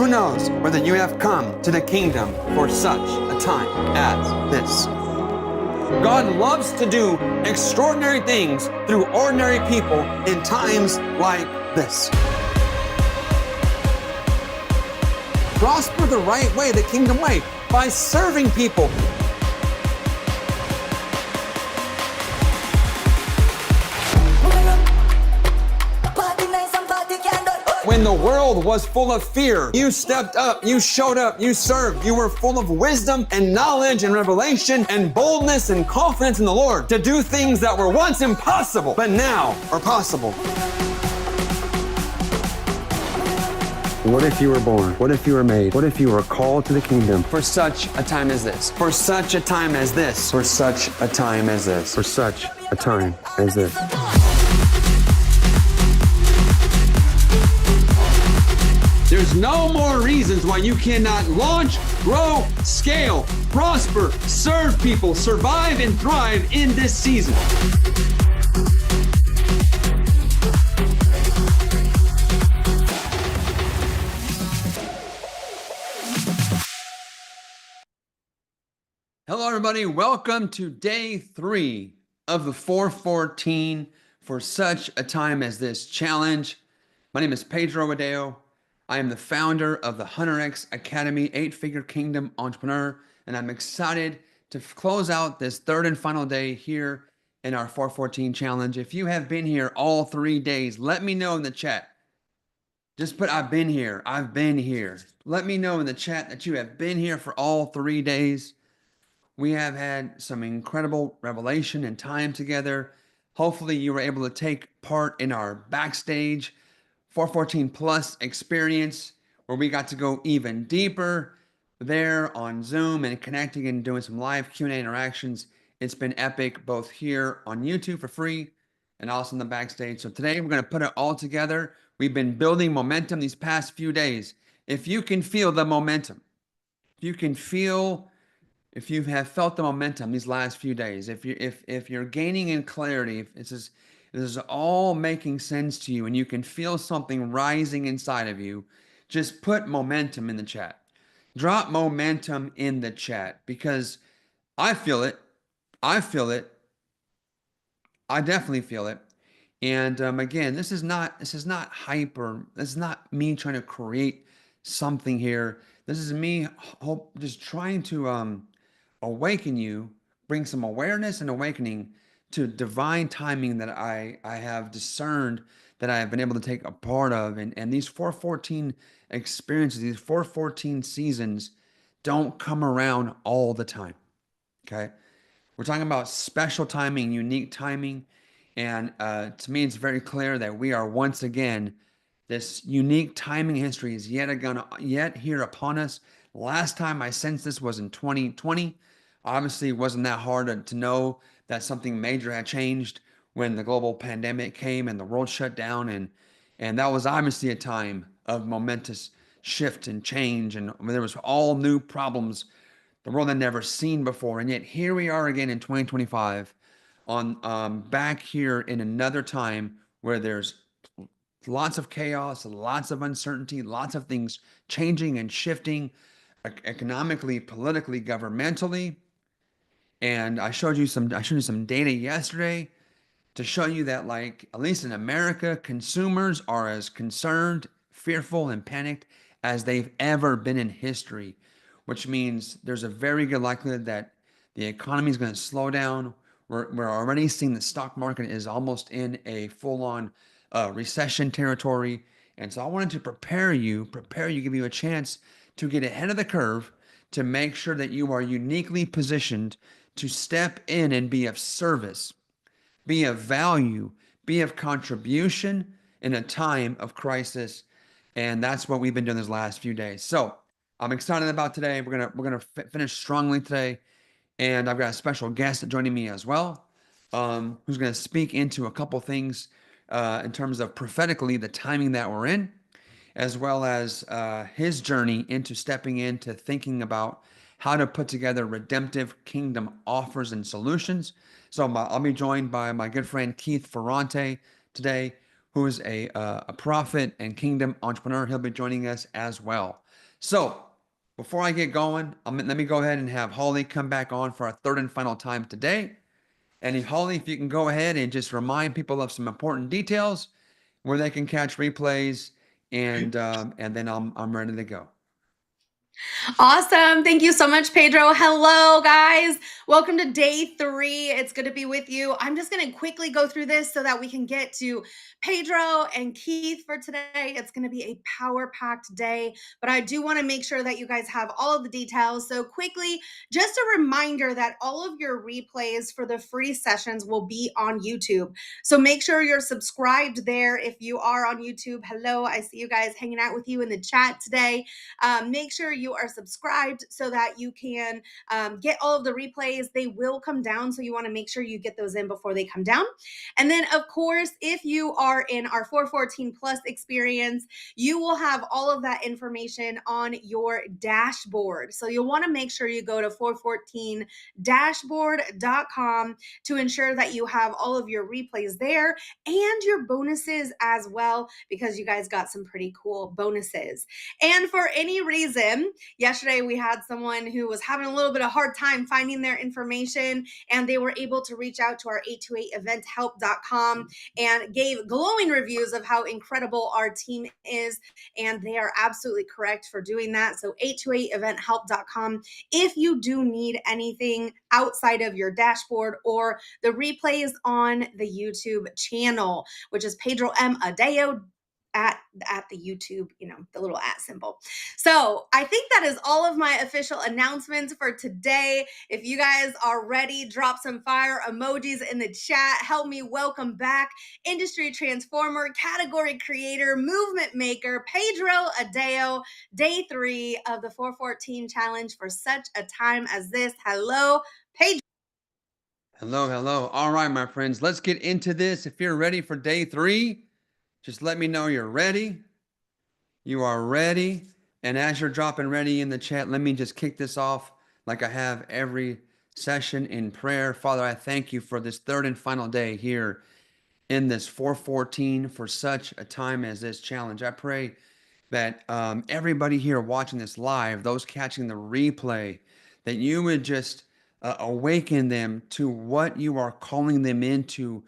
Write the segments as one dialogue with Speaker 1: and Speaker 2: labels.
Speaker 1: Who knows whether you have come to the kingdom for such a time as this? God loves to do extraordinary things through ordinary people in times like this. Prosper the right way, the kingdom way, by serving people. When the world was full of fear, you stepped up, you showed up, you served. You were full of wisdom and knowledge and revelation and boldness and confidence in the Lord to do things that were once impossible, but now are possible. What if you were born? What if you were made? What if you were called to the kingdom for such a time as this? For such a time as this. For such a time as this. For such a time as this. There's no more reasons why you cannot launch, grow, scale, prosper, serve people, survive, and thrive in this season. Hello, everybody. Welcome to day 3 of the 414 for such a time as this challenge. My name is Pedro Wadeo. I am the founder of the HunterX Academy, 8-figure kingdom entrepreneur, and I'm excited to close out this third and final day here in our 414 challenge. If you have been here all 3 days, let me know in the chat. Just put, I've been here. I've been here. Let me know in the chat that you have been here for all 3 days. We have had some incredible revelation and time together. Hopefully you were able to take part in our backstage 414 plus experience where we got to go even deeper there on Zoom and connecting and doing some live Q&A interactions. It's been epic both here on YouTube for free and also in the backstage. So today we're going to put it all together. We've been building momentum these past few days. If you can feel the momentum, if you have felt the momentum these last few days, if you're gaining in clarity, if this is all making sense to you and you can feel something rising inside of you, just put momentum in the chat. Drop momentum in the chat because I feel it. I feel it. I definitely feel it. And again, this is not hype, or this is not me trying to create something here. This is me just trying to awaken you, bring some awareness and awakening to divine timing that I have discerned, that I have been able to take a part of. And these 414 experiences, these 414 seasons don't come around all the time, okay? We're talking about special timing, unique timing. And to me, it's very clear that we are once again, this unique timing history is yet here upon us. Last time I sensed this was in 2020. Obviously, it wasn't that hard to know that something major had changed when the global pandemic came and the world shut down. And that was obviously a time of momentous shift and change. And there was all new problems the world had never seen before. And yet here we are again in 2025 on back here in another time where there's lots of chaos, lots of uncertainty, lots of things changing and shifting economically, politically, governmentally. And I showed you some data yesterday to show you that, like, at least in America, consumers are as concerned, fearful, and panicked as they've ever been in history, which means there's a very good likelihood that the economy is going to slow down. We're already seeing the stock market is almost in a full-on recession territory. And so I wanted to prepare you, give you a chance to get ahead of the curve, to make sure that you are uniquely positioned to step in and be of service, be of value, be of contribution in a time of crisis. And that's what we've been doing these last few days. So I'm excited about today. We're gonna finish strongly today. And I've got a special guest joining me as well, who's going to speak into a couple things in terms of prophetically the timing that we're in, as well as his journey into stepping into thinking about how to put together redemptive kingdom offers and solutions. So I'll be joined by my good friend Keith Ferrante today, who is a prophet and kingdom entrepreneur. He'll be joining us as well. So before I get going, let me go ahead and have Holly come back on for our third and final time today. And Holly, if you can go ahead and just remind people of some important details where they can catch replays, and then I'm ready to go.
Speaker 2: Awesome. Thank you so much, Pedro. Hello, guys. Welcome to day 3. It's good to be with you. I'm just going to quickly go through this so that we can get to Pedro and Keith for today. It's going to be a power-packed day, but I do want to make sure that you guys have all of the details. So quickly, just a reminder that all of your replays for the free sessions will be on YouTube. So make sure you're subscribed there. If you are on YouTube, hello, I see you guys hanging out with you in the chat today. Make sure you are subscribed so that you can get all of the replays. They will come down, so you want to make sure you get those in before they come down. And then, of course, if you are in our 414 Plus experience, you will have all of that information on your dashboard. So you'll want to make sure you go to 414dashboard.com to ensure that you have all of your replays there and your bonuses as well, because you guys got some pretty cool bonuses. And for any reason, yesterday we had someone who was having a little bit of hard time finding their information, and they were able to reach out to our 828eventhelp.com and gave glowing reviews of how incredible our team is. And they are absolutely correct for doing that. So 828eventhelp.com. If you do need anything outside of your dashboard or the replays on the YouTube channel, which is Pedro M. Adeo at the YouTube, the little @ symbol. So I think that is all of my official announcements for today. If you guys are ready, drop some fire emojis in the chat. Help me welcome back industry transformer, category creator, movement maker, Pedro Adeo, day 3 of the 414 challenge for such a time as this. Hello, Pedro.
Speaker 1: Hello, hello. All right, my friends, let's get into this. If you're ready for day 3, just let me know you're ready. You are ready. And as you're dropping ready in the chat, let me just kick this off like I have every session in prayer. Father, I thank you for this third and final day here in this 414 for such a time as this challenge. I pray that everybody here watching this live, those catching the replay, that you would just awaken them to what you are calling them into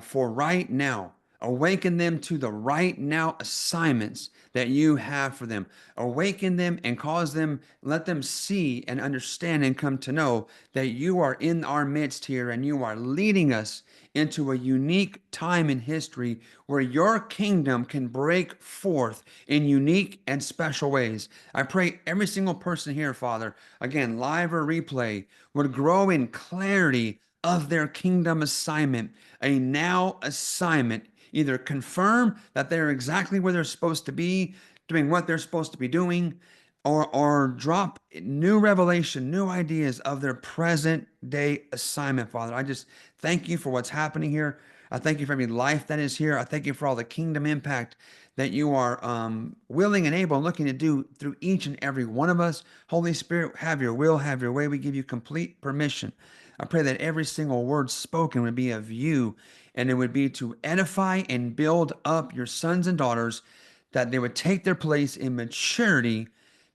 Speaker 1: for right now. Awaken them to the right now assignments that you have for them. Awaken them and cause them, let them see and understand and come to know that you are in our midst here and you are leading us into a unique time in history where your kingdom can break forth in unique and special ways. I pray every single person here, Father, again, live or replay, would grow in clarity of their kingdom assignment, a now assignment. Either confirm that they're exactly where they're supposed to be, doing what they're supposed to be doing, or drop new revelation, new ideas of their present day assignment, Father. I just thank you for what's happening here. I thank you for every life that is here. I thank you for all the kingdom impact that you are willing and able and looking to do through each and every one of us. Holy Spirit, have your will, have your way. We give you complete permission. I pray that every single word spoken would be of you, and it would be to edify and build up your sons and daughters, that they would take their place in maturity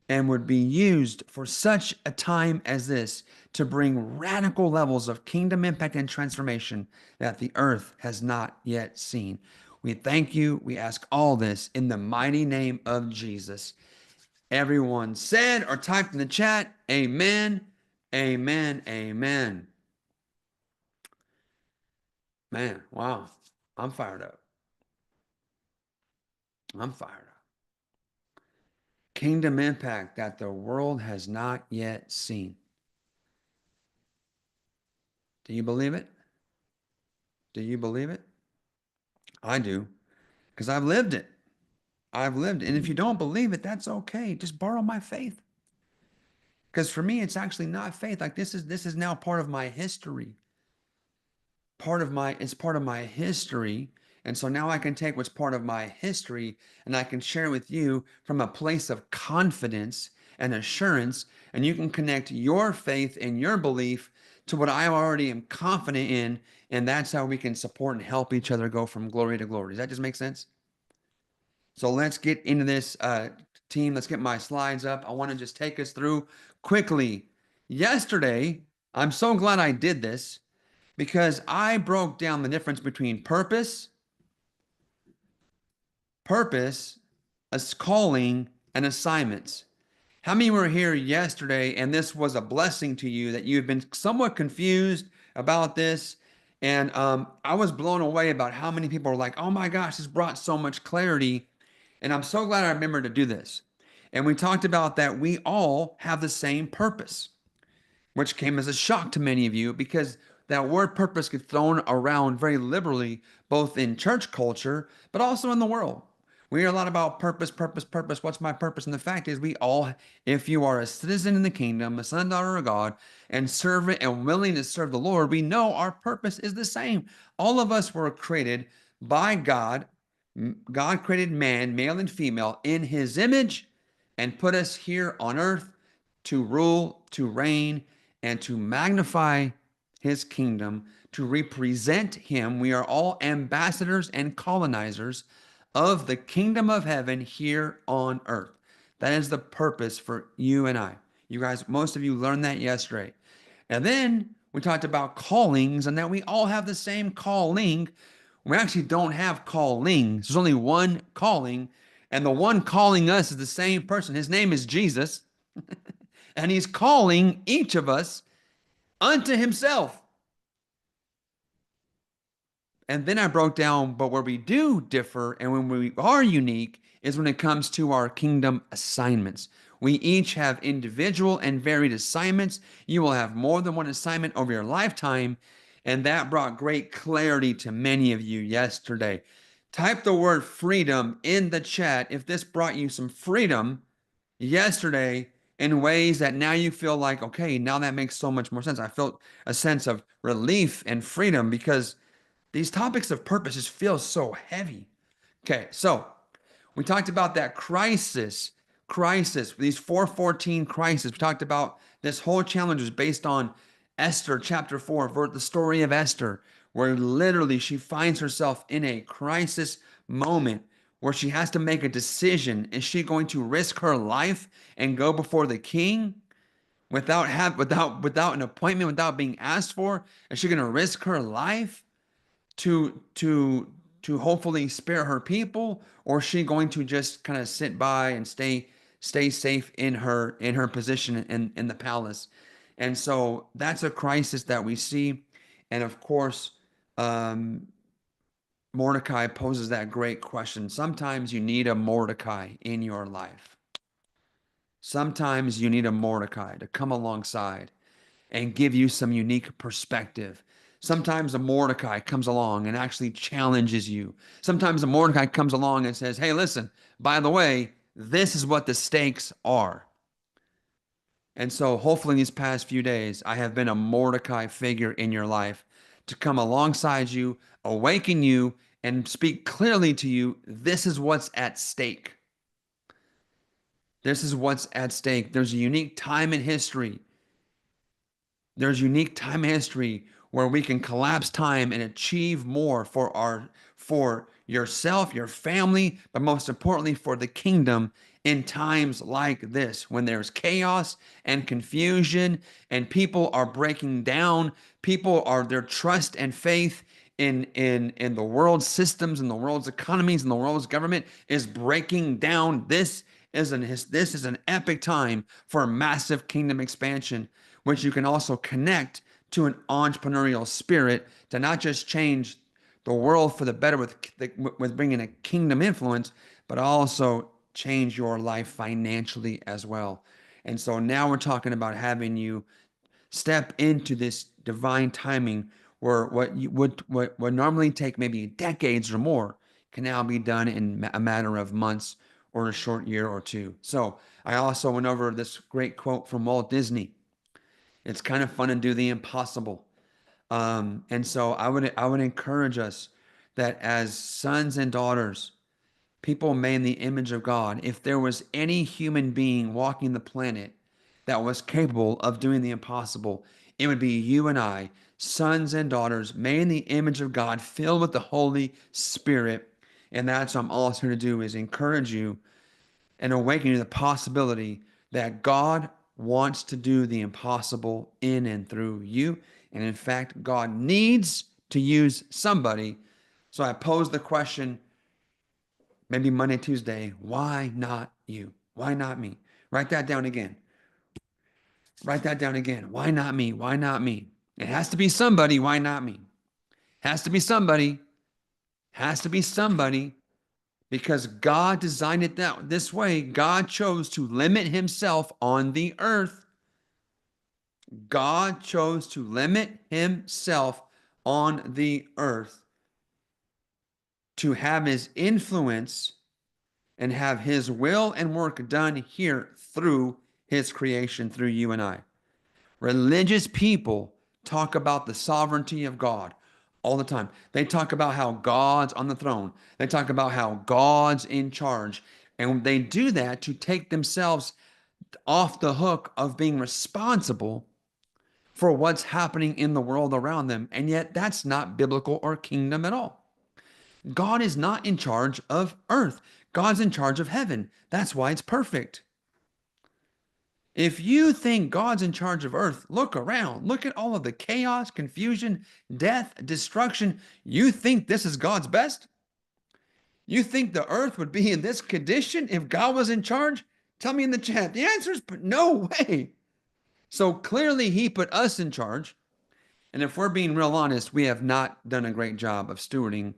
Speaker 1: and would be used for such a time as this to bring radical levels of kingdom impact and transformation that the earth has not yet seen. We thank you. We ask all this in the mighty name of Jesus. Everyone said or typed in the chat, amen, amen, amen. Man, wow. I'm fired up. I'm fired up. Kingdom impact that the world has not yet seen. Do you believe it? Do you believe it? I do, because I've lived it. I've lived it. And if you don't believe it, that's okay. Just borrow my faith. Because for me, it's actually not faith. Like this is now part of my history. It's part of my history. And so now I can take what's part of my history and I can share with you from a place of confidence and assurance. And you can connect your faith and your belief to what I already am confident in. And that's how we can support and help each other go from glory to glory. Does that just make sense? So let's get into this Team, let's get my slides up. I want to just take us through quickly. Yesterday, I'm so glad I did this because I broke down the difference between purpose, calling, and assignments. How many were here yesterday and this was a blessing to you that you've been somewhat confused about this? And I was blown away about how many people are like, oh my gosh, this brought so much clarity. And I'm so glad I remembered to do this. And we talked about that we all have the same purpose, which came as a shock to many of you because that word purpose gets thrown around very liberally, both in church culture, but also in the world. We hear a lot about purpose, purpose, purpose. What's my purpose? And the fact is, we all, if you are a citizen in the kingdom, a son, daughter of God, and servant and willing to serve the Lord, we know our purpose is the same. All of us were created by God. God created man, male and female, in his image and put us here on earth to rule, to reign, and to magnify his kingdom, to represent him. We are all ambassadors and colonizers of the kingdom of heaven here on earth. That is the purpose for you and I. You guys, most of you learned that yesterday. And then we talked about callings and that we all have the same calling. We actually don't have callings. There's only one calling, and the one calling us is the same person. His name is Jesus, and he's calling each of us unto himself. And then I broke down, but where we do differ and when we are unique is when it comes to our kingdom assignments. We each have individual and varied assignments. You will have more than one assignment over your lifetime. And that brought great clarity to many of you yesterday. Type the word freedom in the chat if this brought you some freedom yesterday in ways that now you feel like, okay, now that makes so much more sense. I felt a sense of relief and freedom because these topics of purpose just feel so heavy. Okay, so we talked about that crisis, these 414 crises. We talked about this whole challenge was based on Esther chapter 4, the story of Esther, where literally she finds herself in a crisis moment where she has to make a decision. Is she going to risk her life and go before the king without an appointment, without being asked for? Is she going to risk her life to hopefully spare her people, or is she going to just kind of sit by and stay safe in her position in the palace? And so that's a crisis that we see. And of course, um, Mordecai poses that great question. Sometimes you need a Mordecai in your life. Sometimes you need a Mordecai to come alongside and give you some unique perspective. Sometimes a Mordecai comes along and actually challenges you. Sometimes a Mordecai comes along and says, hey, listen, by the way, this is what the stakes are. And so hopefully in these past few days, I have been a Mordecai figure in your life to come alongside you, awaken you, and speak clearly to you. This is what's at stake. This is what's at stake. There's a unique time in history. There's unique time in history where we can collapse time and achieve more for yourself, your family, but most importantly for the kingdom in times like this when there's chaos and confusion and people are breaking down. People are their trust and faith in the world's systems and the world's economies and the world's government is breaking down. This is an epic time for massive kingdom expansion, which you can also connect to an entrepreneurial spirit to not just change the world for the better with bringing a kingdom influence, but also change your life financially as well. And so now we're talking about having you step into this divine timing where what would normally take maybe decades or more can now be done in a matter of months or a short year or two. So I also went over this great quote from Walt Disney. It's kind of fun to do the impossible. And so I would encourage us that as sons and daughters, people made in the image of God, if there was any human being walking the planet that was capable of doing the impossible, it would be you and I, sons and daughters made in the image of God, filled with the Holy Spirit. And that's what I'm also here to do is encourage you and awakening to the possibility that God wants to do the impossible in and through you. And in fact, God needs to use somebody. So I pose the question, maybe Monday, Tuesday, why not you? Why not me? Write that down again. Write that down again. Why not me? Why not me? It has to be somebody. Why not me? Has to be somebody. Has to be somebody because God designed it this way. God chose to limit himself on the earth. God chose to limit himself on the earth to have his influence and have his will and work done here through his creation, through you and I. Religious people talk about the sovereignty of God all the time. They talk about how God's on the throne. They talk about how God's in charge. And they do that to take themselves off the hook of being responsible for what's happening in the world around them. And yet, that's not biblical or kingdom at all. God is not in charge of earth, God's in charge of heaven. That's why it's perfect. If you think God's in charge of earth, look around. Look at all of the chaos, confusion, death, destruction. You think this is God's best? You think the earth would be in this condition if God was in charge? Tell me in the chat. The answer is no way. So clearly, he put us in charge. And if we're being real honest, we have not done a great job of stewarding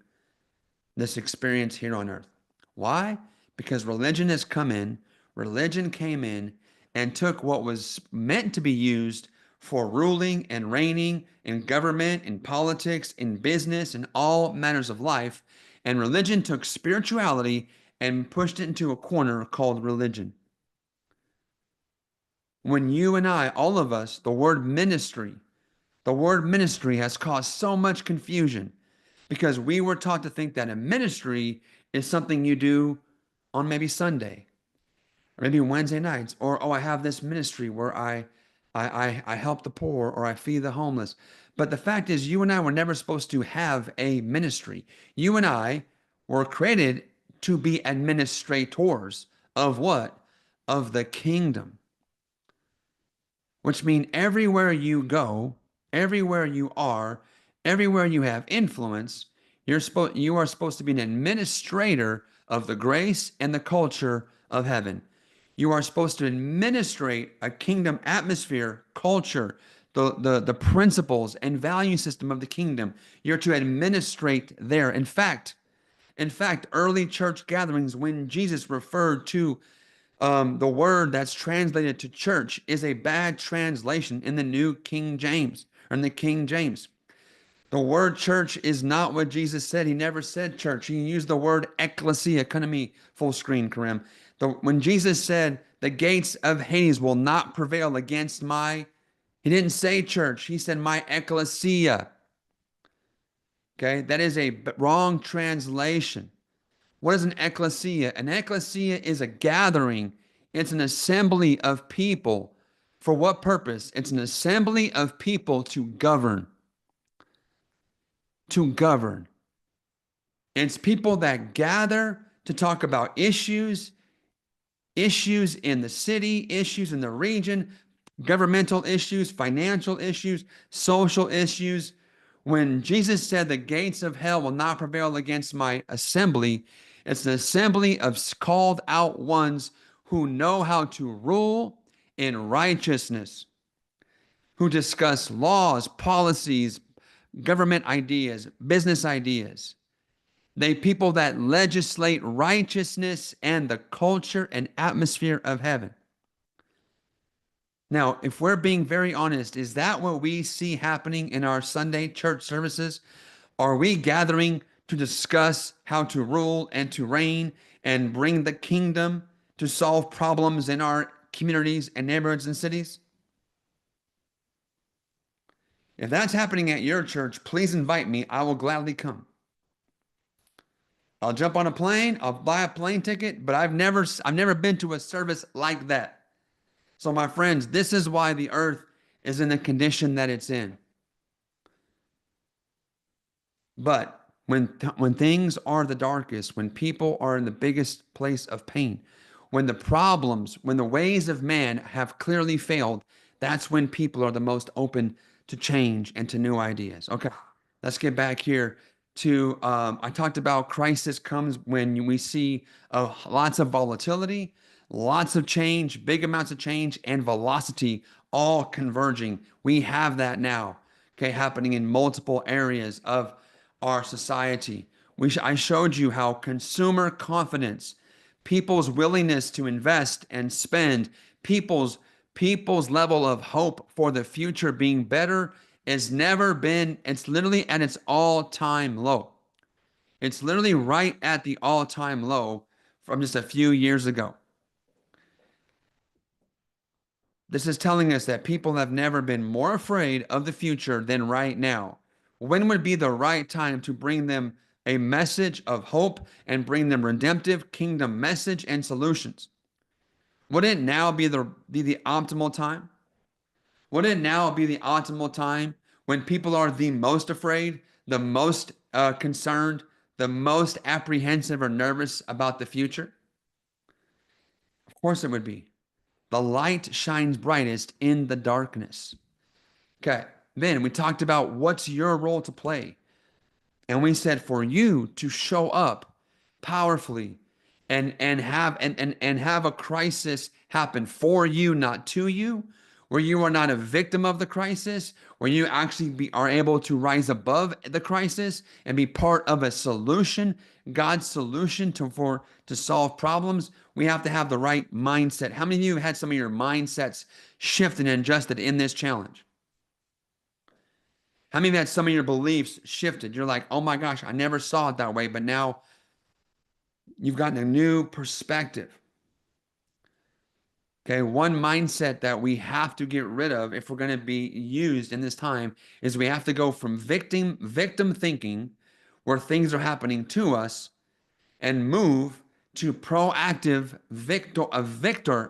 Speaker 1: this experience here on earth. Why? Because religion came in and took what was meant to be used for ruling and reigning in government, in politics, in business, in all matters of life. And religion took spirituality and pushed it into a corner called religion. When you and I, all of us, the word ministry has caused so much confusion because we were taught to think that a ministry is something you do on maybe Sunday or maybe Wednesday nights, or oh, I have this ministry where I help the poor or I feed the homeless. But the fact is, you and I were never supposed to have a ministry. You and I were created to be administrators of what? Of the kingdom. Which means everywhere you go, everywhere you are, everywhere you have influence, you are supposed to be an administrator of the grace and the culture of heaven. You are supposed to administrate a kingdom atmosphere, culture, the principles and value system of the kingdom. You're to administrate there. In fact, early church gatherings, when Jesus referred to the word that's translated to church is a bad translation in the New King James or in the King James. The word church is not what Jesus said. He never said church. He used the word ecclesia. Economy full screen, Karim. When Jesus said the gates of Hades will not prevail against he didn't say church. He said my ecclesia. Okay, that is a wrong translation. What is an ecclesia? An ecclesia is a gathering. It's an assembly of people. For what purpose? It's an assembly of people to govern. To govern. It's people that gather to talk about issues in the city, issues in the region, governmental issues, financial issues, social issues. When Jesus said the gates of hell will not prevail against my assembly, it's an assembly of called out ones who know how to rule in righteousness, who discuss laws, policies, government ideas, business ideas. They people that legislate righteousness and the culture and atmosphere of heaven. Now, if we're being very honest, is that what we see happening in our Sunday church services? Are we gathering to discuss how to rule and to reign and bring the kingdom to solve problems in our communities and neighborhoods and cities? If that's happening at your church, please invite me. I will gladly come. I'll jump on a plane, I'll buy a plane ticket, but I've never been to a service like that. So my friends, this is why the earth is in the condition that it's in. But when things are the darkest, when people are in the biggest place of pain, when the problems, when the ways of man have clearly failed, that's when people are the most open to change and to new ideas. Okay, let's get back here to I talked about crisis comes when we see lots of volatility, lots of change, big amounts of change, and velocity all converging. We have that now, okay, happening in multiple areas of our society. I showed you how consumer confidence, people's willingness to invest and spend, people's level of hope for the future being better has never been, it's literally at its all-time low. It's literally right at the all-time low from just a few years ago. This is telling us that people have never been more afraid of the future than right now. When would be the right time to bring them a message of hope and bring them redemptive kingdom message and solutions? Would it now be the optimal time? Would it now be the optimal time when people are the most afraid, the most concerned, the most apprehensive or nervous about the future? Of course it would be. The light shines brightest in the darkness. Okay, then we talked about what's your role to play. And we said for you to show up powerfully and have a crisis happen for you, not to you, where you are not a victim of the crisis, where you actually are able to rise above the crisis and be part of a solution, God's solution to solve problems. We have to have the right mindset. How many of you have had some of your mindsets shifted and adjusted in this challenge? How many of you had some of your beliefs shifted? You're like, oh my gosh, I never saw it that way, but now you've gotten a new perspective. Okay, one mindset that we have to get rid of if we're going to be used in this time is we have to go from victim thinking, where things are happening to us, and move to proactive victor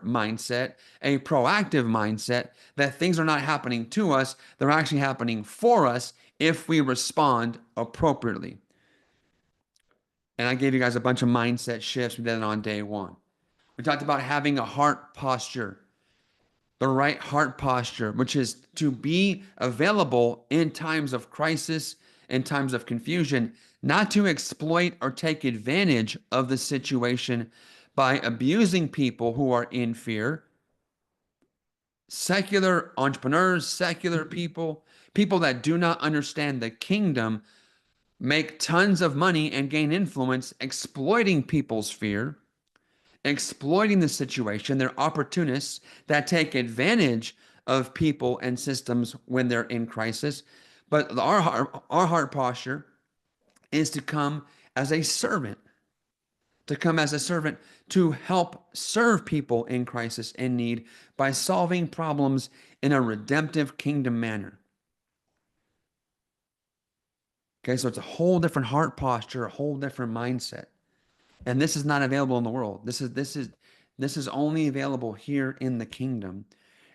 Speaker 1: mindset, a proactive mindset that things are not happening to us, they're actually happening for us if we respond appropriately. And I gave you guys a bunch of mindset shifts. We did it on day one. We talked about having a heart posture, the right heart posture, which is to be available in times of crisis, in times of confusion, not to exploit or take advantage of the situation by abusing people who are in fear. Secular entrepreneurs, secular people, people that do not understand the kingdom make tons of money and gain influence exploiting people's fear, exploiting the situation. They're opportunists that take advantage of people and systems when they're in crisis. But our heart posture is to come as a servant, to help serve people in crisis and need by solving problems in a redemptive kingdom manner. Okay, so it's a whole different heart posture, a whole different mindset. And this is not available in the world. This is only available here in the kingdom.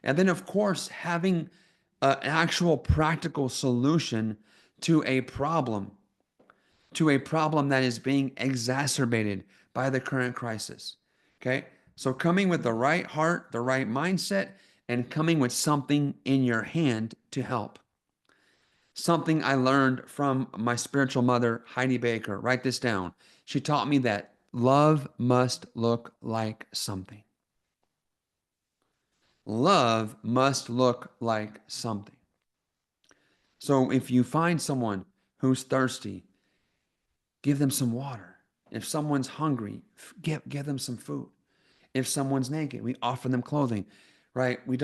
Speaker 1: And then, of course, having an actual practical solution to a problem that is being exacerbated by the current crisis. Okay, so coming with the right heart, the right mindset, and coming with something in your hand to help. Something I learned from my spiritual mother, Heidi Baker. Write this down. She taught me that love must look like something. Love must look like something. So if you find someone who's thirsty, give them some water. If someone's hungry, give them some food. If someone's naked, we offer them clothing, right? We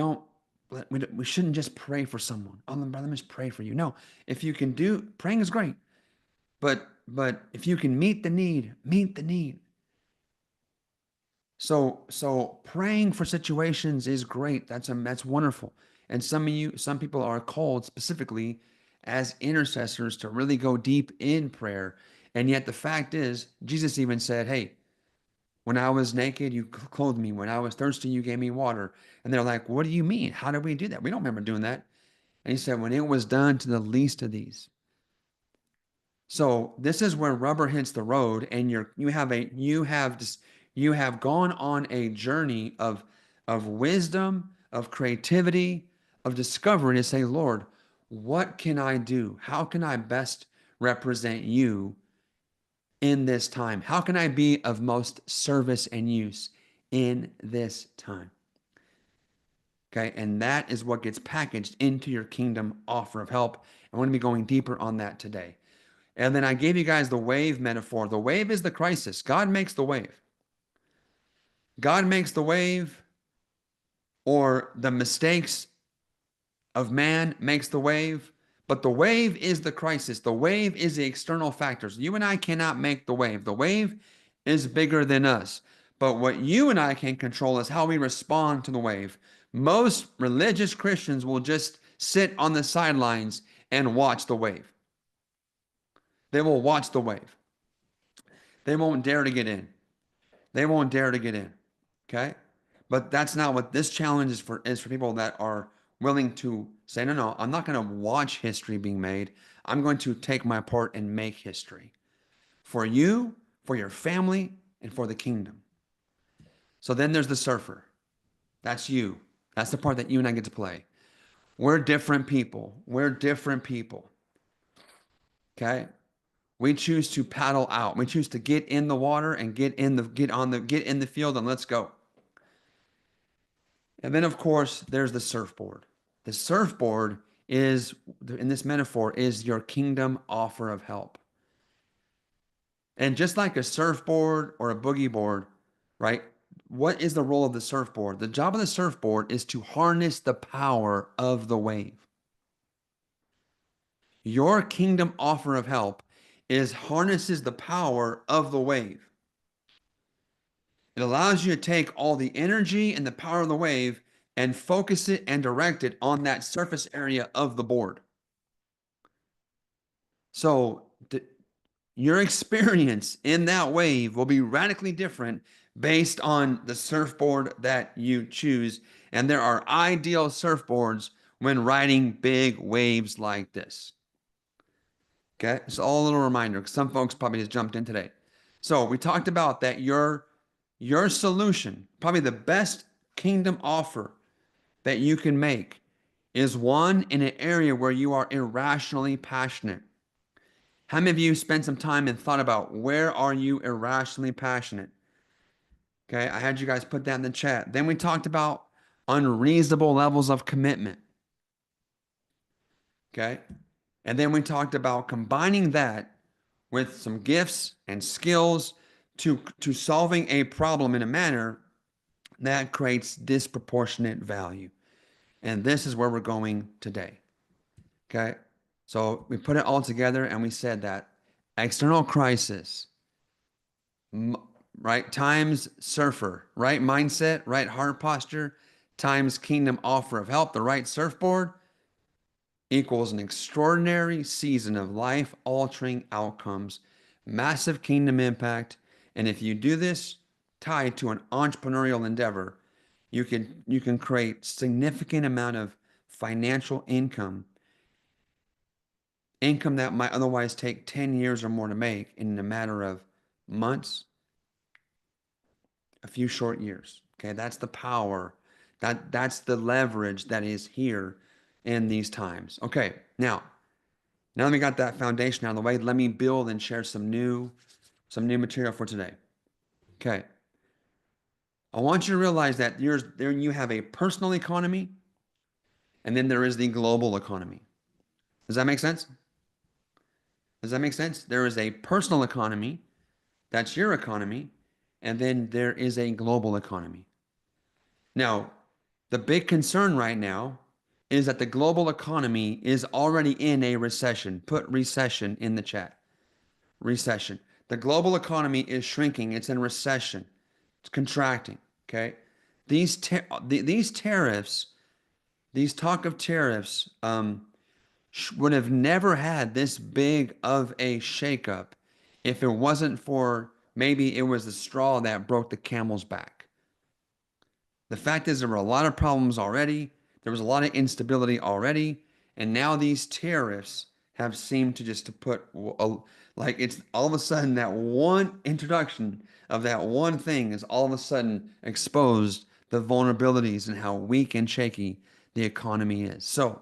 Speaker 1: shouldn't just pray for someone. Oh, brother, let me just pray for you. No, if you can praying is great. But if you can meet the need, meet the need. So praying for situations is great. That's wonderful. And some people are called specifically as intercessors to really go deep in prayer. And yet the fact is, Jesus even said, "Hey, when I was naked, you clothed me. When I was thirsty, you gave me water." And they're like, "What do you mean? How did we do that? We don't remember doing that." And he said, "When it was done to the least of these." So this is where rubber hits the road, and You have gone on a journey of wisdom, of creativity, of discovery to say, Lord, what can I do? How can I best represent you in this time? How can I be of most service and use in this time? Okay, and that is what gets packaged into your kingdom offer of help. I want to be going deeper on that today. And then I gave you guys the wave metaphor. The wave is the crisis. God makes the wave. God makes the wave, or the mistakes of man makes the wave, but the wave is the crisis. The wave is the external factors. You and I cannot make the wave. The wave is bigger than us. But what you and I can control is how we respond to the wave. Most religious Christians will just sit on the sidelines and watch the wave. They will watch the wave. They won't dare to get in. They won't dare to get in. Okay? But that's not what this challenge is for people that are willing to say, no, no, I'm not going to watch history being made. I'm going to take my part and make history for you, for your family, and for the kingdom. So then there's the surfer. That's you. That's the part that you and I get to play. We're different people. We're different people. Okay? We choose to paddle out. We choose to get in the water and get in the field and let's go. And then, of course, there's the surfboard. The surfboard is, in this metaphor, is your kingdom offer of help. And just like a surfboard or a boogie board, right? What is the role of the surfboard? The job of the surfboard is to harness the power of the wave. Your kingdom offer of help harnesses the power of the wave. It allows you to take all the energy and the power of the wave and focus it and direct it on that surface area of the board. So your experience in that wave will be radically different based on the surfboard that you choose. And there are ideal surfboards when riding big waves like this. Okay, it's all a little reminder because some folks probably just jumped in today. So we talked about that your solution, probably the best kingdom offer that you can make, is one in an area where you are irrationally passionate. How many of you spent some time and thought about where are you irrationally passionate? Okay, I had you guys put that in the chat. Then we talked about unreasonable levels of commitment. Okay, and then we talked about combining that with some gifts and skills to solving a problem in a manner that creates disproportionate value. And this is where we're going today. Okay. So we put it all together and we said that external crisis, right, times surfer, right mindset, right heart posture, times kingdom offer of help, the right surfboard equals an extraordinary season of life-altering outcomes, massive kingdom impact. And if you do this tied to an entrepreneurial endeavor, you can create significant amount of financial income that might otherwise take 10 years or more to make in a matter of months, a few short years. Okay, that's the power, that's the leverage that is here in these times. Okay, now that we got that foundation out of the way, let me build and share some new material for today. Okay, I want you to realize that there you have a personal economy, and then there is the global economy. Does that make sense? Does that make sense? There is a personal economy, that's your economy, and then there is a global economy. Now, the big concern right now is that the global economy is already in a recession. Put recession in the chat. Recession. The global economy is shrinking. It's in recession. It's contracting. Okay. These tariffs, these talk of tariffs, would have never had this big of a shakeup if it wasn't for maybe it was the straw that broke the camel's back. The fact is, there were a lot of problems already. There was a lot of instability already. And now these tariffs have seemed to just to put like it's all of a sudden that one introduction of that one thing is all of a sudden exposed the vulnerabilities and how weak and shaky the economy is. So,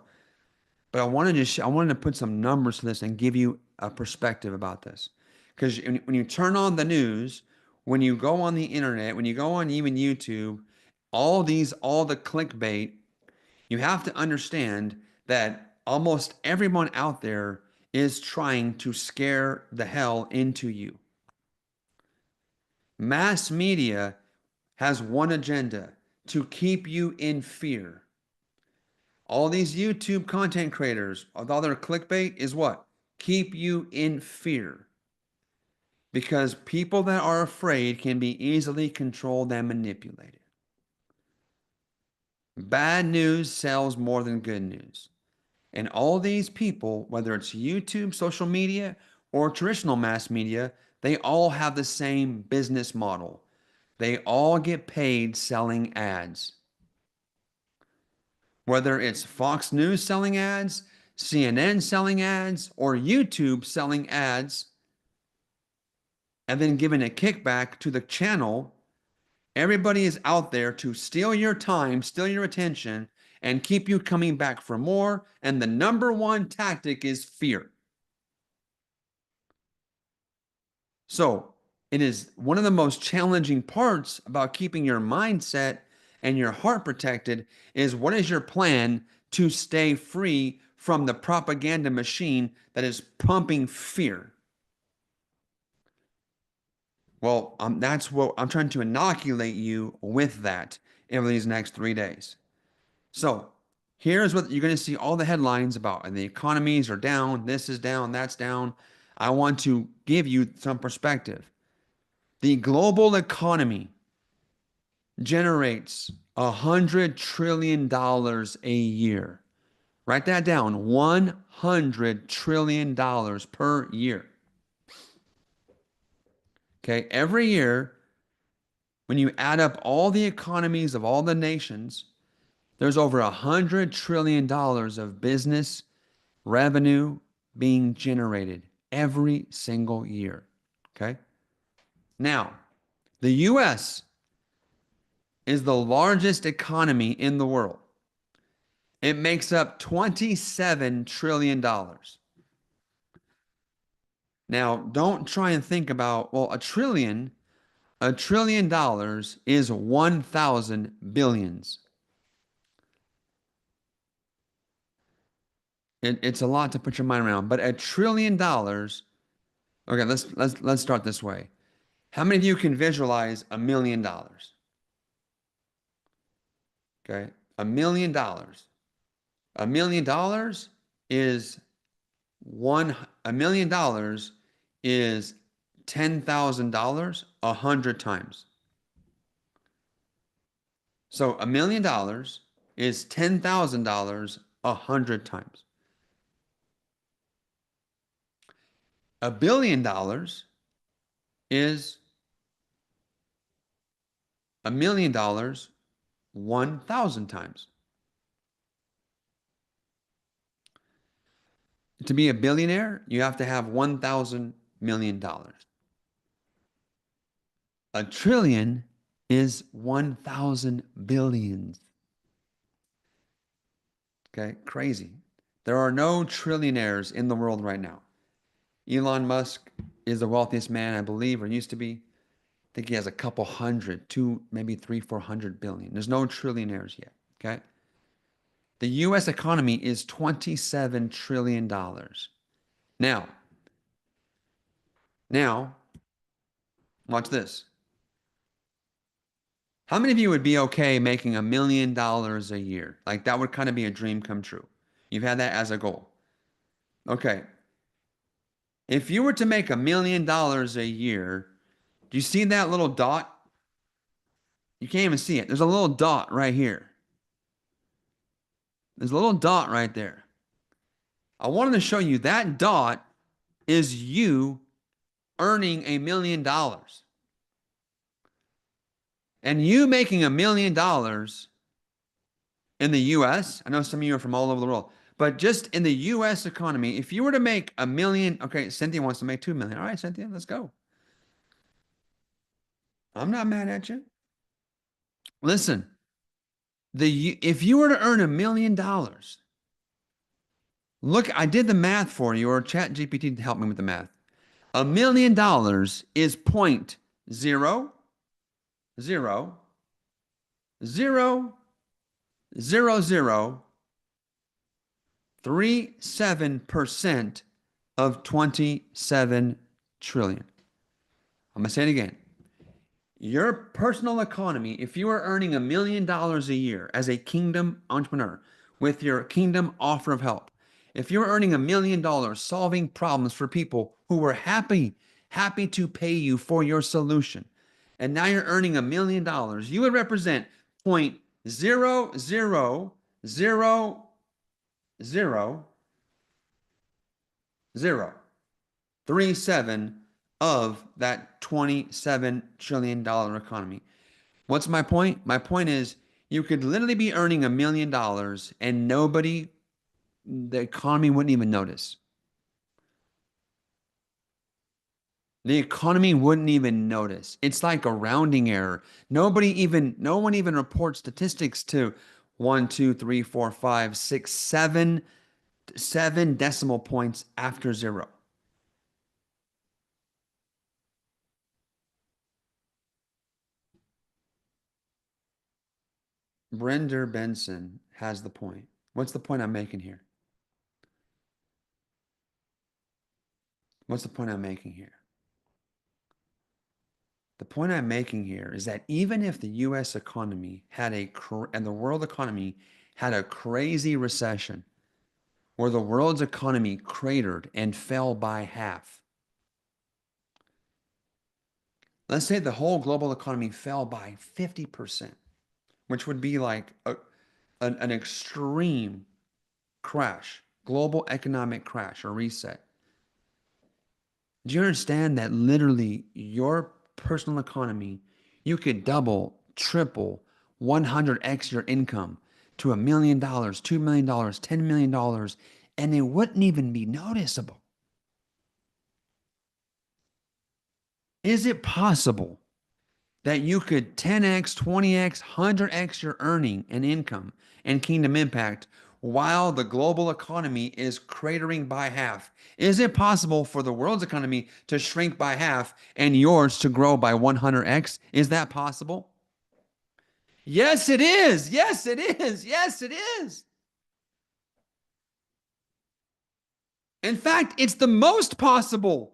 Speaker 1: but I wanted to put some numbers to this and give you a perspective about this. Because when you turn on the news, when you go on the internet, when you go on even YouTube, all the clickbait, you have to understand that almost everyone out there is trying to scare the hell into you. Mass media has one agenda: to keep you in fear. All these YouTube content creators, all their clickbait is what? Keep you in fear. Because people that are afraid can be easily controlled and manipulated. Bad news sells more than good news. And all these people, whether it's YouTube, social media, or traditional mass media, they all have the same business model. They all get paid selling ads. Whether it's Fox News selling ads, CNN selling ads, or YouTube selling ads, and then giving a kickback to the channel, everybody is out there to steal your time, steal your attention, and keep you coming back for more. And the number one tactic is fear. So it is one of the most challenging parts about keeping your mindset and your heart protected is what is your plan to stay free from the propaganda machine that is pumping fear? Well, that's what I'm trying to inoculate you with that over these next 3 days. So here's what you're going to see all the headlines about. And the economies are down, this is down, that's down. I want to give you some perspective. The global economy generates $100 trillion a year. Write that down, $100 trillion per year. Okay, every year, when you add up all the economies of all the nations, there's over $100 trillion of business revenue being generated every single year. Okay. Now, the US is the largest economy in the world. It makes up $27 trillion. Now, don't try and think about, well, $1 trillion is 1,000 billions. It's a lot to put your mind around, but $1 trillion. Okay, let's start this way. How many of you can visualize $1 million? Okay, $1 million. $1 million is $1 million is $10,000 100 times. So $1 million is $10,000 100 times. $1 billion is $1 million 1,000 times. To be a billionaire, you have to have $1,000 million. A trillion is 1,000 billions. Okay, crazy. There are no trillionaires in the world right now. Elon Musk is the wealthiest man, I believe, or used to be. I think he has a couple hundred, two, maybe 300-400 billion. There's no trillionaires yet. Okay. The US economy is $27 trillion. Now, watch this. How many of you would be okay making $1 million a year? Like that would kind of be a dream come true. You've had that as a goal. Okay. If you were to make $1 million a year, do you see that little dot? You can't even see it. There's a little dot right here. There's a little dot right there. I wanted to show you that dot is you earning $1 million. And you making $1 million in the US, I know some of you are from all over the world, But just in the US economy, if you were to make a million, okay, Cynthia wants to make 2 million. All right, Cynthia, let's go. I'm not mad at you. Listen, if you were to earn $1 million, look, I did the math for you, or Chat GPT help me with the math. $1 million is point zero zero zero zero zero 37% of 27 trillion. I'm gonna say it again. Your personal economy, if you are earning $1 million a year as a kingdom entrepreneur with your kingdom offer of help, if you're earning $1 million solving problems for people who were happy to pay you for your solution, and now you're earning $1 million, you would represent 0.0000037 of that $27 trillion economy. What's my point? My point is you could literally be earning $1 million and nobody, the economy wouldn't even notice. The economy wouldn't even notice. It's like a rounding error. No one even reports statistics to 1, 2, 3, 4, 5, 6, 7 decimal points after zero. Brender Benson has the point. What's the point I'm making here? What's the point I'm making here? The point I'm making here is that even if the US economy and the world economy had a crazy recession where the world's economy cratered and fell by half, let's say the whole global economy fell by 50%, which would be like an extreme crash, global economic crash or reset. Do you understand that literally your personal economy, you could double, triple, 100x your income to $1 million, $2 million, $10 million, and it wouldn't even be noticeable? Is it possible that you could 10x, 20x, 100x your earning and income and kingdom impact while the global economy is cratering by half? Is it possible for the world's economy to shrink by half and yours to grow by 100x? Is that possible? Yes, it is. Yes, it is. Yes, it is. In fact, it's the most possible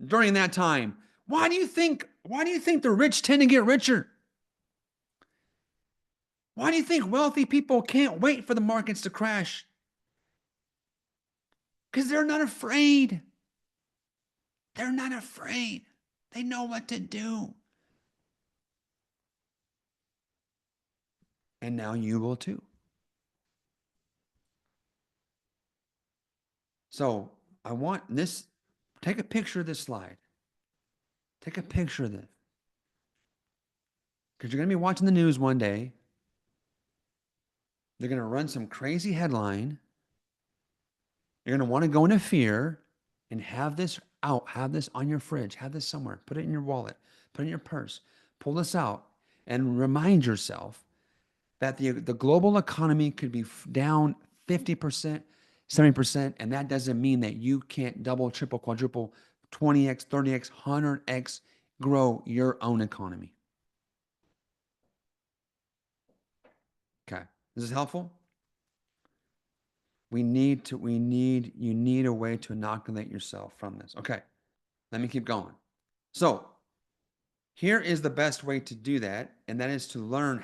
Speaker 1: during that time. Why do you think the rich tend to get richer? Why do you think wealthy people can't wait for the markets to crash? Because they're not afraid. They're not afraid. They know what to do. And now you will too. So I want this. Take a picture of this slide. Take a picture of this. Because you're going to be watching the news one day. They're going to run some crazy headline. You're going to want to go into fear and have this out, have this on your fridge, have this somewhere, put it in your wallet, put it in your purse, pull this out and remind yourself that the global economy could be down 50%, 70%, and that doesn't mean that you can't double, triple, quadruple, 20x, 30x, 100x grow your own economy. Okay. Is this helpful? You need a way to inoculate yourself from this. Okay. Let me keep going. So here is the best way to do that, and that is to learn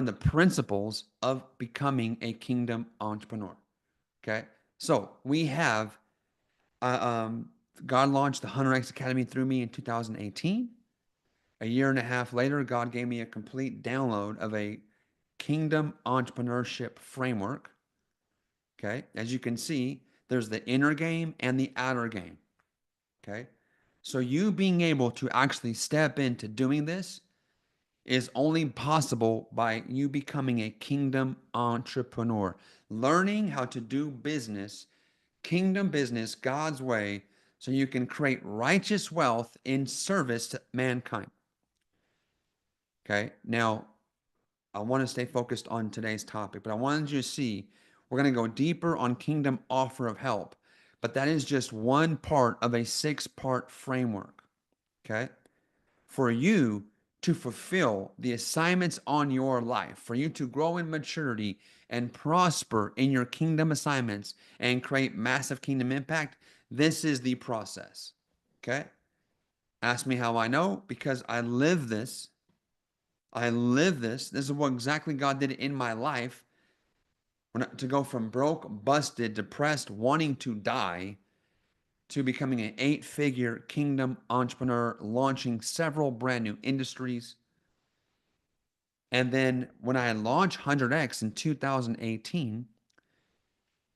Speaker 1: the principles of becoming a kingdom entrepreneur. Okay. So we have, God launched the 100X Academy through me in 2018. A year and a half later, God gave me a complete download of a kingdom entrepreneurship framework. Okay. As you can see, there's the inner game and the outer game. Okay. So you being able to actually step into doing this is only possible by you becoming a kingdom entrepreneur, learning how to do business, kingdom business, God's way, so you can create righteous wealth in service to mankind. Okay, now I want to stay focused on today's topic, but I wanted you to see we're going to go deeper on kingdom offer of help, but that is just one part of a 6-part framework. Okay, for you to fulfill the assignments on your life, for you to grow in maturity and prosper in your kingdom assignments and create massive kingdom impact, this is the process. Okay? Ask me how I know, because I live this. I live this. This is what exactly God did in my life. To go from broke, busted, depressed, wanting to die, to becoming an 8-figure kingdom entrepreneur, launching several brand new industries. And then when I launched 100X in 2018,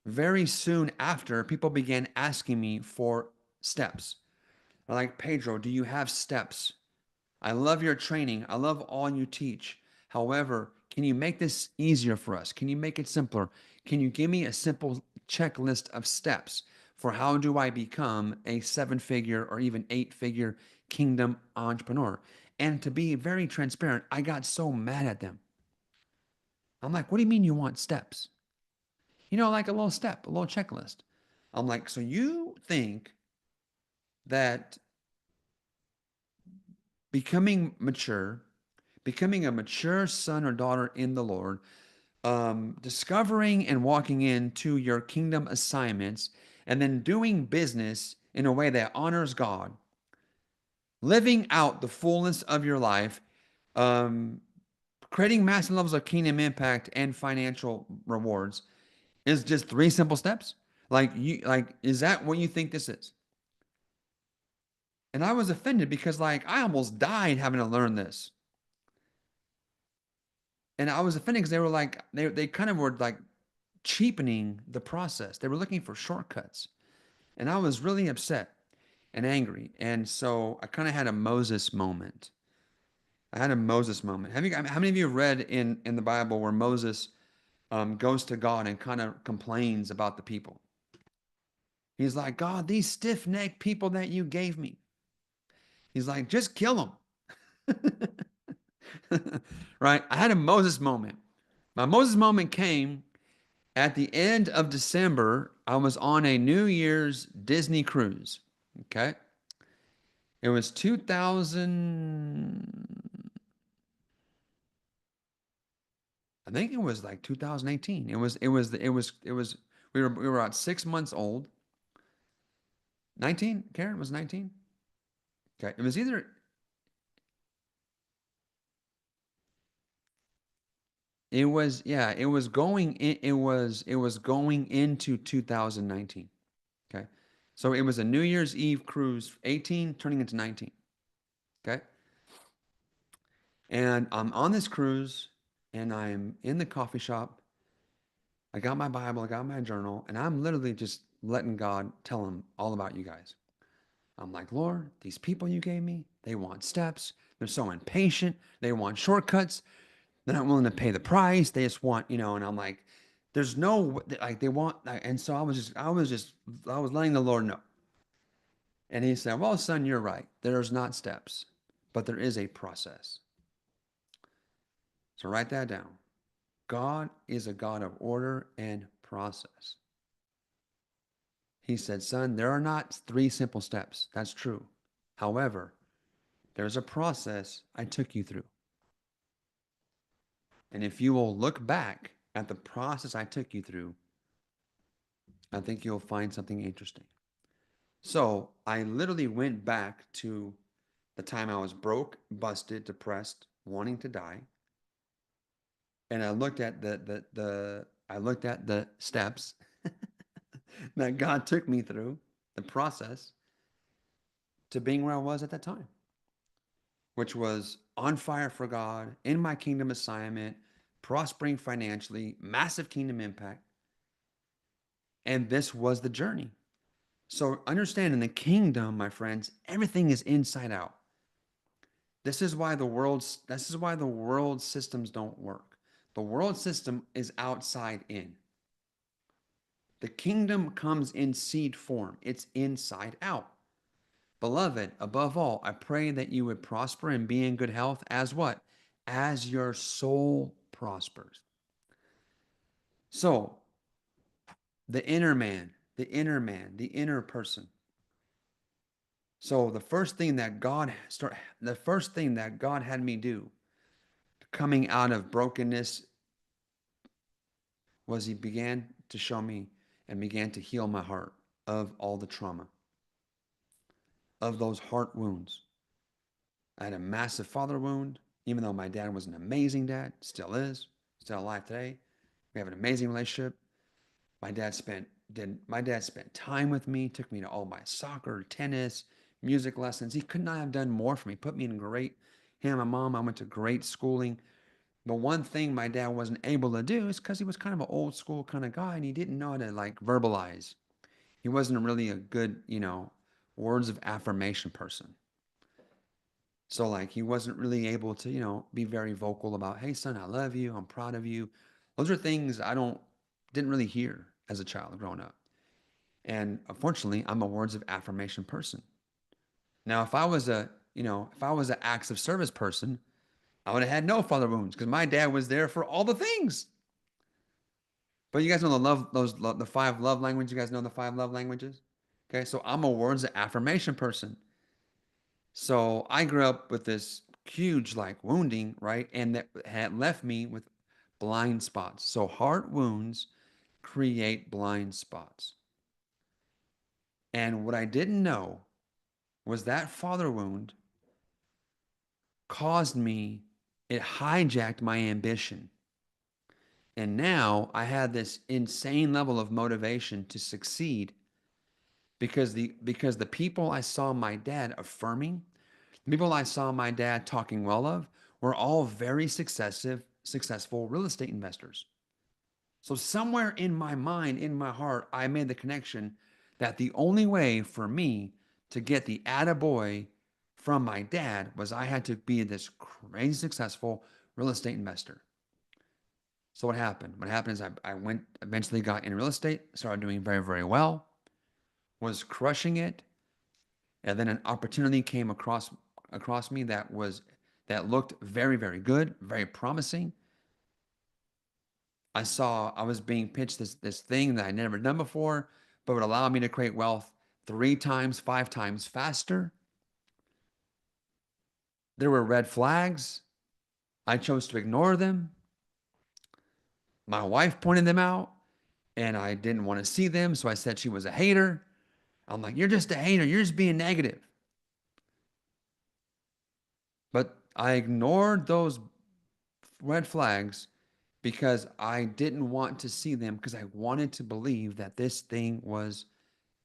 Speaker 1: very soon after, people began asking me for steps. They're like, Pedro, do you have steps? I love your training. I love all you teach. However, can you make this easier for us? Can you make it simpler? Can you give me a simple checklist of steps for how do I become a 7-figure or even 8-figure kingdom entrepreneur? And to be very transparent, I got so mad at them. I'm like, what do you mean you want steps? Like a little step, a little checklist. I'm like, so you think that becoming mature, becoming a mature son or daughter in the Lord, discovering and walking into your kingdom assignments, and then doing business in a way that honors God, living out the fullness of your life, um, creating massive levels of kingdom impact and financial rewards is just 3 simple steps? Is that what you think this is? And I was offended because I almost died having to learn this. And I was offended because they were they kind of were cheapening the process. They were looking for shortcuts. And I was really upset and angry. And so I kind of had a Moses moment. I had a Moses moment. How many of you have read in the Bible where Moses goes to God and kind of complains about the people? He's like, God, these stiff-necked people that you gave me. He's like, just kill them. Right? I had a Moses moment. My Moses moment came at the end of December. I was on a New Year's Disney cruise. Okay. It was 2000. I think it was like 2018. We were about 6 months old. 19, Karen was 19. Okay. It was either It was yeah, it was going into 2019. Okay. So it was a New Year's Eve cruise, 18 turning into 19. Okay. And I'm on this cruise and I'm in the coffee shop. I got my Bible, I got my journal, and I'm literally just letting God tell him all about you guys. I'm like, Lord, these people you gave me, they want steps. They're so impatient. They want shortcuts. They're not willing to pay the price. They just want, and I'm like, there's no, they want, and so I was letting the Lord know. And he said, well, son, you're right. There's not steps, but there is a process. So write that down. God is a God of order and process. He said, son, there are not 3 simple steps. That's true. However, there's a process I took you through. And if you will look back at the process I took you through, I think you'll find something interesting. So I literally went back to the time I was broke, busted, depressed, wanting to die. And I looked at the steps that God took me through, the process to being where I was at that time, which was on fire for God, in my kingdom assignment, prospering financially, massive kingdom impact. And this was the journey. So understand in the kingdom, my friends, everything is inside out. This is why the world systems don't work. The world system is outside in. The kingdom comes in seed form. It's inside out. Beloved, above all, I pray that you would prosper and be in good health as what? As your soul prospers. So, the inner man, the inner person. So the first thing that God had me do coming out of brokenness was he began to show me and began to heal my heart of all the trauma, of those heart wounds. I had a massive father wound, even though my dad was an amazing dad, still is, still alive today. We have an amazing relationship. My dad spent time with me, took me to all my soccer, tennis, music lessons. He could not have done more for me. Put me in great him and my mom, I went to great schooling. But one thing my dad wasn't able to do is because he was kind of an old school kind of guy and he didn't know how to like verbalize. He wasn't really a good, words of affirmation person. So like he wasn't really able to, be very vocal about, hey son, I love you, I'm proud of you. Those are things didn't really hear as a child growing up. And unfortunately, I'm a words of affirmation person. Now, if I was an acts of service person, I would have had no father wounds because my dad was there for all the things. But you guys know the five love languages. You guys know the five love languages. Okay, so I'm a words of affirmation person. So I grew up with this huge like wounding, right? And that had left me with blind spots. So heart wounds create blind spots. And what I didn't know was that father wound caused me, it hijacked my ambition. And now I had this insane level of motivation to succeed because the people I saw my dad affirming, the people I saw my dad talking well of, were all very successful real estate investors. So somewhere in my mind, in my heart, I made the connection that the only way for me to get the attaboy from my dad was I had to be this crazy successful real estate investor. So what happened? What happened is I went eventually got in real estate, started doing very, very well, was crushing it, and then an opportunity came across me that looked very, very good, very promising. I was being pitched this thing that I'd never done before, but would allow me to create wealth 3 times, 5 times faster. There were red flags. I chose to ignore them. My wife pointed them out, and I didn't want to see them, so I said she was a hater. I'm like, you're just a hater. You're just being negative. But I ignored those red flags because I didn't want to see them because I wanted to believe that this thing was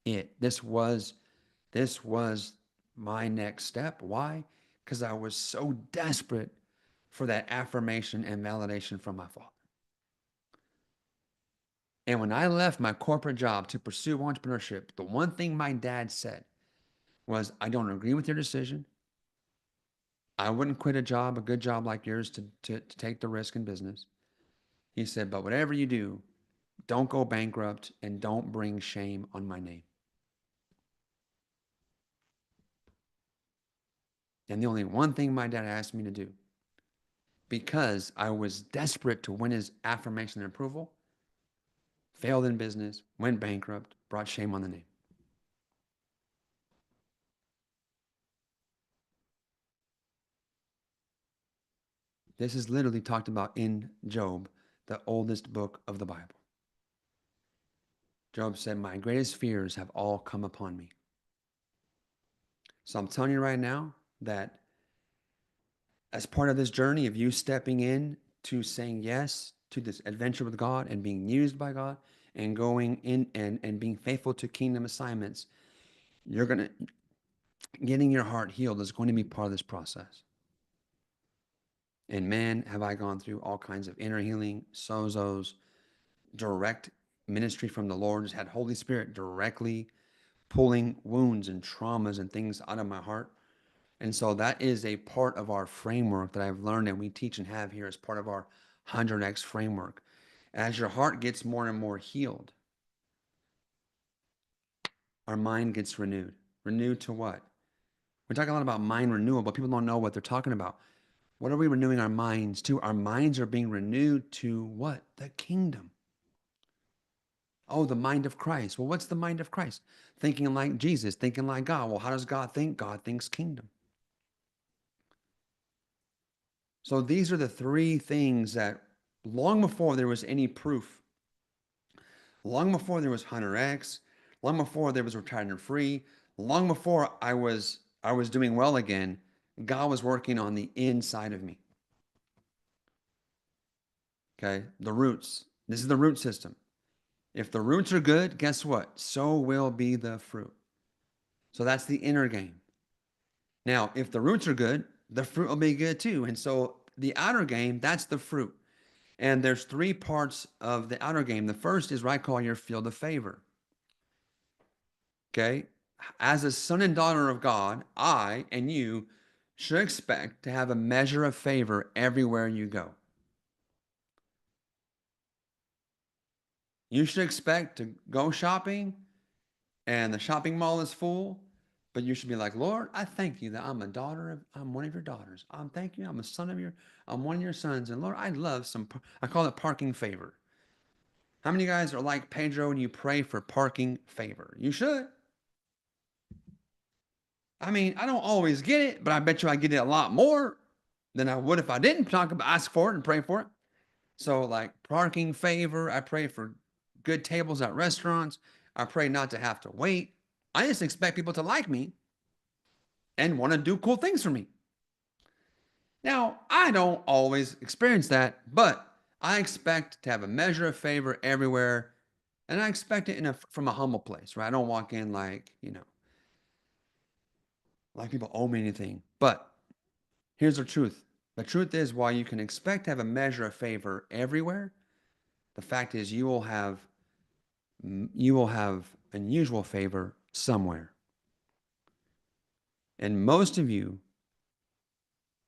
Speaker 1: it. This was my next step. Why? Because I was so desperate for that affirmation and validation from my father. And when I left my corporate job to pursue entrepreneurship, the one thing my dad said was, I don't agree with your decision. I wouldn't quit a good job like yours to take the risk in business. He said, but whatever you do, don't go bankrupt and don't bring shame on my name. And the only one thing my dad asked me to do, because I was desperate to win his affirmation and approval, failed in business, went bankrupt, brought shame on the name. This is literally talked about in Job, the oldest book of the Bible. Job said, my greatest fears have all come upon me. So I'm telling you right now that as part of this journey of you stepping in to saying yes to this adventure with God and being used by God and going in and being faithful to kingdom assignments, you're going to getting your heart healed is going to be part of this process. And man, have I gone through all kinds of inner healing, sozos, direct ministry from the Lord. Just had Holy Spirit directly pulling wounds and traumas and things out of my heart And so that is a part of our framework that I've learned and we teach and have here as part of our 100x framework. As your heart gets more and more healed, our mind gets renewed. Renewed to what? We're talking a lot about mind renewal, but people don't know what they're talking about. What are we renewing our minds to? Our minds are being renewed to what? The kingdom. Oh, the mind of Christ. Well, what's the mind of Christ? Thinking like Jesus, thinking like God. Well, how does God think? God thinks kingdom. So these are the three things that long before there was any proof, long before there was Hunter X, long before there was retired and free, long before I was doing well again, God was working on the inside of me. Okay? The roots. This is the root system. If the roots are good, guess what? So will be the fruit. So that's the inner game. Now, if the roots are good, the fruit will be good too. And so the outer game, that's the fruit. And there's three parts of the outer game. The first is what I call your field of favor. Okay? As a son and daughter of God, I and you should expect to have a measure of favor everywhere you go. You should expect to go shopping and the shopping mall is full, but you should be like, Lord, I thank you that I'm one of your daughters. I'm thank you, I'm one of your sons. And Lord, I love I call it parking favor. How many of you guys are like Pedro and you pray for parking favor? You should. I mean, I don't always get it, but I bet you I get it a lot more than I would if I didn't ask for it and pray for it. So, like parking favor, I pray for good tables at restaurants. I pray not to have to wait. I just expect people to like me and want to do cool things for me. Now, I don't always experience that, but I expect to have a measure of favor everywhere. And I expect it from a humble place, right? I don't walk in like people owe me anything. But here's the truth. The truth is, while you can expect to have a measure of favor everywhere, the fact is you will have unusual favor somewhere. And most of you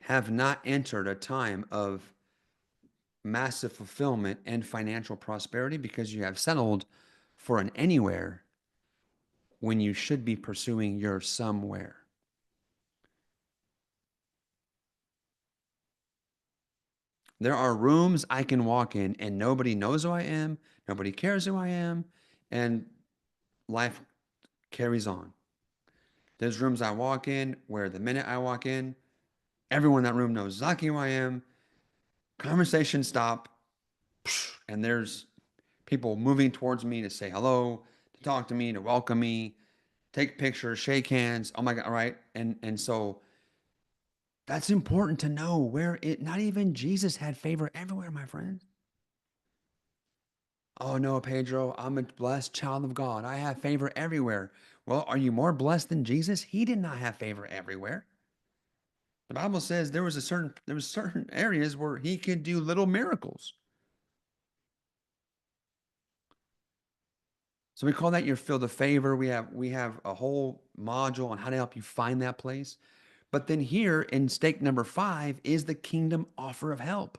Speaker 1: have not entered a time of massive fulfillment and financial prosperity because you have settled for an anywhere when you should be pursuing your somewhere. There are rooms I can walk in and nobody knows who I am, nobody cares who I am, and life carries on. There's rooms I walk in where the minute I walk in, everyone in that room knows exactly who I am. Conversations stop, and there's people moving towards me to say hello, to talk to me, to welcome me, take pictures, shake hands. Oh my God, right? And so that's important to know where not even Jesus had favor everywhere, my friends. Oh no, Pedro, I'm a blessed child of God. I have favor everywhere. Well, are you more blessed than Jesus? He did not have favor everywhere. The Bible says there was certain areas where he could do little miracles. So we call that your field of favor. We have a whole module on how to help you find that place. But then here in stake number 5 is the kingdom offer of help.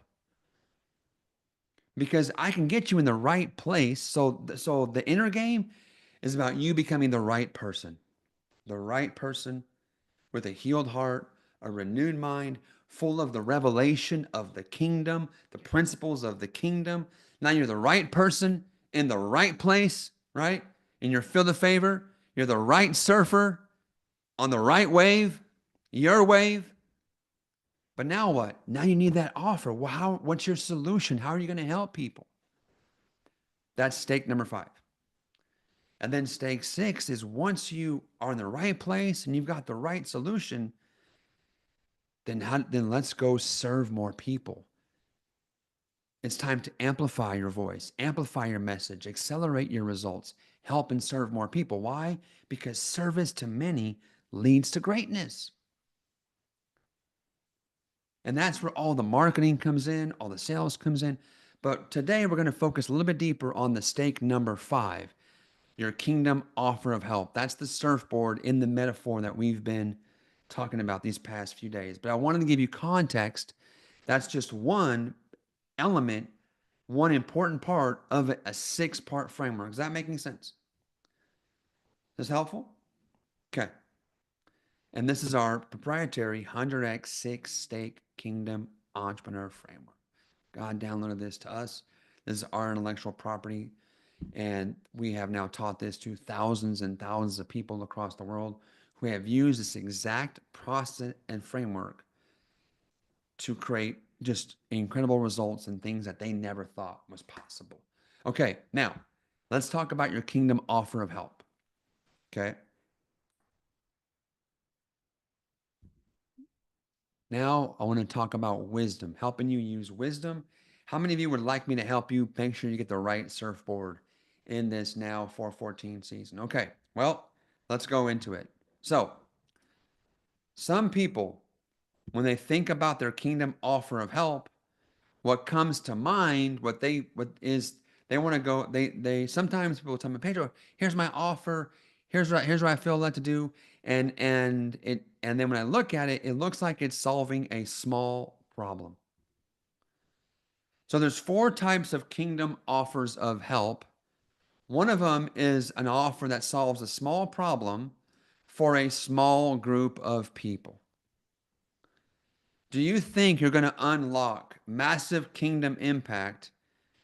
Speaker 1: Because I can get you in the right place. So the inner game is about you becoming the right person. The right person with a healed heart, a renewed mind, full of the revelation of the kingdom, the principles of the kingdom. Now you're the right person in the right place, right? In your field of favor. You're the right surfer on the right wave, your wave. But now what? Now you need that offer. Well, what's your solution? How are you going to help people? That's stake number 5. And then stake 6 is once you are in the right place and you've got the right solution, then let's go serve more people. It's time to amplify your voice, amplify your message, accelerate your results, help and serve more people. Why? Because service to many leads to greatness. And that's where all the marketing comes in, all the sales comes in. But today we're going to focus a little bit deeper on the stake number 5, your kingdom offer of help. That's the surfboard in the metaphor that we've been talking about these past few days. But I wanted to give you context. That's just one element, one important part of a 6-part framework. Is that making sense? Is this helpful? Okay. And this is our proprietary 100x 6-stake kingdom entrepreneur framework. God downloaded this to us. This is our intellectual property. And we have now taught this to thousands and thousands of people across the world who have used this exact process and framework to create just incredible results and things that they never thought was possible. Okay, now let's talk about your kingdom offer of help. Okay. Now I want to talk about wisdom, helping you use wisdom. How many of you would like me to help you make sure you get the right surfboard in this now 414 season? Okay, well, let's go into it. So, some people, when they think about their kingdom offer of help, what comes to mind, what is they want to go, they sometimes people tell me, Pedro, here's my offer, here's what I feel led to do, and then when I look at it, it looks like it's solving a small problem. So there's 4 types of kingdom offers of help. One of them is an offer that solves a small problem for a small group of people. Do you think you're going to unlock massive kingdom impact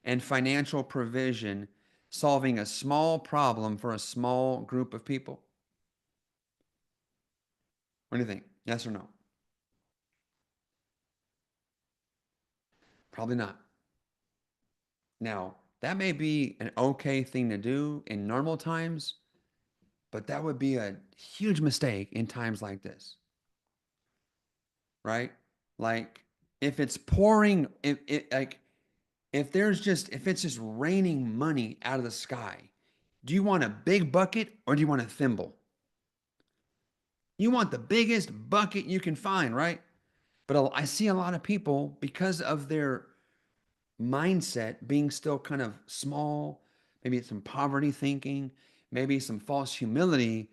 Speaker 1: and financial provision solving a small problem for a small group of people? What do you think? Yes or no? Probably not. Now, that may be an okay thing to do in normal times, but that would be a huge mistake in times like this, right? Like if it's pouring, if it like if it's just raining money out of the sky, do you want a big bucket or do you want a thimble? You want the biggest bucket you can find, right? But I see a lot of people because of their mindset being still kind of small, maybe some poverty thinking, maybe some false humility.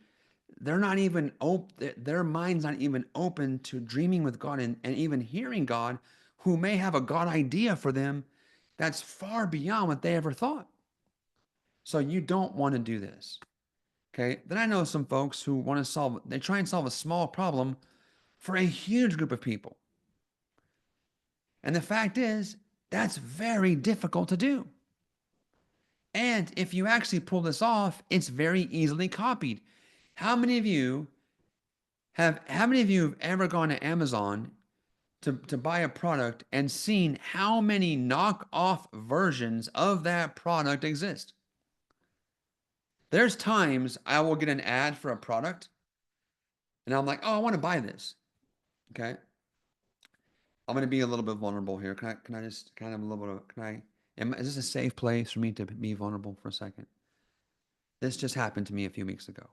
Speaker 1: They're not even open, their mind's not even open to dreaming with God and even hearing God, who may have a God idea for them that's far beyond what they ever thought. So you don't want to do this. Okay. Then I know some folks who want to they try and solve a small problem for a huge group of people. And the fact is, that's very difficult to do. And if you actually pull this off, it's very easily copied. How many of you have ever gone to Amazon to buy a product and seen how many knockoff versions of that product exist? There's times I will get an ad for a product and I'm like, oh, I want to buy this. Okay. I'm going to be a little bit vulnerable here. Can I just kind of a little bit of, is this a safe place for me to be vulnerable for a second? This just happened to me a few weeks ago.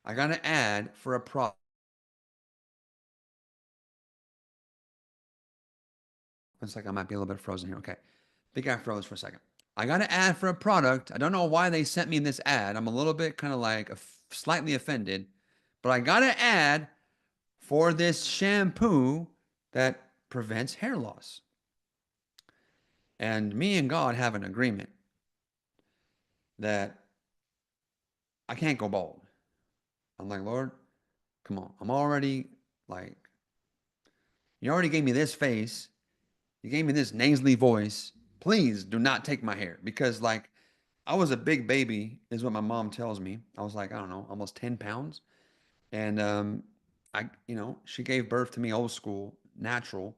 Speaker 1: I got an ad for a product. Looks like I might be a little bit frozen here. Okay. I think I froze for a second. I got an ad for a product. I don't know why they sent me this ad. I'm a little bit kind of like slightly offended, but I got an ad for this shampoo that prevents hair loss. And me and God have an agreement that I can't go bald. I'm like, Lord, come on. I'm already like, you already gave me this face. You gave me this nasally voice. Please do not take my hair because, like, I was a big baby, is what my mom tells me. I was like, I don't know, almost 10 pounds. And she gave birth to me old school, natural.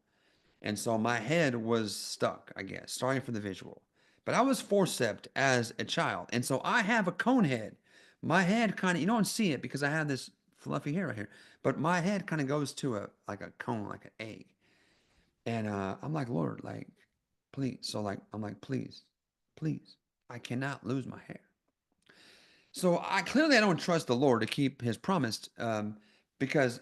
Speaker 1: And so my head was stuck, I guess. Sorry for the visual. But I was forceps as a child. And so I have a cone head. My head kind of, you don't see it because I have this fluffy hair right here. But my head kind of goes to like a cone, like an egg. And I'm like, Lord, like, please. So like, I'm like, please, please, I cannot lose my hair. So I don't trust the Lord to keep His promise, because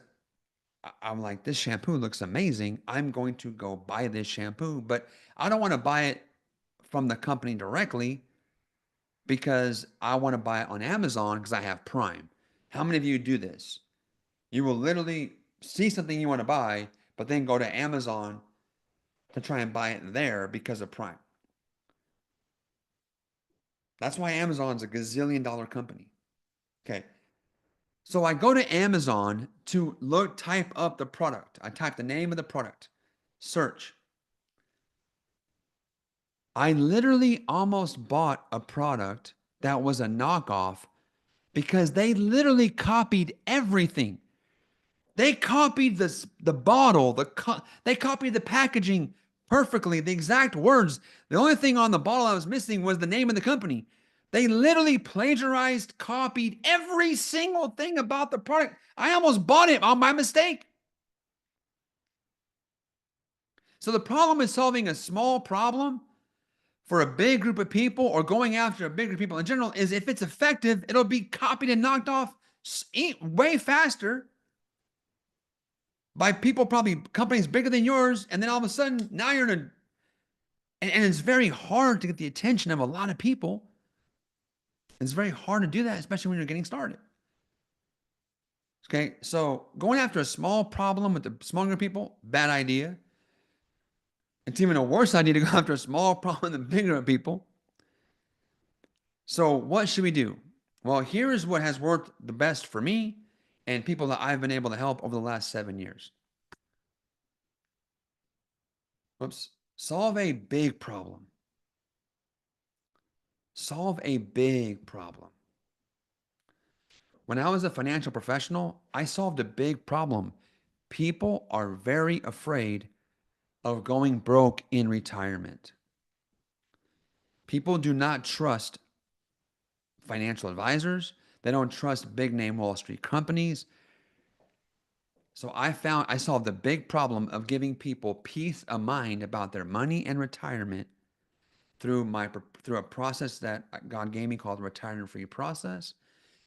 Speaker 1: I'm like, this shampoo looks amazing. I'm going to go buy this shampoo, but I don't want to buy it from the company directly because I want to buy it on Amazon because I have Prime. How many of you do this? You will literally see something you want to buy, but then go to Amazon to try and buy it there because of Prime. That's why Amazon's a gazillion-dollar company. Okay. So I go to Amazon to type up the product. I type the name of the product, search. I literally almost bought a product that was a knockoff because they literally copied everything. They copied the bottle, they copied the packaging perfectly, the exact words. The only thing on the bottle I was missing was the name of the company. They literally plagiarized, copied every single thing about the product. I almost bought it on my mistake. So the problem is solving a small problem for a big group of people or going after a big group of people in general is if it's effective, it'll be copied and knocked off way faster by people, probably companies bigger than yours. And then all of a sudden, now you're in a, and it's very hard to get the attention of a lot of people. It's very hard to do that, especially when you're getting started. Okay. So going after a small problem with a small group of people, bad idea. It's even a worse idea to go after a small problem with a bigger group of people. So what should we do? Well, here is what has worked the best for me and people that I've been able to help over the last 7 years. Oops. Solve a big problem. Solve a big problem. When I was a financial professional, I solved a big problem. People are very afraid of going broke in retirement. People do not trust financial advisors. They don't trust big name Wall Street companies. So I solved the big problem of giving people peace of mind about their money and retirement through a process that God gave me called the retirement free process.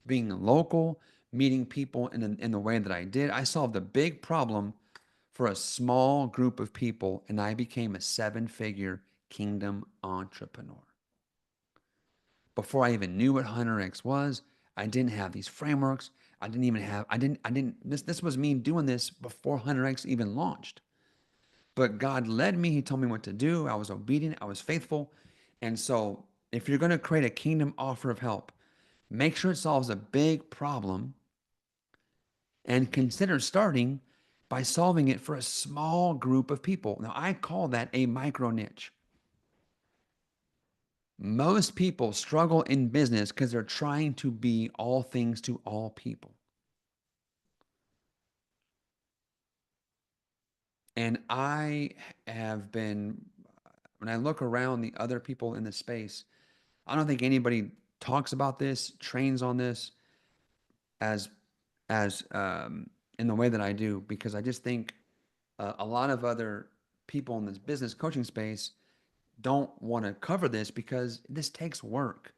Speaker 1: Being local, meeting people in the way that I did, I solved a big problem for a small group of people, and I became a 7-figure kingdom entrepreneur. Before I even knew what 100x was, I didn't have these frameworks. This was me doing this before 100x even launched. But God led me. He told me what to do. I was obedient. I was faithful. And so if you're going to create a kingdom offer of help, make sure it solves a big problem and consider starting by solving it for a small group of people. Now, I call that a micro niche. Most people struggle in business because they're trying to be all things to all people. And I have been, when I look around the other people in the space, I don't think anybody talks about this, trains on this as in the way that I do, because I just think a lot of other people in this business coaching space don't want to cover this because this takes work.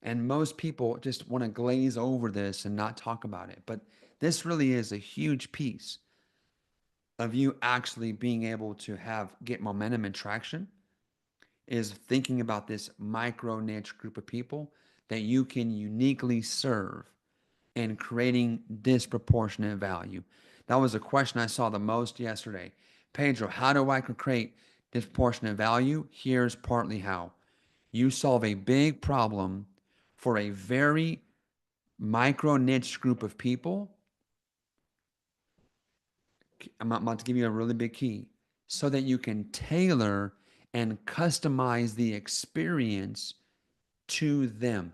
Speaker 1: And most people just want to glaze over this and not talk about it. But this really is a huge piece of you actually being able to get momentum and traction, is thinking about this micro niche group of people that you can uniquely serve and creating disproportionate value. That was a question I saw the most yesterday. Pedro, how do I create disproportionate value? Here's partly how. You solve a big problem for a very micro niche group of people. I'm about to give you a really big key so that you can tailor and customize the experience to them.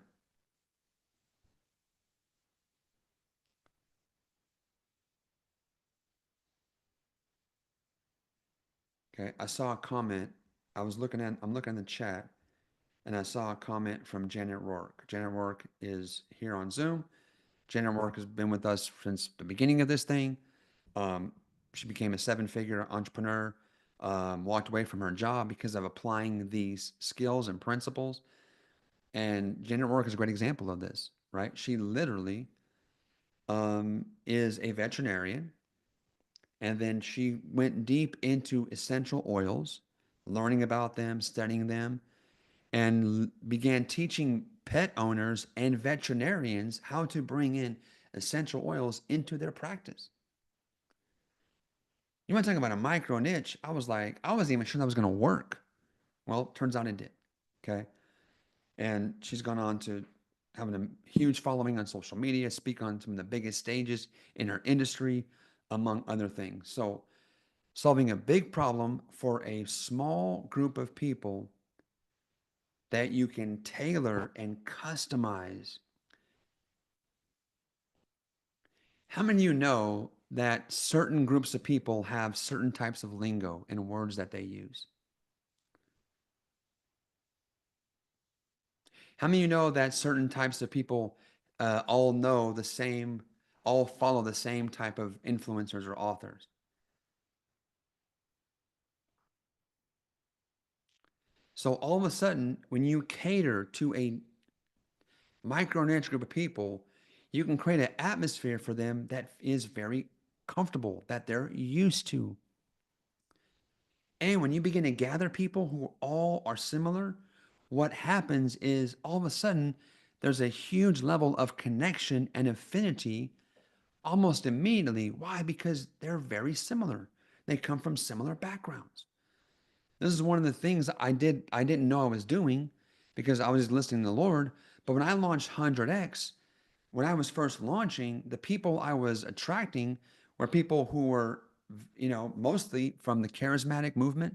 Speaker 1: Okay. I saw a comment. I'm looking in the chat, and I saw a comment from Janet Rourke. Janet Rourke is here on Zoom. Janet Rourke has been with us since the beginning of this thing. Um, she became a 7-figure entrepreneur, walked away from her job because of applying these skills and principles. And Janet Rourke is a great example of this, right? She literally is a veterinarian. And then she went deep into essential oils, learning about them, studying them, and began teaching pet owners and veterinarians how to bring in essential oils into their practice. You want to talk about a micro niche? I was like, I wasn't even sure that was going to work. Well, turns out it did. Okay. And she's gone on to having a huge following on social media, speak on some of the biggest stages in her industry, among other things. So, solving a big problem for a small group of people that you can tailor and customize. How many of you know that certain groups of people have certain types of lingo and words that they use? How many of you know that certain types of people all know the same, all follow the same type of influencers or authors? So all of a sudden, when you cater to a micro niche group of people, you can create an atmosphere for them that is very comfortable, that they're used to. And when you begin to gather people who all are similar, what happens is all of a sudden there's a huge level of connection and affinity almost immediately. Why? Because they're very similar. They come from similar backgrounds. This is one of the things I didn't know I was doing because I was just listening to the Lord. But when I launched 100X, when I was first launching, the people I was attracting were people who were, mostly from the charismatic movement,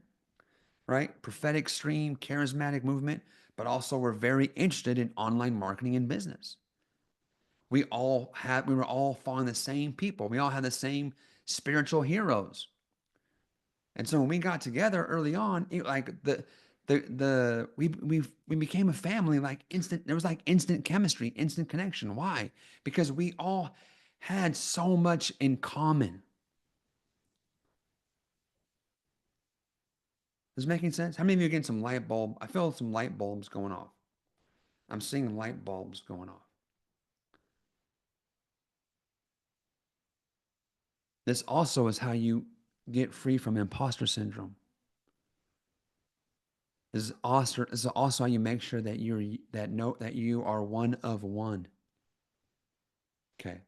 Speaker 1: right? Prophetic stream, charismatic movement, but also were very interested in online marketing and business. We were all following the same people. We all had the same spiritual heroes. And so when we got together early on, like we became a family like instant. There was like instant chemistry, instant connection. Why? Because we all had so much in common. Is this making sense? How many of you are getting some light bulb? I feel some light bulbs going off. I'm seeing light bulbs going off. This also is how you get free from imposter syndrome. This is also how you make sure that you are one of one. Okay.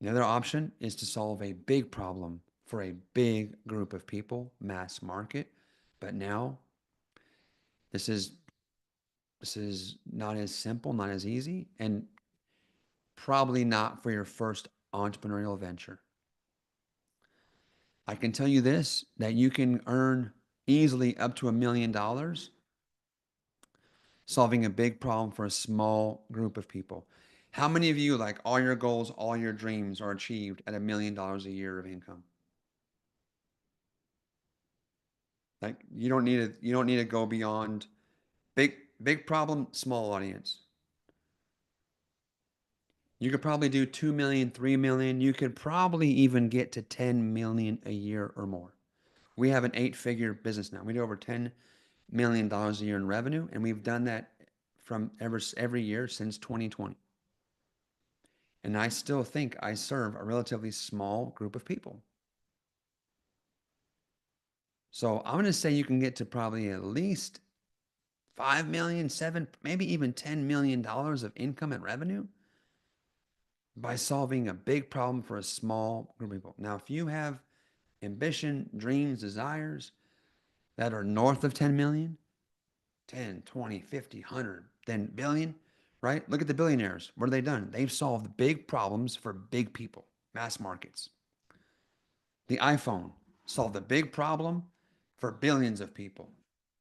Speaker 1: The other option is to solve a big problem for a big group of people, mass market. But now this is this is not as simple, not as easy, and probably not for your first entrepreneurial venture. I can tell you this, that you can earn easily up to $1 million solving a big problem for a small group of people. How many of you, like all your goals, all your dreams are achieved at $1 million a year of income? Like you don't need to go beyond big problem, small audience. You could probably do 2 million, 3 million. You could probably even get to 10 million a year or more. We have an 8-figure business now. We do over $10 million a year in revenue, and we've done that from every year since 2020. And I still think I serve a relatively small group of people. So I'm going to say you can get to probably at least 5 million, 7, maybe even $10 million of income and revenue by solving a big problem for a small group of people. Now, if you have ambition, dreams, desires that are north of 10 million, 10, 20, 50, 100, then billion, right? Look at the billionaires. What have they done? They've solved big problems for big people, mass markets. The iPhone solved a big problem for billions of people.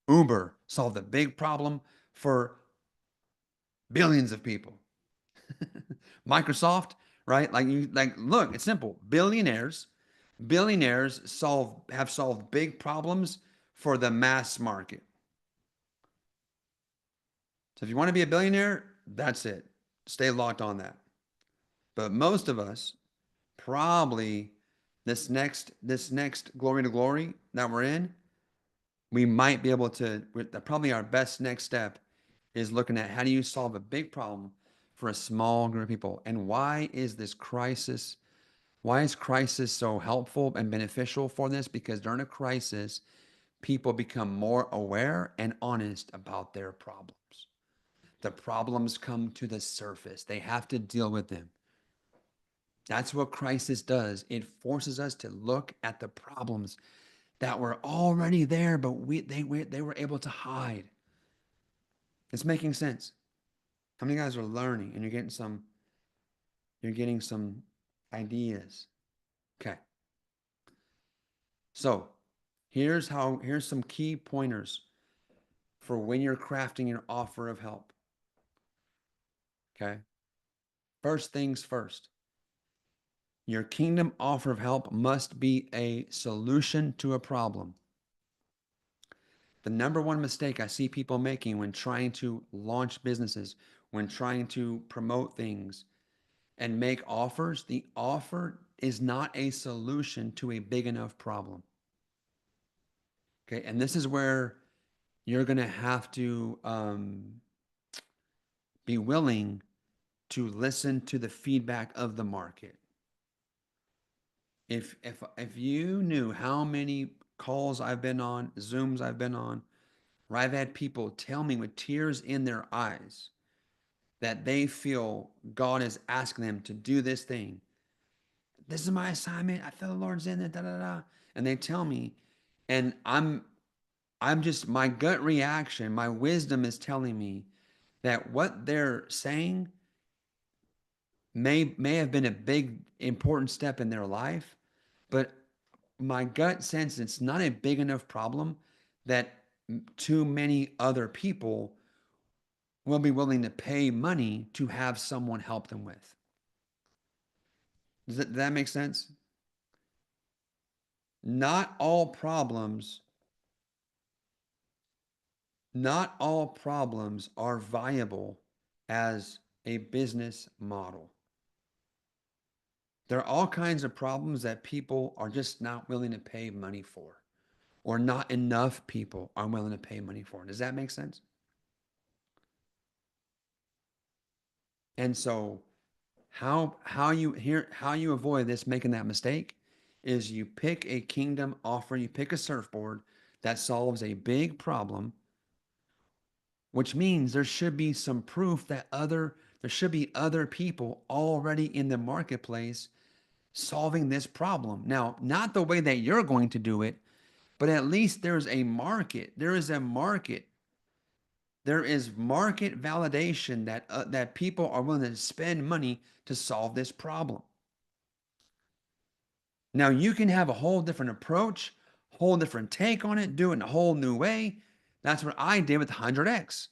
Speaker 1: Uber solved a big problem for billions of people. Microsoft, right? Look, it's simple. Billionaires have solved big problems for the mass market. So if you want to be a billionaire, that's it. Stay locked on that. But most of us probably this next glory to glory that we're in, we might be able to probably our best next step is looking at how do you solve a big problem for a small group of people, and why is crisis so helpful and beneficial for this? Because during a crisis, people become more aware and honest about their problems. The problems come to the surface. They have to deal with them. That's what crisis does. It forces us to look at the problems that were already there, but they were able to hide. It's making sense. How many guys are learning and you're getting some ideas? Okay. So here's some key pointers for when you're crafting your offer of help. Okay. First things first. Your kingdom offer of help must be a solution to a problem. The number one mistake I see people making when trying to launch businesses, when trying to promote things and make offers, the offer is not a solution to a big enough problem. Okay. And this is where you're going to have to be willing to listen to the feedback of the market. If you knew how many calls I've been on, Zooms I've been on, where I've had people tell me with tears in their eyes that they feel God is asking them to do this thing. This is my assignment. I feel the Lord's in it. Da da da. And they tell me, and I'm just my gut reaction, my wisdom is telling me that what they're saying may have been a big important step in their life, but my gut sense it's not a big enough problem that too many other people will be willing to pay money to have someone help them with. Does that make sense? Not all problems, not all problems are viable as a business model. There are all kinds of problems that people are just not willing to pay money for, or not enough people are willing to pay money for. Does that make sense? And so how you avoid this making that mistake is you pick a kingdom offer, you pick a surfboard that solves a big problem, which means there should be some proof that there should be other people already in the marketplace solving this problem. Now, not the way that you're going to do it, but at least there's a market. There is a market. There is market validation that people are willing to spend money to solve this problem. Now you can have a whole different approach, whole different take on it, do it in a whole new way. That's what I did with 100x.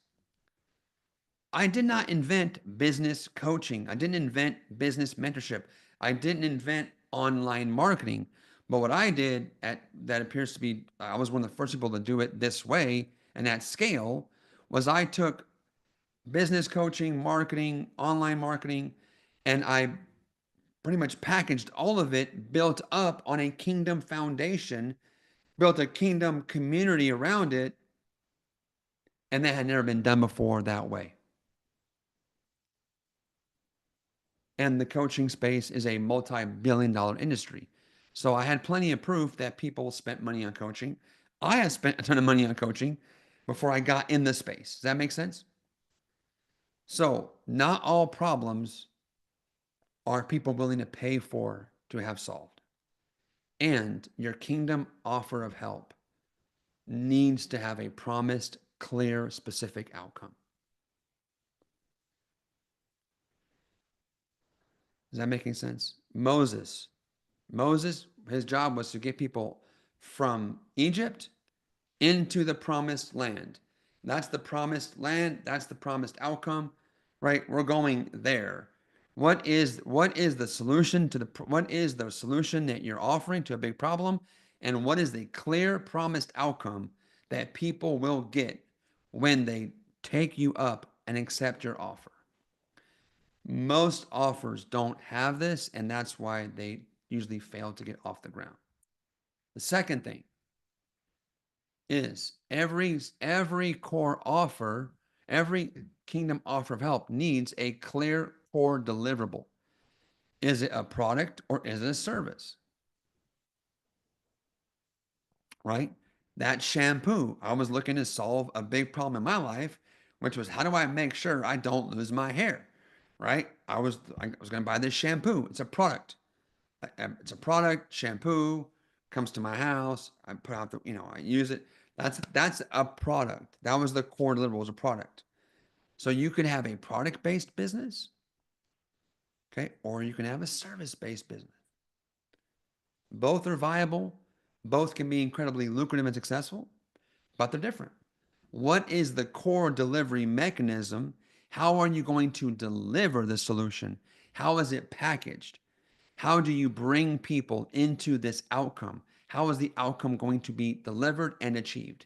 Speaker 1: I did not invent business coaching. I didn't invent business mentorship. I didn't invent online marketing. But what I did that appears to be, I was one of the first people to do it this way and at scale, was I took business coaching, marketing, online marketing, and I pretty much packaged all of it, built up on a kingdom foundation, built a kingdom community around it, and that had never been done before that way. And the coaching space is a multi-billion-dollar industry. So I had plenty of proof that people spent money on coaching. I had spent a ton of money on coaching before I got in the space. Does that make sense? So not all problems are people willing to pay for to have solved. And your kingdom offer of help needs to have a promised, clear, specific outcome. Is that making sense? Moses, his job was to get people from Egypt into the promised land. That's the promised land. That's the promised outcome, right? We're going there. What is the solution to what is the solution that you're offering to a big problem? And what is the clear promised outcome that people will get when they take you up and accept your offer? Most offers don't have this, and that's why they usually fail to get off the ground. The second thing is every core offer, every kingdom offer of help needs a clear core deliverable. Is it a product or is it a service? Right? That shampoo, I was looking to solve a big problem in my life, which was how do I make sure I don't lose my hair? right? I was going to buy this shampoo. It's a product. It's a product. Shampoo comes to my house. I put out the, I use it. That's a product. That was the core deliverable, was a product. So you could have a product-based business, okay, or you can have a service-based business. Both are viable. Both can be incredibly lucrative and successful, but they're different. What is the core delivery mechanism? How are you going to deliver the solution? How is it packaged? How do you bring people into this outcome? How is the outcome going to be delivered and achieved?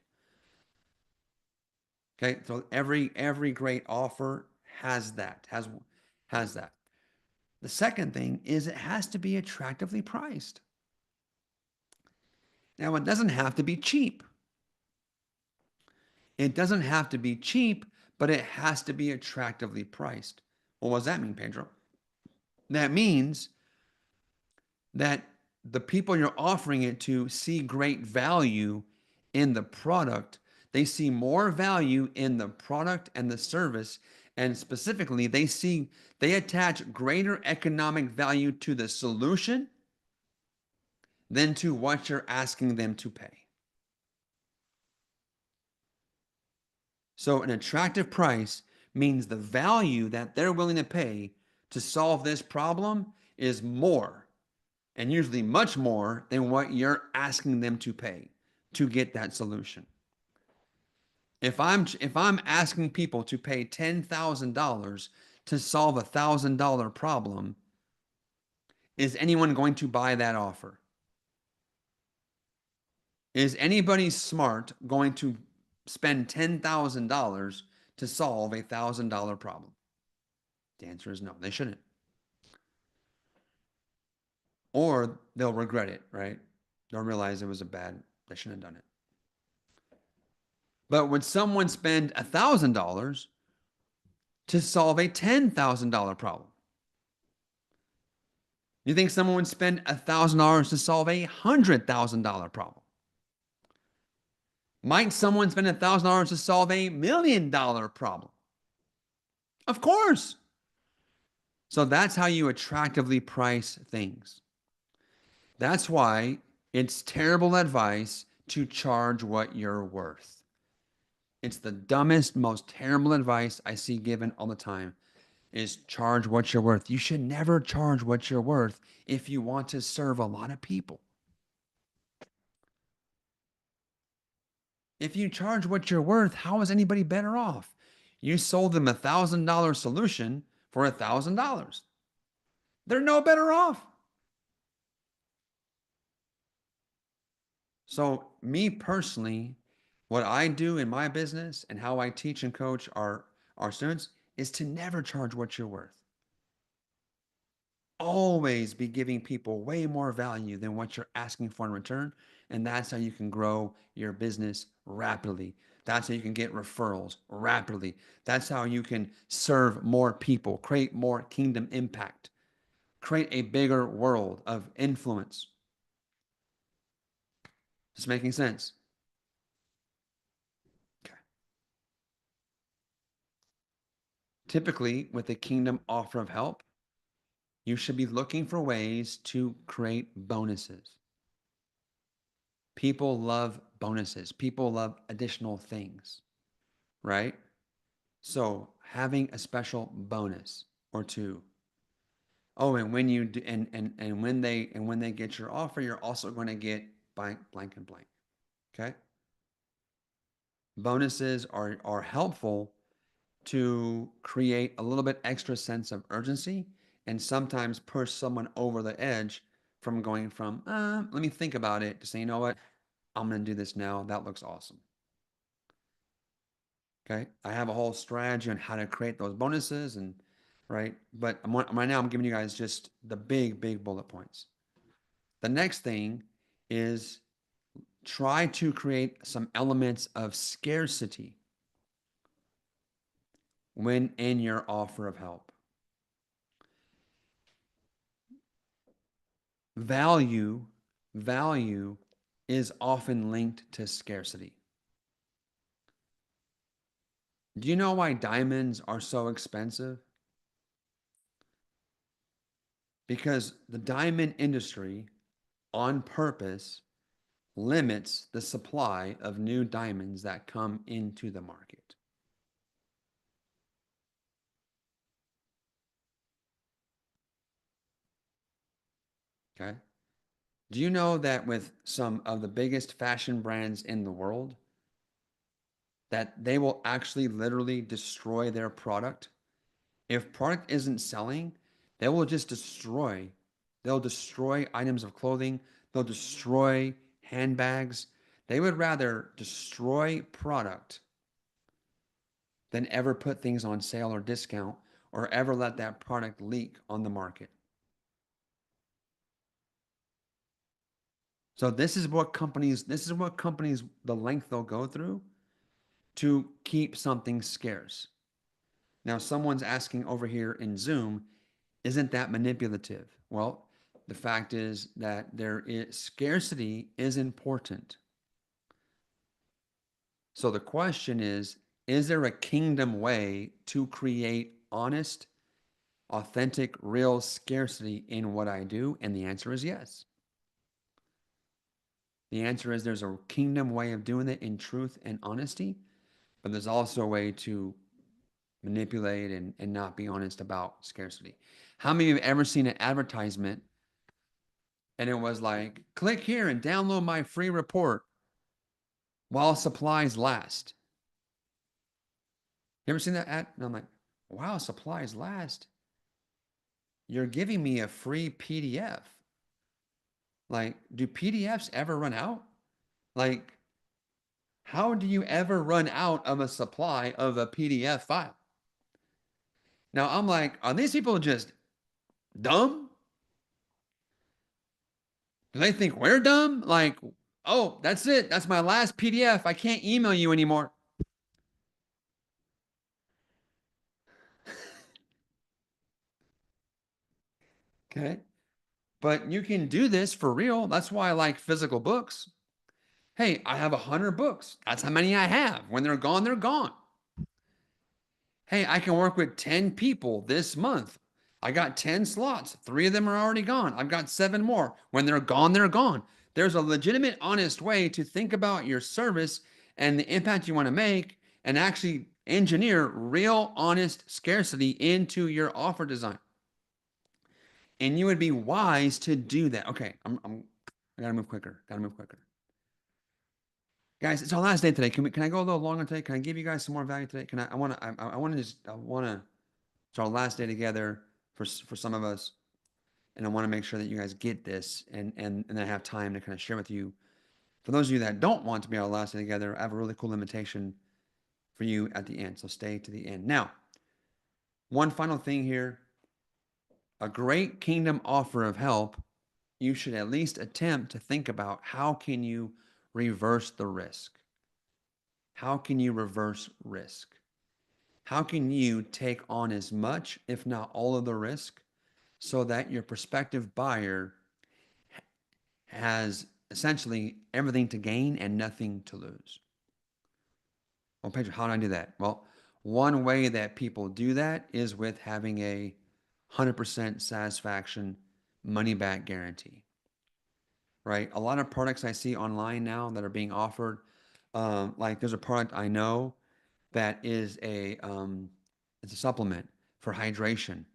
Speaker 1: Okay, so every great offer has that, has that. The second thing is it has to be attractively priced. Now, it doesn't have to be cheap. It doesn't have to be cheap, but it has to be attractively priced. Well, what does that mean, Pedro? That means that the people you're offering it to see great value in the product. They see more value in the product and the service. And specifically, they attach greater economic value to the solution than to what you're asking them to pay. So an attractive price means the value that they're willing to pay to solve this problem is more, and usually much more than what you're asking them to pay to get that solution. If I'm asking people to pay $10,000 to solve a $1,000 problem, is anyone going to buy that offer? Is anybody smart going to spend $10,000 to solve a $1,000 problem? The answer is no, they shouldn't. Or they'll regret it, right? They'll realize it was they shouldn't have done it. But would someone spend $1,000 to solve a $10,000 problem? You think someone would spend $1,000 to solve a $100,000 problem? Might someone spend $1,000 to solve a $1,000,000 problem? Of course. So that's how you attractively price things. That's why it's terrible advice to charge what you're worth. It's the dumbest, most terrible advice I see given all the time is charge what you're worth. You should never charge what you're worth if you want to serve a lot of people. If you charge what you're worth, how is anybody better off? You sold them $1,000 solution for $1,000. They're no better off. So, me personally, what I do in my business and how I teach and coach our students is to never charge what you're worth. Always be giving people way more value than what you're asking for in return. And that's how you can grow your business rapidly. That's how you can get referrals rapidly. That's how you can serve more people, create more kingdom impact, create a bigger world of influence. Is this making sense? Okay. Typically, with a kingdom offer of help, you should be looking for ways to create bonuses. People love bonuses. People love additional things, right? So having a special bonus or two. Oh, and when you do, and when they get your offer, you're also going to get blank, blank, and blank. Okay. Bonuses are helpful to create a little bit extra sense of urgency and sometimes push someone over the edge from going from let me think about it to say, you know what, I'm going to do this now. That looks awesome. Okay. I have a whole strategy on how to create those bonuses and right. But right now I'm giving you guys just the big bullet points. The next thing is try to create some elements of scarcity when in your offer of help. Value is often linked to scarcity. Do you know why diamonds are so expensive? because the diamond industry on purpose limits the supply of new diamonds that come into the market. Okay. Do you know that with some of the biggest fashion brands in the world, that they will actually literally destroy their product? If product isn't selling, they will just destroy. They'll destroy items of clothing. They'll destroy handbags. They would rather destroy product than ever put things on sale or discount or ever let that product leak on the market. So this is what companies, the length they'll go through to keep something scarce. Now, someone's asking over here in Zoom, isn't that manipulative? Well, the fact is that scarcity is important. So the question is there a kingdom way to create honest, authentic, real scarcity in what I do? And the answer is yes. The answer is there's a kingdom way of doing it in truth and honesty, but there's also a way to manipulate and not be honest about scarcity. How many of you have ever seen an advertisement and it was like, click here and download my free report while supplies last? You ever seen that ad? And I'm like, wow, supplies last. You're giving me a free PDF. Like, do PDFs ever run out? Like, how do you ever run out of a supply of a PDF file? Now, I'm like, are these people just dumb? Do they think we're dumb? Like, oh, that's it. That's my last PDF. I can't email you anymore. Okay. But you can do this for real. That's why I like physical books. Hey, I have 100 books. That's how many I have. When they're gone, they're gone. Hey, I can work with 10 people this month. I got 10 slots. 3 of them are already gone. I've got 7 more. When they're gone, they're gone. There's a legitimate, honest way to think about your service and the impact you want to make and actually engineer real, honest scarcity into your offer design. And you would be wise to do that. Okay, I gotta move quicker. Gotta move quicker. Guys, it's our last day today. Can I go a little longer today? Can I give you guys some more value today? Can I want to I want to just I want to it's our last day together for some of us, and I want to make sure that you guys get this and I have time to kind of share with you. For those of you that don't want to be our last day together, I have a really cool invitation for you at the end. So stay to the end. Now, one final thing here. A great kingdom offer of help, you should at least attempt to think about how can you reverse the risk? How can you reverse risk? How can you take on as much, if not all of the risk, so that your prospective buyer has essentially everything to gain and nothing to lose? Well, Pedro, how do I do that? Well, one way that people do that is with having a 100% satisfaction money back guarantee, right? A lot of products I see online now that are being offered, like there's a product I know that is it's a supplement for hydration.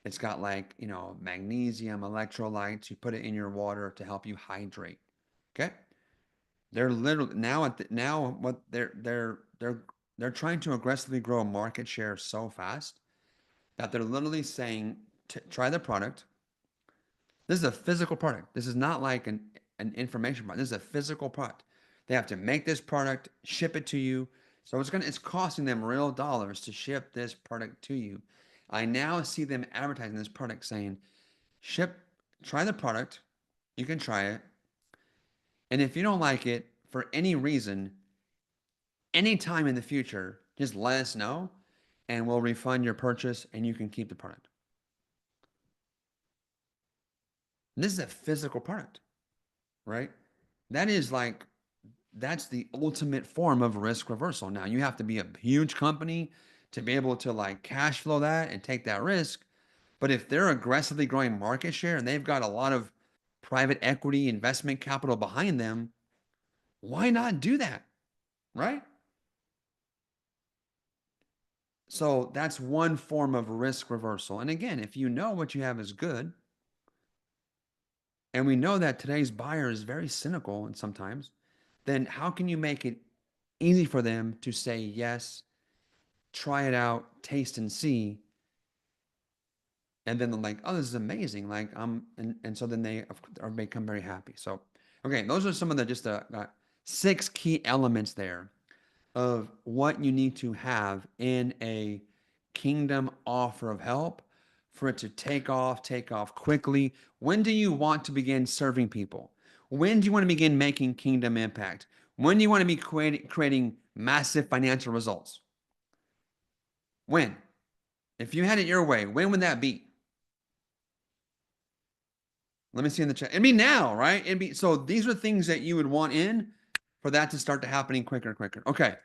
Speaker 1: It's got like, magnesium, electrolytes. You put it in your water to help you hydrate. Okay? They're literally now now what they're trying to aggressively grow market share so fast that they're literally saying try the product. This is a physical product. This is not like an information product. This is a physical product. They have to make this product, ship it to you. So it's costing them real dollars to ship this product to you. I now see them advertising this product saying, try the product. You can try it. And if you don't like it for any reason, anytime in the future, just let us know and we'll refund your purchase and you can keep the product. And this is a physical product, right? That is like that's the ultimate form of risk reversal. Now, you have to be a huge company to be able to like cash flow that and take that risk. But if they're aggressively growing market share and they've got a lot of private equity investment capital behind them, why not do that? Right? So that's one form of risk reversal. And again, if you know what you have is good, and we know that today's buyer is very cynical and sometimes, then how can you make it easy for them to say yes, try it out, taste and see, and then they're like, oh, this is amazing. Like and so then they are become very happy. So okay, those are some of the just 6 key elements there of what you need to have in a kingdom offer of help for it to take off quickly. When do you want to begin serving people? When do you want to begin making kingdom impact? When do you want to be creating massive financial results? When? If you had it your way, when would that be? Let me see in the chat. It'd be now, right? It'd be so these are things that you would want in for that to start to happening quicker and quicker. Okay.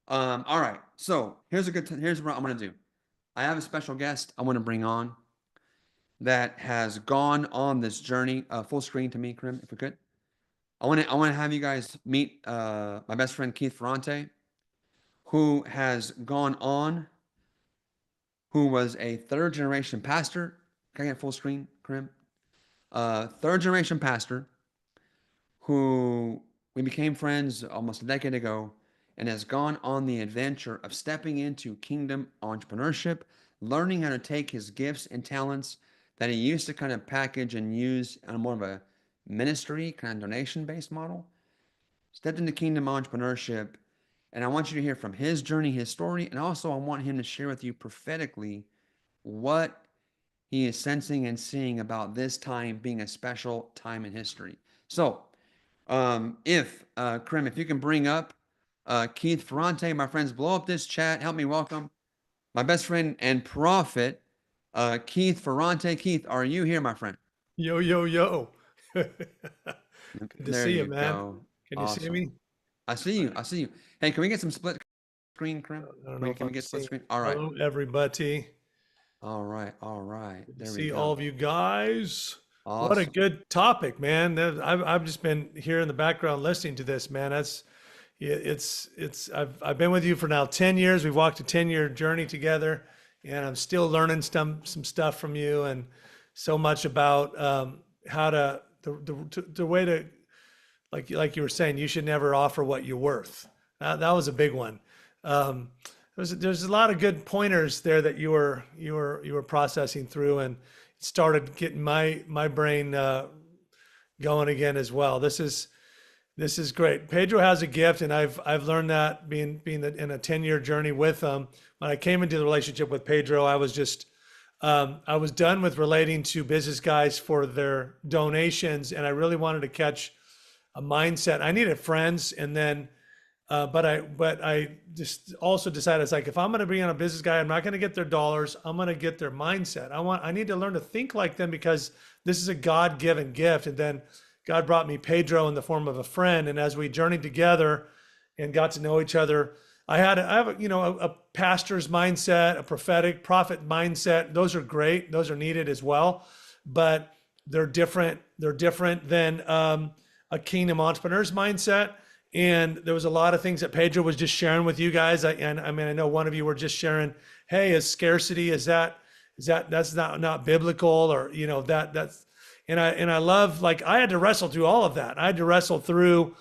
Speaker 1: All right. So here's what I'm gonna do. I have a special guest I want to bring on that has gone on this journey. Full screen to me, Krim, if we could. I want to have you guys meet my best friend Keith Ferrante, who has gone on, who was a 3rd generation pastor. Can I get full screen, Krim? 3rd generation pastor who we became friends almost a decade ago and has gone on the adventure of stepping into kingdom entrepreneurship, learning how to take his gifts and talents that he used to kind of package and use on more of a ministry, kind of donation-based model, stepped into kingdom entrepreneurship. And I want you to hear from his journey, his story, and also I want him to share with you prophetically what he is sensing and seeing about this time being a special time in history. So, Krim, if you can bring up Keith Ferrante, my friends, blow up this chat. Help me welcome my best friend and prophet, Keith Ferrante. Keith, are you here, my friend?
Speaker 3: Yo, yo, yo. Good to
Speaker 1: There
Speaker 3: see you,
Speaker 1: you
Speaker 3: man.
Speaker 1: go.
Speaker 3: Can you see me?
Speaker 1: I see you. I see you. Hey, can we get some split screen, Krim?
Speaker 3: I don't know if
Speaker 1: Can we
Speaker 3: I'm
Speaker 1: get split
Speaker 3: seeing.
Speaker 1: screen? All right.
Speaker 3: Hello, everybody.
Speaker 1: All right. All right.
Speaker 3: Good to
Speaker 1: There we
Speaker 3: see
Speaker 1: go.
Speaker 3: all of you guys. What a
Speaker 1: Awesome.
Speaker 3: good topic, man. I've just been here in the background listening to this, man. I've been with you for now 10 years. We've walked a 10-year journey together, and I'm still learning some stuff from you, and so much about how to the way to, like you were saying, you should never offer what you're worth. That was a big one. There's a lot of good pointers there that you were processing through, and it started getting my brain going again as well. This is great. Pedro has a gift, and I've learned that being in a 10-year journey with him. When I came into the relationship with Pedro, I was just I was done with relating to business guys for their donations, and I really wanted to catch a mindset. I needed friends, and then but I just also decided, it's like, if I'm going to bring on a business guy, I'm not going to get their dollars. I'm going to get their mindset. I need to learn to think like them, because this is a God-given gift. And then God brought me Pedro in the form of a friend, and as we journeyed together and got to know each other, I have a pastor's mindset, a prophet mindset. Those are great. Those are needed as well, but they're different. They're different than a kingdom entrepreneur's mindset. And there was a lot of things that Pedro was just sharing with you guys. I know one of you were just sharing, hey, is scarcity, that's not biblical, or that's and I love, like, I had to wrestle through all of that. I had to wrestle through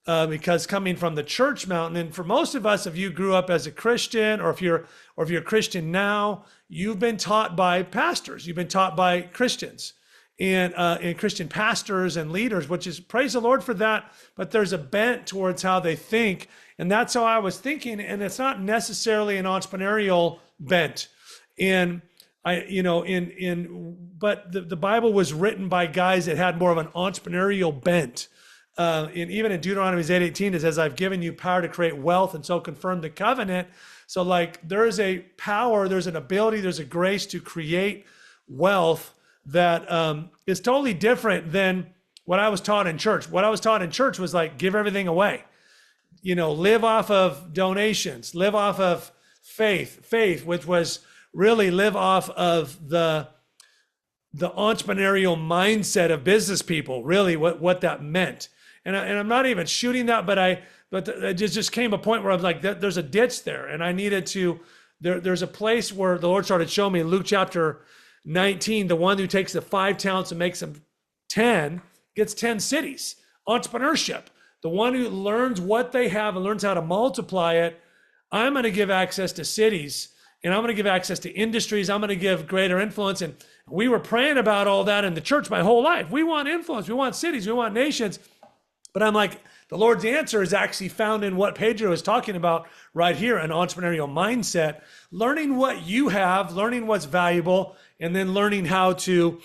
Speaker 3: because coming from the church mountain, and for most of us, if you grew up as a Christian, or if you're a Christian now, you've been taught by pastors, you've been taught by Christians, and Christian pastors and leaders, which is, praise the Lord for that. But there's a bent towards how they think, and that's how I was thinking. And it's not necessarily an entrepreneurial bent. And but the Bible was written by guys that had more of an entrepreneurial bent. And even in Deuteronomy 8:18, it says, I've given you power to create wealth, and so confirm the covenant. So, like, there is a power, there's an ability, there's a grace to create wealth that is totally different than what I was taught in church. What I was taught in church was, like, give everything away, live off of donations, live off of faith, which was really live off of the the entrepreneurial mindset of business people, really what that meant. And I'm not even shooting that, but it just came a point where I was like, there's a ditch there, and I needed to. There's a place where the Lord started showing me in Luke chapter 19, the one who takes the 5 talents and makes them 10 gets 10 cities. Entrepreneurship, the one who learns what they have and learns how to multiply it. I'm going to give access to cities, and I'm going to give access to industries. I'm going to give greater influence. And we were praying about all that in the church my whole life. We want influence. We want cities. We want nations. But I'm like, the Lord's answer is actually found in what Pedro is talking about right here, an entrepreneurial mindset, learning what you have, learning what's valuable, and then learning how to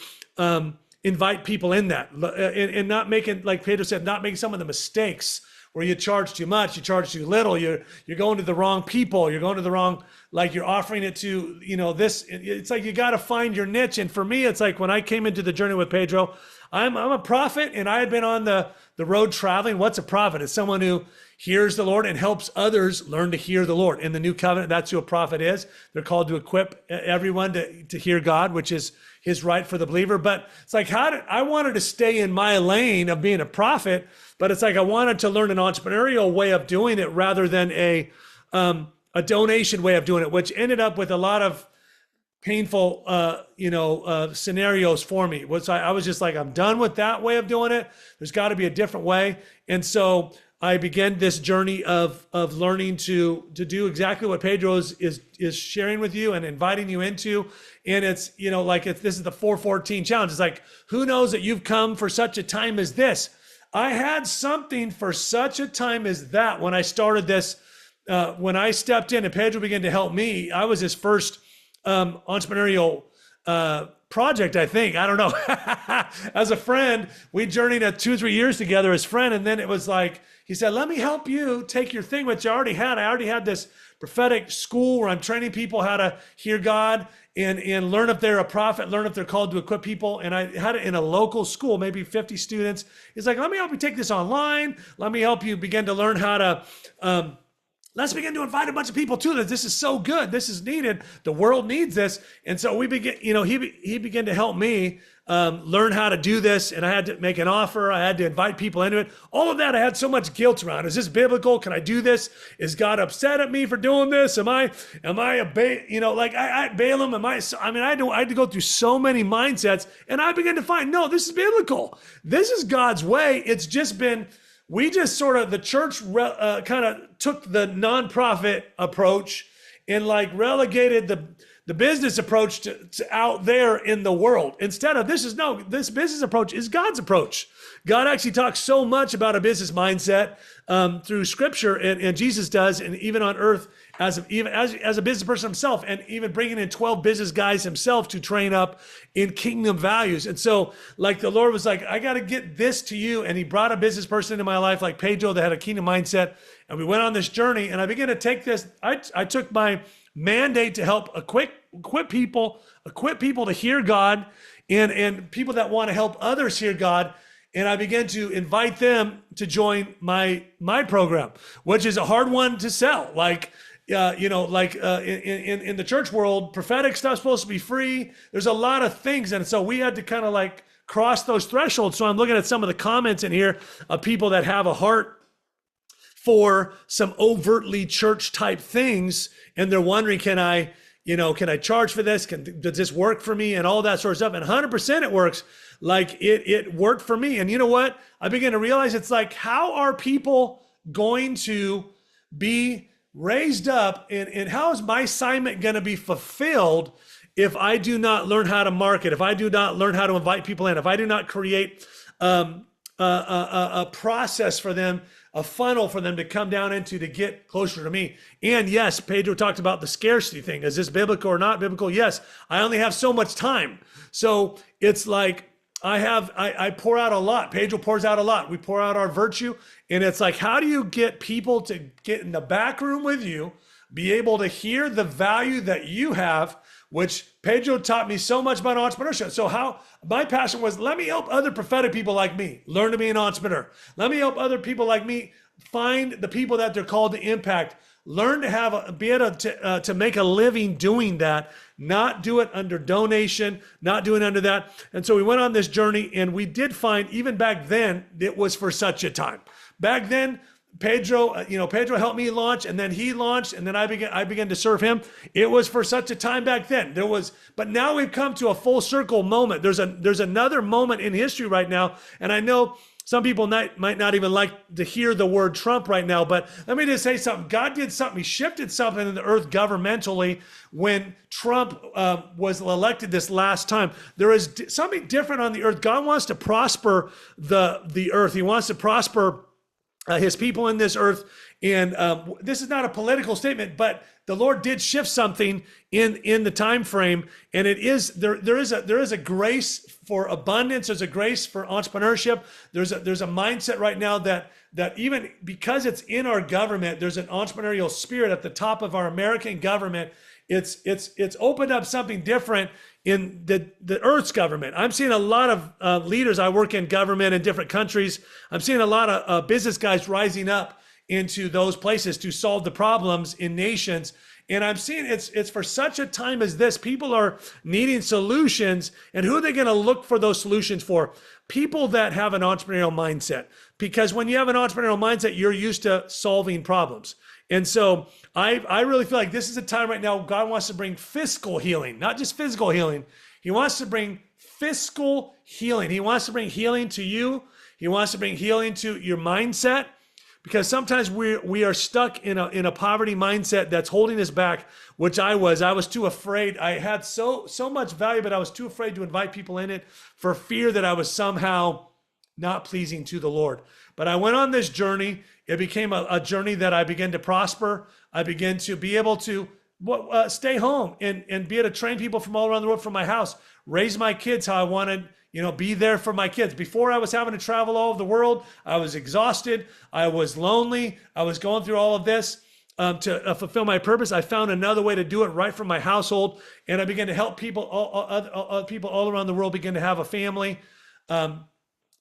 Speaker 3: invite people in that, and not making, like Pedro said, not making some of the mistakes where you charge too much, you charge too little, you're going to the wrong people, you're going to the wrong, like you're offering it to, this, it's like you got to find your niche. And for me, it's like when I came into the journey with Pedro, I'm a prophet, and I had been on the road traveling. What's a prophet? It's someone who hears the Lord and helps others learn to hear the Lord. In the new covenant, that's who a prophet is. They're called to equip everyone to hear God, which is his right for the believer. But it's like, I wanted to stay in my lane of being a prophet, but it's like I wanted to learn an entrepreneurial way of doing it rather than a donation way of doing it, which ended up with a lot of painful, scenarios for me. I was just like, I'm done with that way of doing it. There's got to be a different way. And so I began this journey of learning to do exactly what Pedro is sharing with you and inviting you into. And it's, this is the 414 challenge. It's like, who knows that you've come for such a time as this? I had something for such a time as that when I started this. When I stepped in and Pedro began to help me, I was his first entrepreneurial project, I think. I don't know. As a friend, we journeyed 2-3 years together as friend. And then it was like, he said, let me help you take your thing, which I already had this prophetic school where I'm training people how to hear God and learn if they're a prophet, learn if they're called to equip people. And I had it in a local school, maybe 50 students. He's like, let me help you take this online. Let me help you begin to learn how to, let's begin to invite a bunch of people to this. This is so good. This is needed. The world needs this. And so we begin, he began to help me learn how to do this. And I had to make an offer. I had to invite people into it. All of that, I had so much guilt around. Is this biblical? Can I do this? Is God upset at me for doing this? Am I Balaam? I had to go through so many mindsets. And I began to find, no, this is biblical. This is God's way. It's just been, we just sort of, the church kind of took the nonprofit approach and like relegated the business approach to out there in the world. Instead of this business approach is God's approach. God actually talks so much about a business mindset through scripture, and Jesus does, and even on earth as a business person himself, and even bringing in 12 business guys himself to train up in kingdom values. And so like the Lord was like, I got to get this to you. And he brought a business person into my life like Pedro that had a kingdom mindset. And we went on this journey, and I began to take this. I took my mandate to help equip people to hear God, and people that want to help others hear God. And I began to invite them to join my program, which is a hard one to sell. In the church world, prophetic stuff's supposed to be free. There's a lot of things. And so we had to kind of like cross those thresholds. So I'm looking at some of the comments in here of people that have a heart for some overtly church type things. And they're wondering, can I charge for this? Does this work for me? And all that sort of stuff. And 100% it works. Like it worked for me. And you know what? I began to realize it's like, how are people going to be raised up, and how is my assignment going to be fulfilled if I do not learn how to market, if I do not learn how to invite people in, if I do not create a process for them, a funnel for them to come down into to get closer to me. And yes, Pedro talked about the scarcity thing. Is this biblical or not biblical? Yes, I only have so much time. So it's like I pour out a lot. Pedro pours out a lot. We pour out our virtue. And it's like, how do you get people to get in the back room with you, be able to hear the value that you have, which Pedro taught me so much about entrepreneurship. So my passion was, let me help other prophetic people like me learn to be an entrepreneur. Let me help other people like me find the people that they're called to impact, Learn to be able to make a living doing that, not do it under donation, not doing under that. And so we went on this journey, and we did find, even back then, it was for such a time. Back then, Pedro helped me launch, and then he launched, and then I began to serve him. It was for such a time back then. But now we've come to a full circle moment. There's another moment in history right now, and I know some people might not even like to hear the word Trump right now, but let me just say something. God did something. He shifted something in the earth governmentally when Trump was elected this last time. There is something different on the earth. God wants to prosper the earth. He wants to prosper his people in this earth. And this is not a political statement, but the Lord did shift something in the time frame, and it is there is a grace for abundance. There's a grace for entrepreneurship. There's a mindset right now that even because it's in our government, there's an entrepreneurial spirit at the top of our American government. It's opened up something different in the earth's government. I'm seeing a lot of leaders. I work in government in different countries. I'm seeing a lot of business guys rising up into those places to solve the problems in nations. And I'm seeing it's for such a time as this. People are needing solutions. And who are they going to look for those solutions for? People that have an entrepreneurial mindset. Because when you have an entrepreneurial mindset, you're used to solving problems. And so I really feel like this is a time right now. God wants to bring fiscal healing, not just physical healing. He wants to bring fiscal healing. He wants to bring healing to you. He wants to bring healing to your mindset. Because sometimes we are stuck in a poverty mindset that's holding us back, which I was too afraid. I had so much value, but I was too afraid to invite people in it for fear that I was somehow not pleasing to the Lord. But I went on this journey. It became a journey that I began to prosper. I began to be able to stay home and be able to train people from all around the world from my house, raise my kids how I wanted, be there for my kids. Before I was having to travel all over the world, I was exhausted. I was lonely. I was going through all of this to fulfill my purpose. I found another way to do it right from my household. And I began to help people, people all around the world begin to have a family,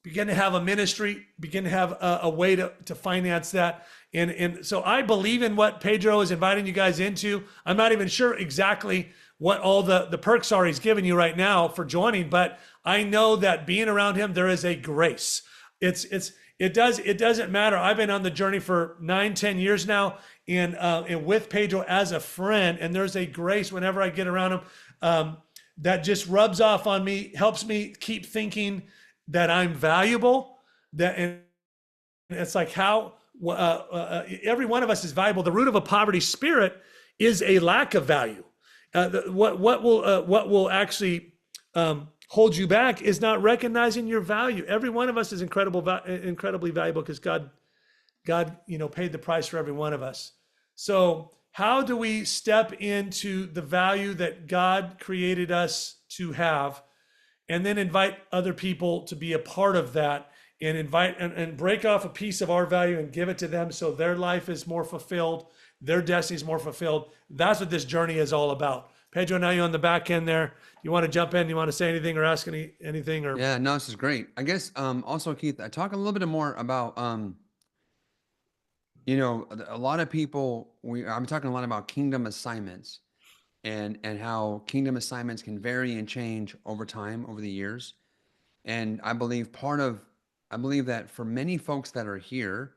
Speaker 3: begin to have a ministry, begin to have a way to finance that. And so I believe in what Pedro is inviting you guys into. I'm not even sure exactly what all the perks are he's giving you right now for joining, but I know that being around him, there is a grace. It doesn't matter. I've been on the journey for 9-10 years now, and with Pedro as a friend, and there's a grace whenever I get around him that just rubs off on me, helps me keep thinking that I'm valuable. And it's like how every one of us is valuable. The root of a poverty spirit is a lack of value. What will actually hold you back is not recognizing your value. Every one of us is incredibly valuable because God, paid the price for every one of us. So how do we step into the value that God created us to have, and then invite other people to be a part of that, and invite and break off a piece of our value and give it to them so their life is more fulfilled, their destiny is more fulfilled? That's what this journey is all about. Pedro, now you're on the back end there. You want to jump in? You want to say anything or ask anything? Or
Speaker 1: Yeah, no, this is great. I guess also, Keith, I talk a little bit more about a lot of people. I'm talking a lot about kingdom assignments, and how kingdom assignments can vary and change over time, over the years. And I believe that for many folks that are here,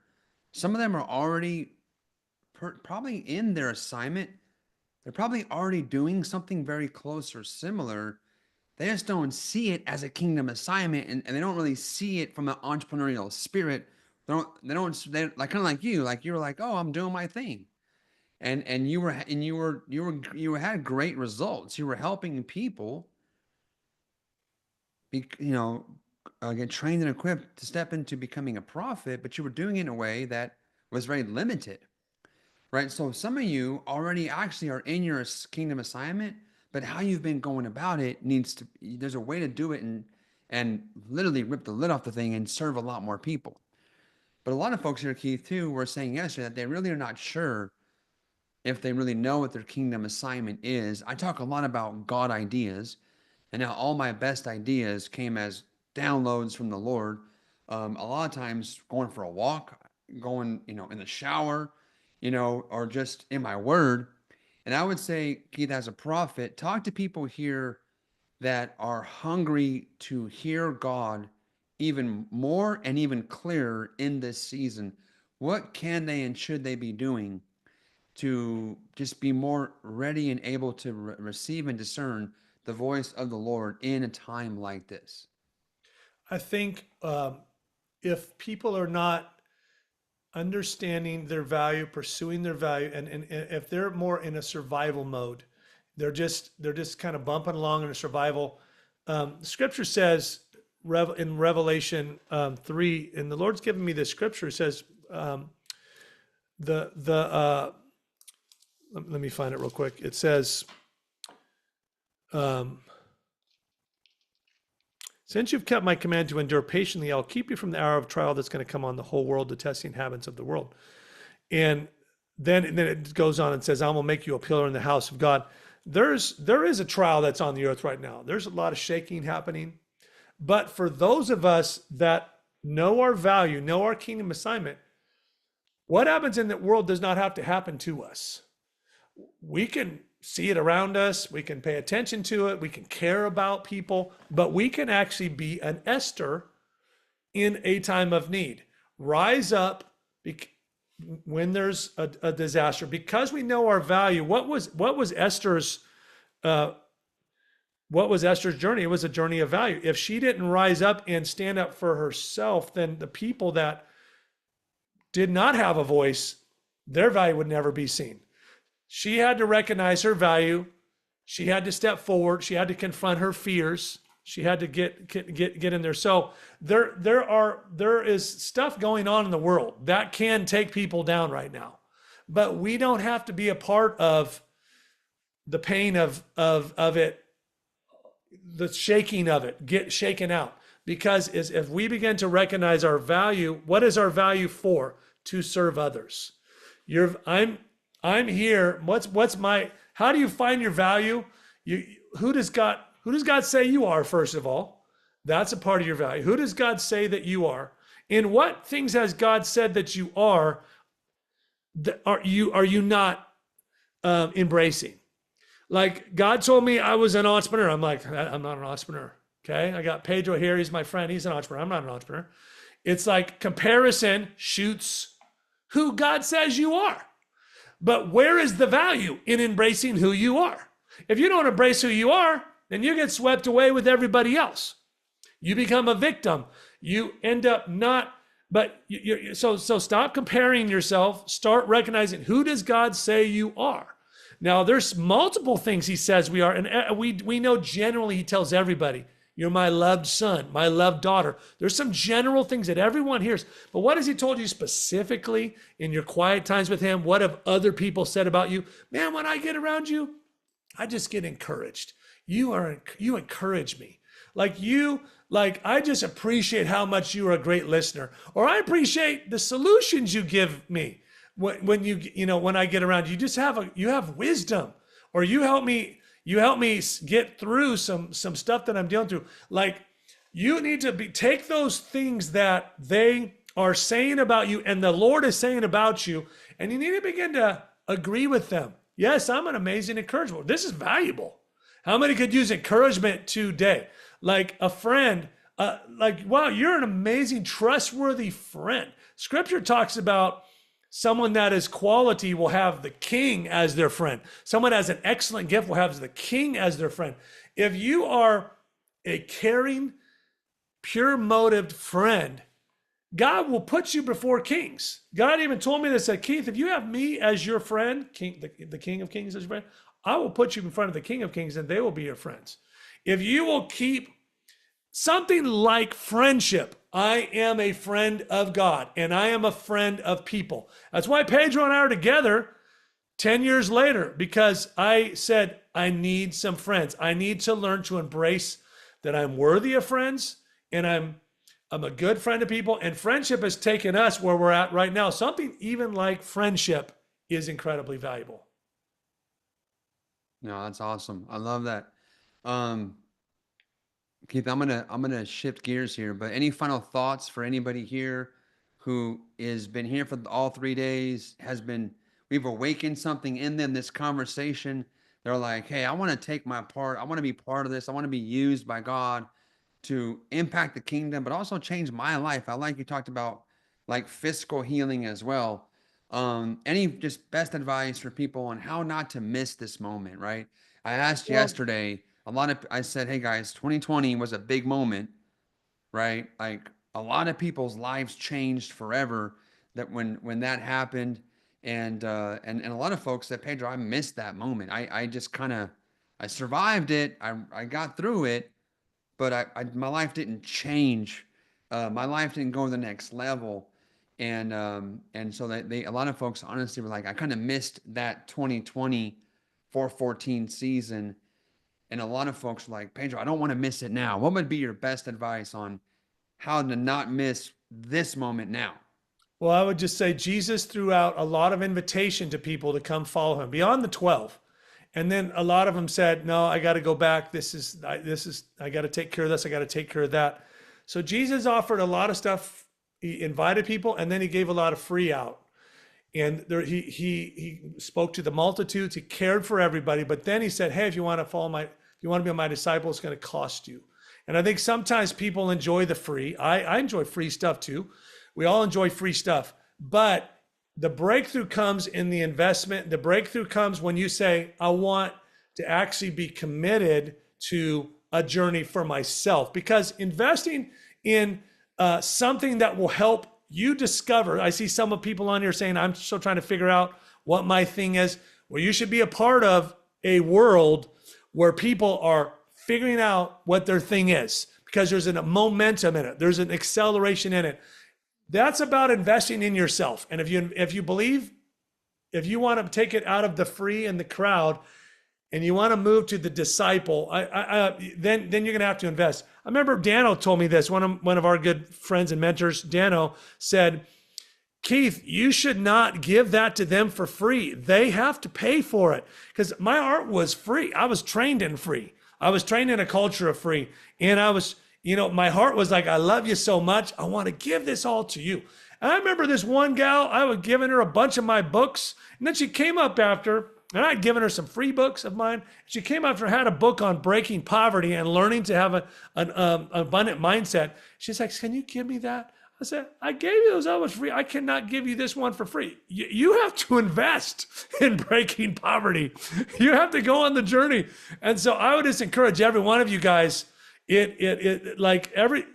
Speaker 1: some of them are already probably in their assignment. They're probably already doing something very close or similar. They just don't see it as a kingdom assignment, and they don't really see it from an entrepreneurial spirit. They like kind of like you were like, oh, I'm doing my thing. And you had great results. You were helping people get trained and equipped to step into becoming a prophet, but you were doing it in a way that was very limited. Right. So some of you already actually are in your kingdom assignment, but how you've been going about it there's a way to do it and literally rip the lid off the thing and serve a lot more people. But a lot of folks here, Keith, too, were saying yesterday that they really are not sure if they really know what their kingdom assignment is. I talk a lot about God ideas, and how all my best ideas came as downloads from the Lord. A lot of times going for a walk, going, in the shower, or just in my word. And I would say, Keith, as a prophet, talk to people here that are hungry to hear God even more and even clearer in this season. What can they and should they be doing to just be more ready and able to receive and discern the voice of the Lord in a time like this?
Speaker 3: I think if people are not understanding their value, pursuing their value, and if they're more in a survival mode, they're just kind of bumping along in a survival. Scripture says in Revelation 3, and the Lord's given me this scripture. It says let me find it real quick. It says, since you've kept my command to endure patiently, I'll keep you from the hour of trial that's going to come on the whole world to test the inhabitants of the world. And then it goes on and says, I will make you a pillar in the house of God. There is a trial that's on the earth right now. There's a lot of shaking happening. But for those of us that know our value, know our kingdom assignment, what happens in the world does not have to happen to us. We can see it around us. We can pay attention to it. We can care about people, but we can actually be an Esther in a time of need. Rise up when there's a disaster, because we know our value. What was Esther's journey? It was a journey of value. If she didn't rise up and stand up for herself, then the people that did not have a voice, their value would never be seen. She had to recognize her value. She had to step forward. She had to confront her fears. She had to get in there. So there is stuff going on in the world that can take people down right now, but we don't have to be a part of the pain of it, the shaking of it, get shaken out. Because if we begin to recognize our value, what is our value for? To serve others. I'm here. What's my? How do you find your value? Who does God say you are? First of all, that's a part of your value. Who does God say that you are? And what things has God said that you are? Are you not embracing? Like, God told me I was an entrepreneur. I'm like, I'm not an entrepreneur. Okay, I got Pedro here. He's my friend. He's an entrepreneur. I'm not an entrepreneur. It's like comparison shoots who God says you are. But where is the value in embracing who you are? If you don't embrace who you are, then you get swept away with everybody else. You become a victim. You end up not, but so stop comparing yourself. Start recognizing, who does God say you are? Now, there's multiple things he says we are, and we know generally he tells everybody, you're my loved son, my loved daughter. There's some general things that everyone hears. But what has he told you specifically in your quiet times with him? What have other people said about you? Man, when I get around you, I just get encouraged. You encourage me. I just appreciate how much you are a great listener. Or I appreciate the solutions you give me when when I get around you. You have wisdom, or you help me get through some stuff that I'm dealing through. Like, you need to take those things that they are saying about you and the Lord is saying about you, and you need to begin to agree with them. Yes, I'm an amazing encouragement. This is valuable. How many could use encouragement today? Like a friend, wow, you're an amazing, trustworthy friend. Scripture talks about someone that is quality will have the king as their friend. Someone has an excellent gift will have the king as their friend. If you are a caring, pure-motived friend, God will put you before kings. God even told me this, said, Keith, if you have me as your friend, the King of Kings as your friend, I will put you in front of the King of Kings and they will be your friends. If you will keep something like friendship, I am a friend of God and I am a friend of people. That's why Pedro and I are together 10 years later, because I said, I need some friends. I need to learn to embrace that I'm worthy of friends and I'm a good friend to people. And friendship has taken us where we're at right now. Something even like friendship is incredibly valuable.
Speaker 1: No, that's awesome. I love that. Keith, I'm gonna shift gears here, but any final thoughts for anybody here who has been here for all 3 days, has been we've awakened something in them, this conversation. They're like, hey, I want to take my part. I want to be part of this. I want to be used by God to impact the kingdom, but also change my life. I like you talked about like fiscal healing as well. Any just best advice for people on how not to miss this moment, right? I asked
Speaker 2: Well,
Speaker 1: yesterday, I said, hey guys, 2020 was a big moment, right? Like a lot of people's lives changed forever that when that happened. And a lot of folks said, Pedro, I missed that moment. I just kind of I survived it. I got through it, but my life didn't change. My life didn't go to the next level. And so a lot of folks honestly were like, I kind of missed that 2020 414 season. And a lot of folks were like, Pedro, I don't want to miss it now. What would be your best advice on how to not miss this moment now?
Speaker 3: Well, I would just say Jesus threw out a lot of invitation to people to come follow him beyond the 12. And then a lot of them said, no, I got to go back. I got to take care of this. I got to take care of that. So Jesus offered a lot of stuff. He invited people, and then he gave a lot of free out. And there, he spoke to the multitudes. He cared for everybody. But then he said, hey, if you want to be my disciple, it's going to cost you. And I think sometimes people enjoy the free. I enjoy free stuff too. We all enjoy free stuff. But the breakthrough comes in the investment. The breakthrough comes when you say, I want to actually be committed to a journey for myself. Because investing in something that will help you discover, I see some of people on here saying, I'm still trying to figure out what my thing is. Well, you should be a part of a world where people are figuring out what their thing is, because there's a momentum in it. There's an acceleration in it. That's about investing in yourself. And if you believe, if you want to take it out of the free and the crowd, and you want to move to the disciple, then you're going to have to invest. I remember Dano told me this. One of our good friends and mentors, Dano, said, Keith, you should not give that to them for free. They have to pay for it. Because my art was free. I was trained in free. I was trained in a culture of free. And I was, my heart was like, I love you so much. I want to give this all to you. And I remember this one gal, I was giving her a bunch of my books. And then she came up after, and I'd given her some free books of mine. She came after, had a book on breaking poverty and learning to have an abundant mindset. She's like, can you give me that? I said, I gave you those others free. I cannot give you this one for free. You have to invest in breaking poverty. You have to go on the journey. And so I would just encourage every one of you guys, everything,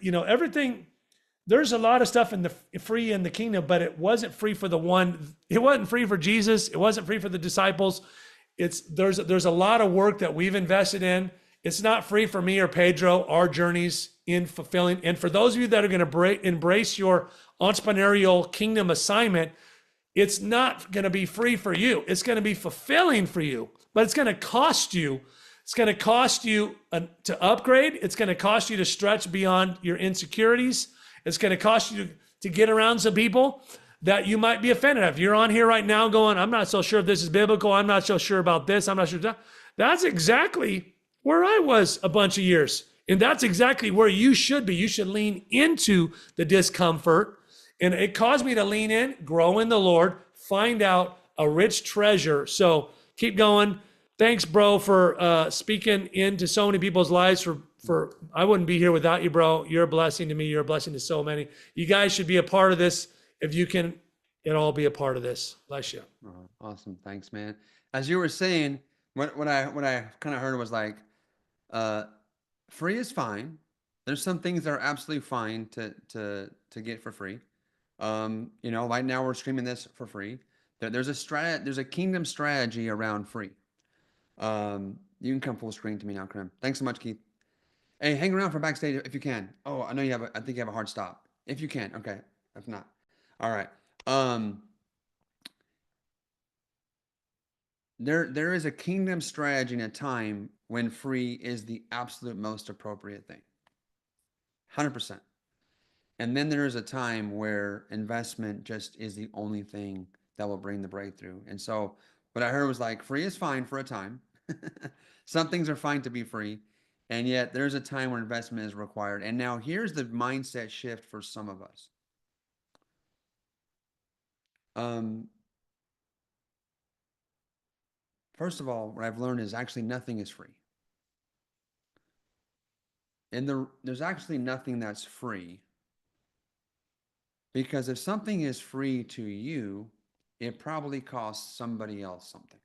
Speaker 3: there's a lot of stuff in the free in the kingdom, but it wasn't free for the one. It wasn't free for Jesus. It wasn't free for the disciples. There's a lot of work that we've invested in. It's not free for me or Pedro, our journeys in fulfilling. And for those of you that are going to embrace your entrepreneurial kingdom assignment, it's not going to be free for you. It's going to be fulfilling for you, but it's going to cost you. It's going to cost you to upgrade. It's going to cost you to stretch beyond your insecurities. It's going to cost you to get around some people that you might be offended of. You're on here right now going, I'm not so sure if this is biblical. I'm not so sure about this. I'm not sure. That's exactly where I was a bunch of years. And that's exactly where you should be. You should lean into the discomfort. And it caused me to lean in, grow in the Lord, find out a rich treasure. So keep going. Thanks, bro, for speaking into so many people's lives. For I wouldn't be here without you, bro. You're a blessing to me. You're a blessing to so many. You guys should be a part of this. If you can, all be a part of this. Bless you.
Speaker 1: Oh, awesome. Thanks, man. As you were saying, what I kind of heard was like, free is fine. There's some things that are absolutely fine to get for free. Right now we're streaming this for free. There's a kingdom strategy around free. You can come full screen to me now, Krim. Thanks so much, Keith. Hey, hang around for backstage if you can. Oh, I know I think you have a hard stop. If you can, okay. If not, all right. There is a kingdom strategy in a time when free is the absolute most appropriate thing. 100%. And then there is a time where investment just is the only thing that will bring the breakthrough. And so what I heard was like, free is fine for a time. Some things are fine to be free. And yet there's a time where investment is required. And now here's the mindset shift for some of us. First of all, what I've learned is actually nothing is free. And there's actually nothing that's free. Because if something is free to you, it probably costs somebody else something.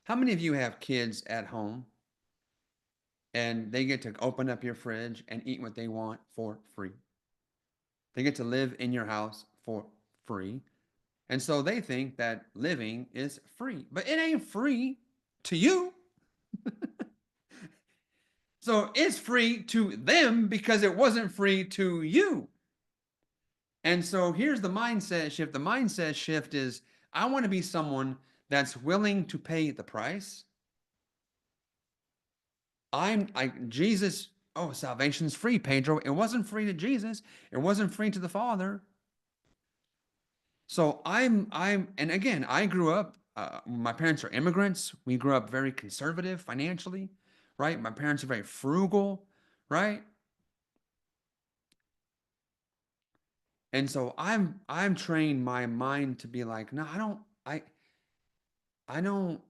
Speaker 1: How many of you have kids at home and they get to open up your fridge and eat what they want for free? They get to live in your house for free. And so they think that living is free, but it ain't free to you. So it's free to them because it wasn't free to you. And so here's the mindset shift. The mindset shift is I want to be someone that's willing to pay the price. Jesus, oh, salvation's free, Pedro. It wasn't free to Jesus. It wasn't free to the Father. So and again, I grew up, my parents are immigrants. We grew up very conservative financially, right? My parents are very frugal, right? And so I'm trained my mind to be like, no, I don't,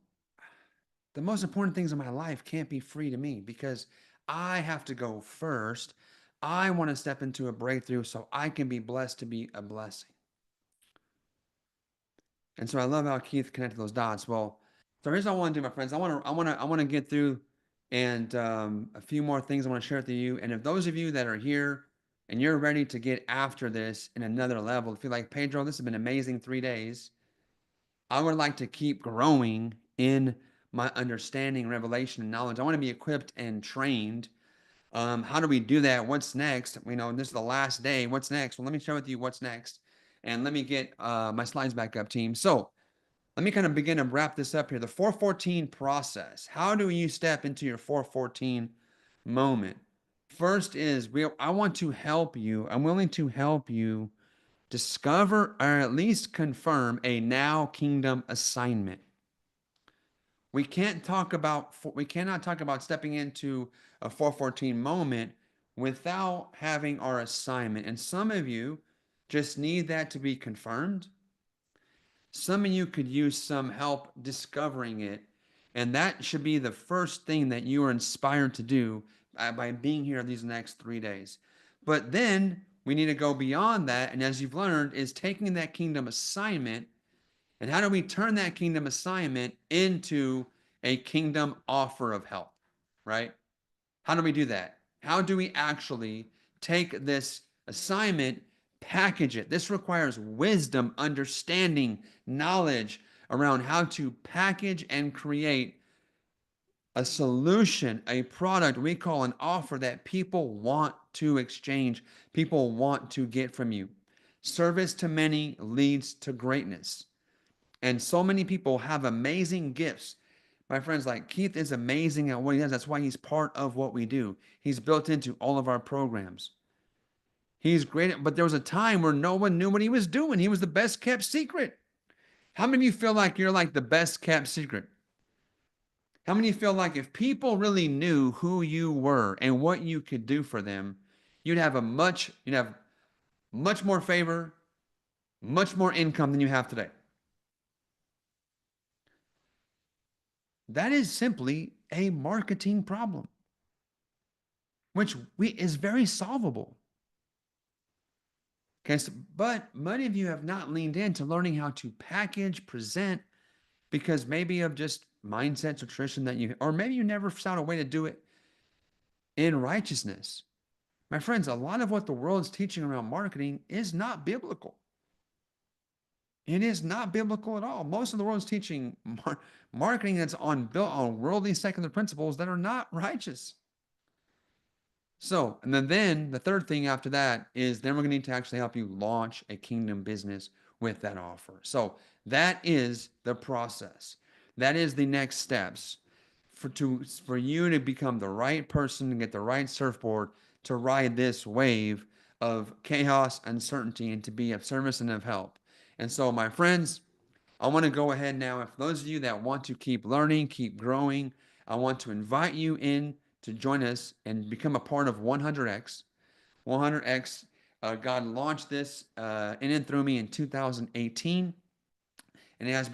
Speaker 1: the most important things in my life can't be free to me because I have to go first. I want to step into a breakthrough so I can be blessed to be a blessing. And so I love how Keith connected those dots. Well, so here's what I want to do, my friends. I want to get through and a few more things I want to share with you. And if those of you that are here and you're ready to get after this in another level, if you're like, Pedro, this has been amazing 3 days. I would like to keep growing in my understanding, revelation, and knowledge. I want to be equipped and trained. How do we do that? What's next? We know this is the last day. What's next? Well, let me share with you what's next. And let me get my slides back up, team. So let me kind of begin to wrap this up here. The 414 process. How do you step into your 414 moment? First is I want to help you. I'm willing to help you discover or at least confirm a now kingdom assignment. We cannot talk about stepping into a 414 moment without having our assignment. And some of you just need that to be confirmed. Some of you could use some help discovering it. And that should be the first thing that you are inspired to do by being here these next 3 days. But then we need to go beyond that. And as you've learned, is taking that kingdom assignment. And how do we turn that kingdom assignment into a kingdom offer of help, right? How do we do that? How do we actually take this assignment, package it? This requires wisdom, understanding, knowledge around how to package and create a solution, a product we call an offer that people want to exchange, people want to get from you. Service to many leads to greatness. And so many people have amazing gifts. My friends, like Keith is amazing at what he does. That's why he's part of what we do. He's built into all of our programs. He's great, but there was a time where no one knew what he was doing. He was the best kept secret. How many of you feel like you're like the best kept secret? How many feel like if people really knew who you were and what you could do for them, you'd have much more favor, much more income than you have today? That is simply a marketing problem, which is very solvable. Okay, so, but many of you have not leaned into learning how to package, present, because maybe of just mindsets or tradition that you, or maybe you never found a way to do it in righteousness. My friends, a lot of what the world's teaching around marketing is not biblical. It is not biblical at all. Most of the world's teaching marketing that's built on worldly secular principles that are not righteous. So, and then the third thing after that is then we're going to need to actually help you launch a kingdom business with that offer. So that is the process. That is the next steps for you to become the right person to get the right surfboard to ride this wave of chaos, uncertainty, and to be of service and of help. And so, my friends, I want to go ahead now. If those of you that want to keep learning, keep growing, I want to invite you in to join us and become a part of 100X. 100X, God launched this in and through me in 2018. and it has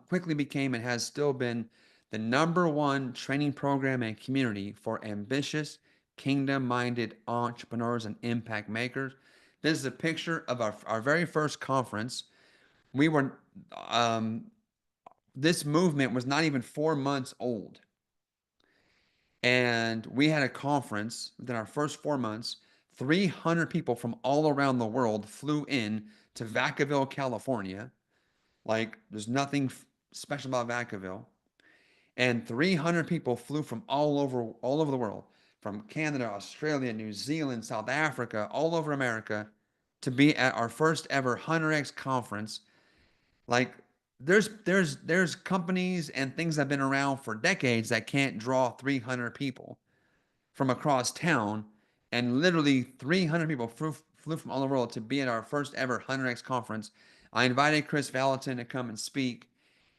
Speaker 1: quickly became and has still been the #1 training program and community for ambitious, kingdom-minded entrepreneurs and impact makers. This is a picture of our very first conference. We were, this movement was not even 4 months old. And we had a conference within our first 4 months. 300 people from all around the world flew in to Vacaville, California. Like, there's nothing special about Vacaville. And 300 people flew from all over the world, from Canada, Australia, New Zealand, South Africa, all over America, to be at our first ever Hunter X conference. Like, there's companies and things that have been around for decades that can't draw 300 people from across town, and literally 300 people flew from all over the world to be at our first ever Hunter X conference. I invited Chris Valentin to come and speak,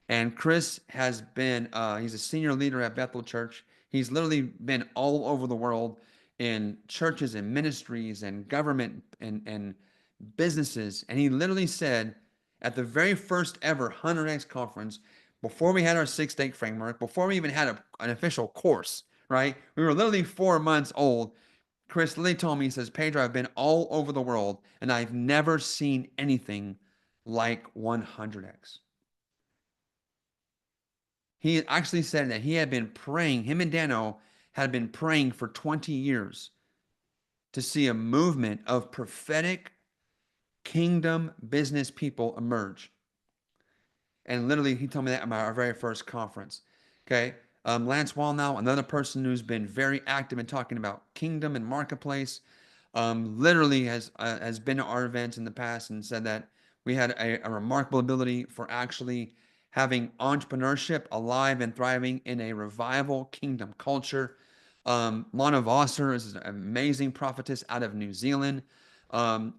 Speaker 1: and Chris has been, he's a senior leader at Bethel Church. He's literally been all over the world in churches and ministries and government and businesses. And he literally said at the very first ever Hunter X conference, before we had our 6-stake framework, before we even had an official course, right? We were literally 4 months old. Chris literally told me, he says, Pedro, I've been all over the world and I've never seen anything like 100X. He actually said that he had been praying, him and Dano had been praying for 20 years to see a movement of prophetic kingdom business people emerge. And literally, he told me that at our very first conference. Okay. Lance Wallnow, another person who's been very active in talking about kingdom and marketplace, literally has been to our events in the past and said that we had a remarkable ability for actually having entrepreneurship alive and thriving in a revival kingdom culture. Lana Vosser is an amazing prophetess out of New Zealand.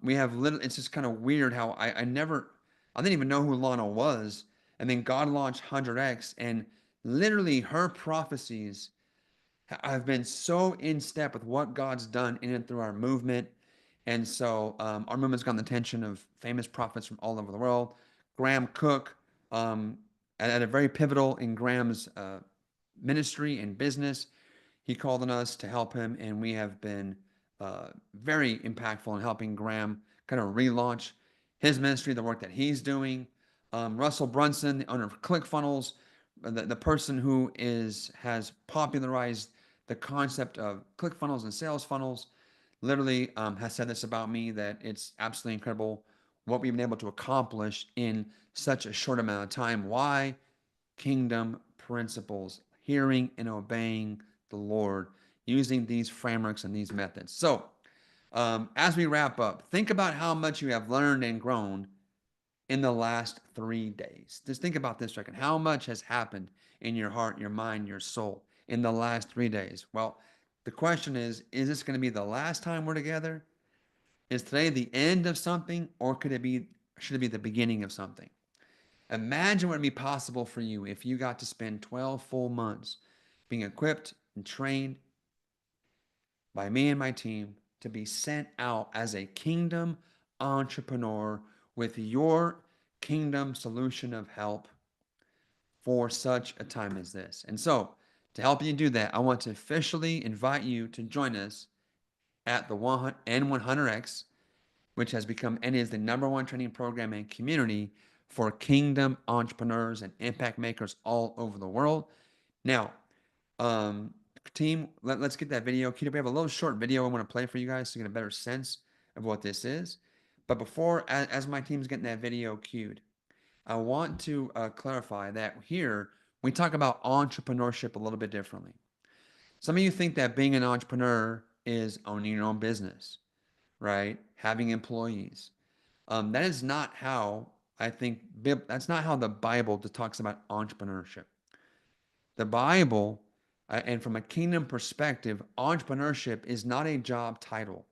Speaker 1: We have it's just kind of weird how I didn't even know who Lana was. And then God launched 100X, and literally her prophecies have been so in step with what God's done in and through our movement. And so our movement's gotten the attention of famous prophets from all over the world. Graham Cook, at a very pivotal in Graham's ministry and business, he called on us to help him, and we have been very impactful in helping Graham kind of relaunch his ministry, the work that he's doing. Russell Brunson, the owner of ClickFunnels, the person who has popularized the concept of ClickFunnels and sales funnels, literally has said this about me, that it's absolutely incredible what we've been able to accomplish in such a short amount of time. Why? Kingdom principles, hearing and obeying the Lord, using these frameworks and these methods. So, as we wrap up, think about how much you have learned and grown in the last 3 days. Just think about this second. How much has happened in your heart, your mind, your soul in the last 3 days? Well, the question is this going to be the last time we're together? Is today the end of something, or should it be the beginning of something? Imagine what would be possible for you if you got to spend 12 full months being equipped and trained by me and my team to be sent out as a kingdom entrepreneur with your kingdom solution of help for such a time as this. And so, to help you do that, I want to officially invite you to join us at the N100X, which has become and is the #1 training program and community for kingdom entrepreneurs and impact makers all over the world. Now, team, let's get that video queued up. We have a little short video I want to play for you guys to get a better sense of what this is. But before, as my team's getting that video queued, I want to clarify that here we talk about entrepreneurship a little bit differently. Some of you think that being an entrepreneur is owning your own business, right? Having employees. That is not how that's not how the Bible talks about entrepreneurship. The Bible, and from a kingdom perspective, entrepreneurship is not a job title.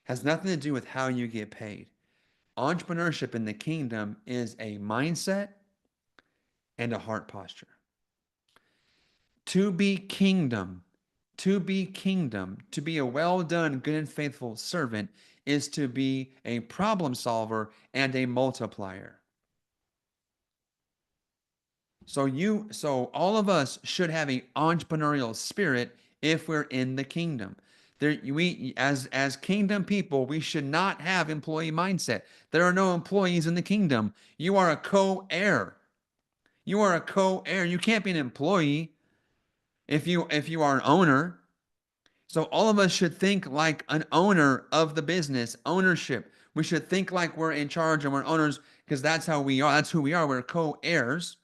Speaker 1: Has nothing to do with how you get paid. Entrepreneurship in the kingdom is a mindset and a heart posture. To be kingdom, to be a well done, good and faithful servant is to be a problem solver and a multiplier. So all of us should have a entrepreneurial spirit if we're in the kingdom. As kingdom people, we should not have employee mindset. There are no employees in the kingdom. You are a co-heir. You are a co-heir. You can't be an employee if you are an owner. So all of us should think like an owner of the business, ownership. We should think like we're in charge and we're owners because that's how we are. That's who we are. We're co-heirs.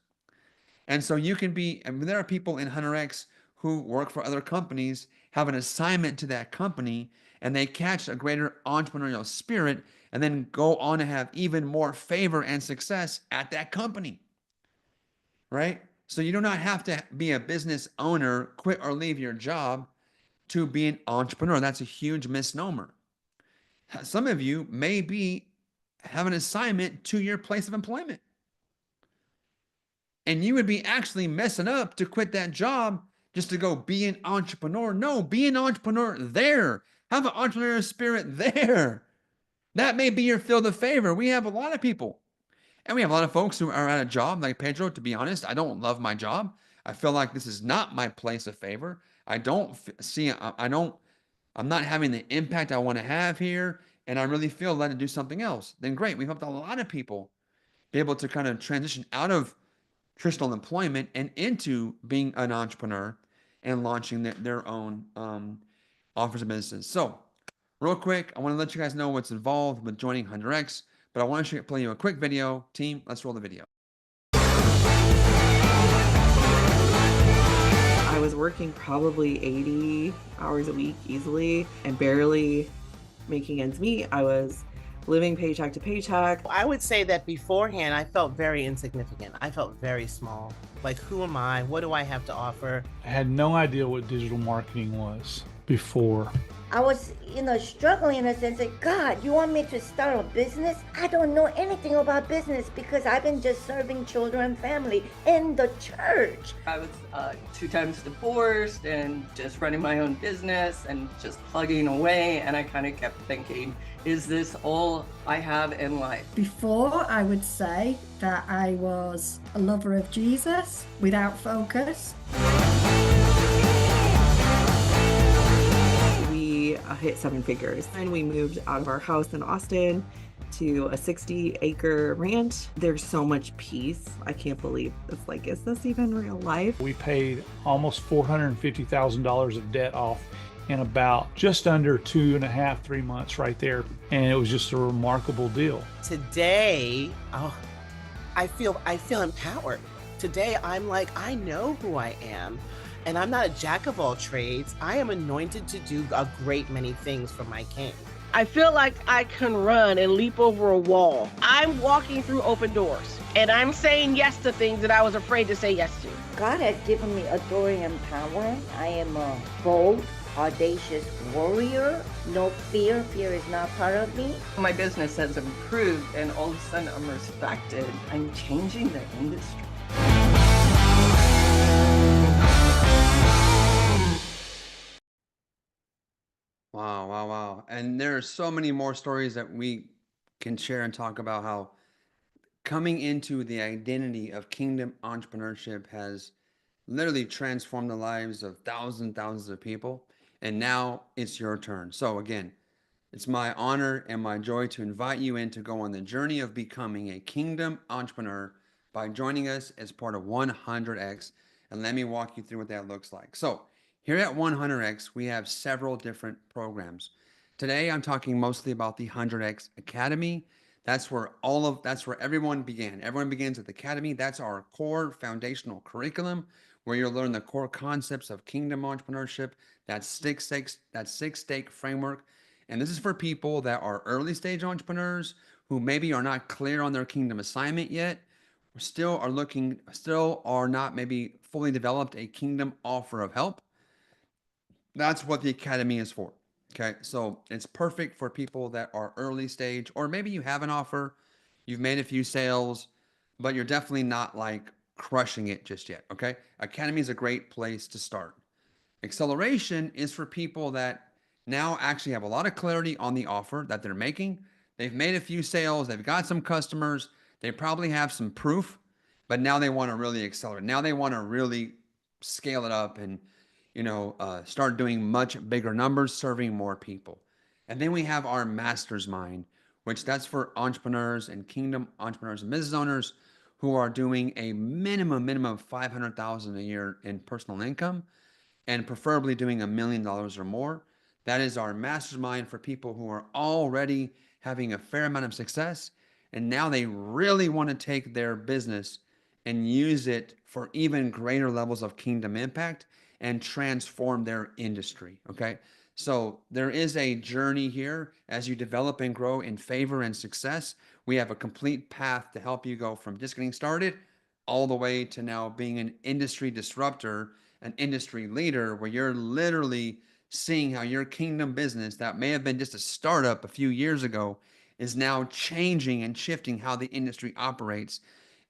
Speaker 1: And so you can be, I mean, there are people in Hunter X who work for other companies, have an assignment to that company, and they catch a greater entrepreneurial spirit and then go on to have even more favor and success at that company, right? So you do not have to be a business owner, quit or leave your job to be an entrepreneur. That's a huge misnomer. Some of you may have an assignment to your place of employment. And you would be actually messing up to quit that job just to go be an entrepreneur. No, be an entrepreneur there. Have an entrepreneurial spirit there. That may be your field of favor. We have a lot of people, and we have a lot of folks who are at a job like Pedro. To be honest, I don't love my job. I feel like this is not my place of favor. I don't see, I don't, I'm not having the impact I want to have here, and I really feel led to do something else. Then great. We've helped a lot of people be able to kind of transition out of traditional employment and into being an entrepreneur and launching their own offers of business. So, real quick, I want to let you guys know what's involved with joining Hunter X, but I want to play you a quick video. Team, let's roll the video.
Speaker 4: I was working probably 80 hours a week easily and barely making ends meet. I was living paycheck to paycheck.
Speaker 5: I would say that beforehand, I felt very insignificant. I felt very small. Like, who am I? What do I have to offer?
Speaker 6: I had no idea what digital marketing was before.
Speaker 7: I was, struggling in a sense that, God, you want me to start a business? I don't know anything about business because I've been just serving children and family in the church.
Speaker 8: I was 2 times divorced and just running my own business and just plugging away. And I kind of kept thinking, is this all I have in life?
Speaker 9: Before, I would say that I was a lover of Jesus without focus.
Speaker 4: Hit 7 figures, and we moved out of our house in Austin to a 60-acre ranch. There's so much peace. I can't believe it's like, is this even real life?
Speaker 6: We paid almost $450,000 of debt off in about just under 2.5, 3 months right there. And it was just a remarkable deal.
Speaker 5: Today, I feel empowered. Today, I'm like, I know who I am. And I'm not a jack of all trades. I am anointed to do a great many things for my King.
Speaker 10: I feel like I can run and leap over a wall. I'm walking through open doors, and I'm saying yes to things that I was afraid to say yes to.
Speaker 7: God has given me authority and power. I am a bold, audacious warrior. No fear. Fear is not part of me.
Speaker 8: My business has improved, and all of a sudden I'm respected. I'm changing the industry.
Speaker 1: Wow, wow, wow. And there are so many more stories that we can share and talk about how coming into the identity of kingdom entrepreneurship has literally transformed the lives of thousands and thousands of people. And now it's your turn. So again, it's my honor and my joy to invite you in to go on the journey of becoming a kingdom entrepreneur by joining us as part of 100X. And let me walk you through what that looks like. So here at 100X, we have several different programs. Today, I'm talking mostly about the 100X Academy. That's where everyone began. Everyone begins at the Academy. That's our core foundational curriculum where you'll learn the core concepts of kingdom entrepreneurship, that six-stake framework. And this is for people that are early stage entrepreneurs who maybe are not clear on their kingdom assignment yet, still are not maybe fully developed a kingdom offer of help. That's what the Academy is for. Okay. So it's perfect for people that are early stage, or maybe you have an offer, you've made a few sales, but you're definitely not like crushing it just yet. Okay. Academy is a great place to start. Acceleration is for people that now actually have a lot of clarity on the offer that they're making. They've made a few sales, they've got some customers, they probably have some proof, but now they want to really accelerate. Now they want to really scale it up and, start doing much bigger numbers, serving more people. And then we have our master's mind, which that's for entrepreneurs and kingdom entrepreneurs and business owners who are doing a minimum of 500,000 a year in personal income, and preferably doing $1 million or more. That is our mastermind for people who are already having a fair amount of success, and now they really want to take their business and use it for even greater levels of kingdom impact and transform their industry. Okay. So there is a journey here as you develop and grow in favor and success. We have a complete path to help you go from just getting started all the way to now being an industry disruptor, an industry leader, where you're literally seeing how your kingdom business that may have been just a startup a few years ago is now changing and shifting how the industry operates.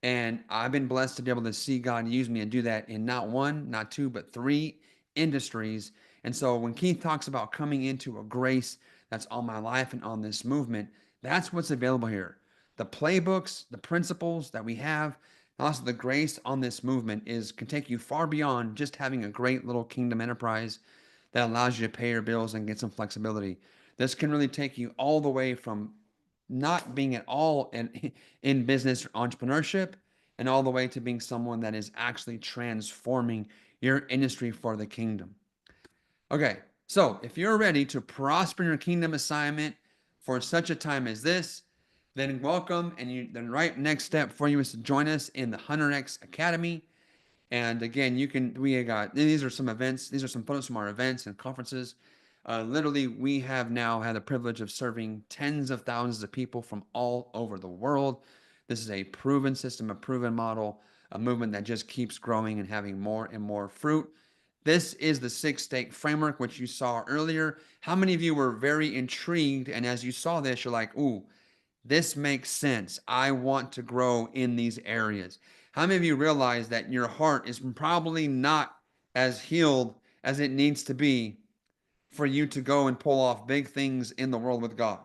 Speaker 1: And I've been blessed to be able to see God use me and do that in not one, not two, but three industries. And so when Keith talks about coming into a grace that's on my life and on this movement, that's what's available here. The playbooks, the principles that we have, also the grace on this movement can take you far beyond just having a great little kingdom enterprise that allows you to pay your bills and get some flexibility. This can really take you all the way from not being at all in business or entrepreneurship, and all the way to being someone that is actually transforming your industry for the kingdom. Okay, so if you're ready to prosper in your kingdom assignment for such a time as this, then welcome. And the right next step for you is to join us in the 100X Academy. And again, these are some events. These are some photos from our events and conferences. Literally, we have now had the privilege of serving tens of thousands of people from all over the world. This is a proven system, a proven model, a movement that just keeps growing and having more and more fruit. This is the 6-stake framework, which you saw earlier. How many of you were very intrigued? And as you saw this, you're like, ooh, this makes sense. I want to grow in these areas. How many of you realize that your heart is probably not as healed as it needs to be for you to go and pull off big things in the world with God?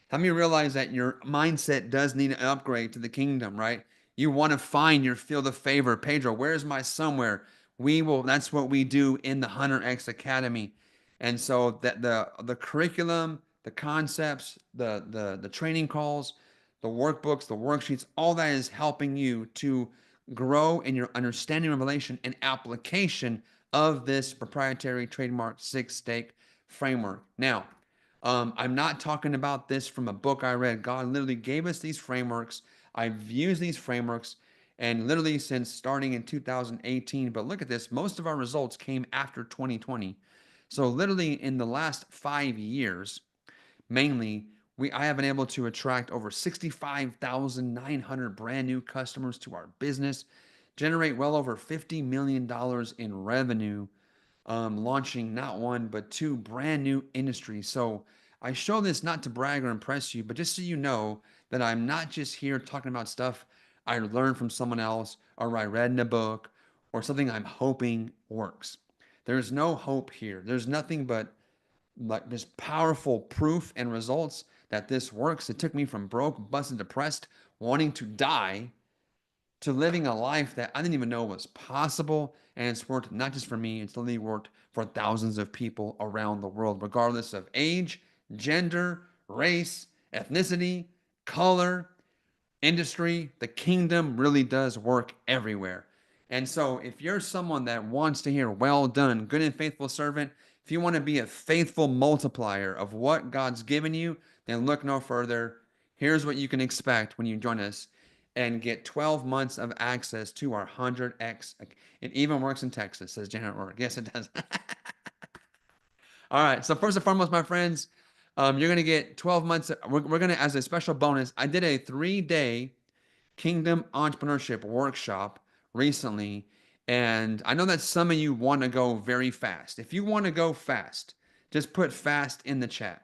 Speaker 1: How many realize that your mindset does need an upgrade to the kingdom, right? You want to find your field of favor. Pedro, where's my somewhere? That's what we do in the 100X Academy. And so that the curriculum, the concepts, the training calls, the workbooks, the worksheets, all that is helping you to grow in your understanding, revelation, and application of this proprietary trademark 6-stake framework. Now, I'm not talking about this from a book I read. God literally gave us these frameworks. I've used these frameworks and literally since starting in 2018. But look at this. Most of our results came after 2020. So literally in the last 5 years, mainly, I have been able to attract over 65,900 brand new customers to our business, generate well over $50 million in revenue, launching not one, but 2 brand new industries. So I show this not to brag or impress you, but just so you know that I'm not just here talking about stuff I learned from someone else or I read in a book or something I'm hoping works. There's no hope here. There's nothing but like this powerful proof and results that this works. It took me from broke, busted, depressed, wanting to die to living a life that I didn't even know was possible. And it's worked not just for me, it's literally worked for thousands of people around the world, regardless of age, gender, race, ethnicity, color, industry. The kingdom really does work everywhere. And so if you're someone that wants to hear, well done, good and faithful servant, if you want to be a faithful multiplier of what God's given you, then look no further. Here's what you can expect when you join us and get 12 months of access to our 100X. It even works in Texas, says Janet Org. Yes, it does. All right. So first and foremost, my friends, you're going to get 12 months. We're going to, as a special bonus, I did a 3-day Kingdom Entrepreneurship workshop recently. And I know that some of you want to go very fast. If you want to go fast, just put fast in the chat.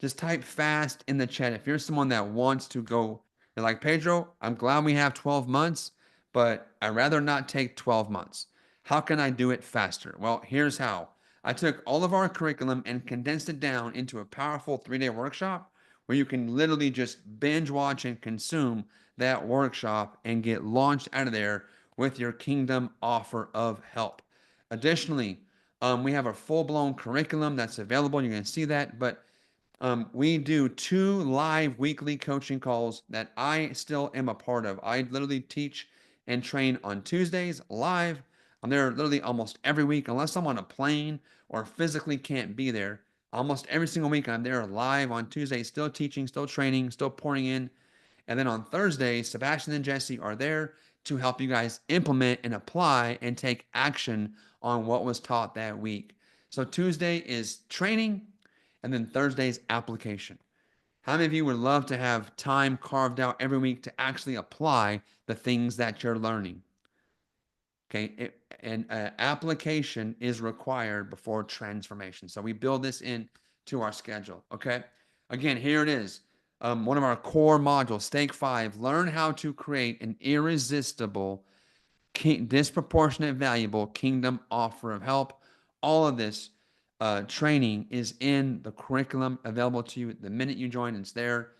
Speaker 1: Just type fast in the chat. If you're someone that wants to go, you're like, Pedro, I'm glad we have 12 months, but I'd rather not take 12 months. How can I do it faster? Well, here's how. I took all of our curriculum and condensed it down into a powerful 3-day workshop where you can literally just binge watch and consume that workshop and get launched out of there with your kingdom offer of help. Additionally, we have a full-blown curriculum that's available. You're going to see that, but we do 2 live weekly coaching calls that I still am a part of. I literally teach and train on Tuesdays live. I'm there literally almost every week, unless I'm on a plane or physically can't be there. Almost every single week, I'm there live on Tuesdays, still teaching, still training, still pouring in. And then on Thursday, Sebastian and Jesse are there to help you guys implement and apply and take action on what was taught that week. So Tuesday is training, and then Thursday's application. How many of you would love to have time carved out every week to actually apply the things that you're learning? Okay, and application is required before transformation. So we build this in to our schedule. Okay, again, here it is. One of our core modules, Stake 5, learn how to create an irresistible, disproportionate, valuable kingdom offer of help. All of this training is in the curriculum available to you the minute you join. It's there,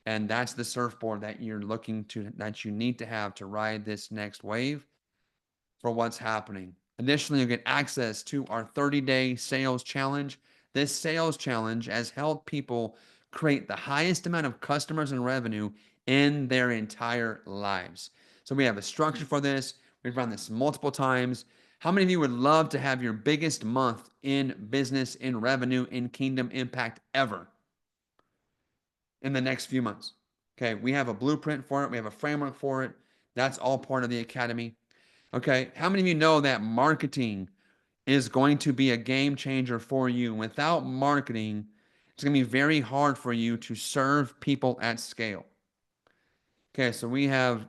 Speaker 1: and that's the surfboard that you're looking to, that you need to have to ride this next wave for what's happening. Additionally, you get access to our 30-day sales challenge. This sales challenge has helped people create the highest amount of customers and revenue in their entire lives. So we have a structure for this. We've run this multiple times. How many of you would love to have your biggest month in business, in revenue, in kingdom impact ever in the next few months? Okay, we have a blueprint for it. We have a framework for it. That's all part of the academy. Okay, how many of you know that marketing is going to be a game changer for you? Without marketing, it's going to be very hard for you to serve people at scale. Okay, so we have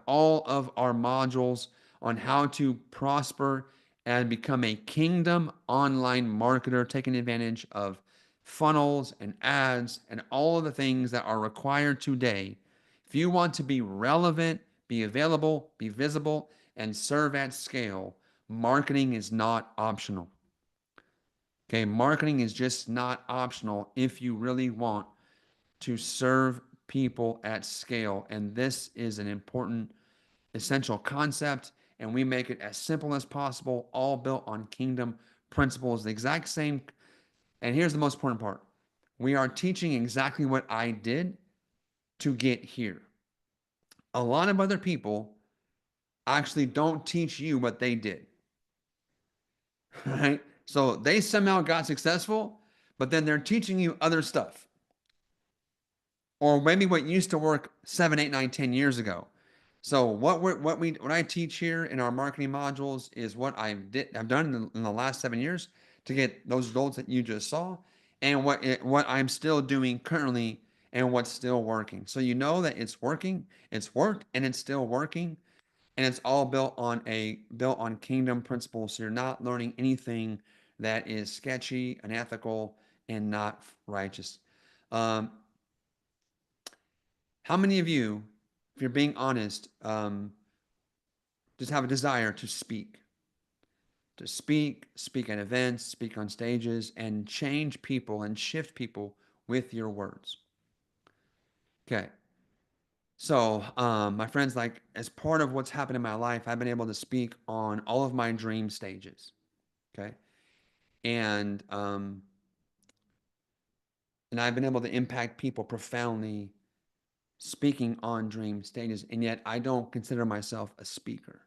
Speaker 1: all of our modules on how to prosper and become a kingdom online marketer, taking advantage of funnels and ads and all of the things that are required today. If you want to be relevant, be available, be visible, and serve at scale, marketing is not optional. Okay, marketing is just not optional if you really want to serve people at scale. And this is an important, essential concept, and we make it as simple as possible, all built on kingdom principles, the exact same. And here's the most important part. We are teaching exactly what I did to get here. A lot of other people actually don't teach you what they did, right? So they somehow got successful, but then they're teaching you other stuff. Or maybe what used to work 7, 8, 9, 10 years ago. So what I teach here in our marketing modules is what I've done in the last 7 years to get those results that you just saw, and what I'm still doing currently and what's still working. So you know that it's working, it's worked, and it's still working, and it's all built on kingdom principles. So you're not learning anything that is sketchy, unethical, and not righteous. How many of you, if you're being honest, just have a desire to speak? To speak at events, speak on stages, and change people and shift people with your words. Okay. So, my friends, like, as part of what's happened in my life, I've been able to speak on all of my dream stages. Okay. And I've been able to impact people profoundly speaking on dream stages, and yet I don't consider myself a speaker.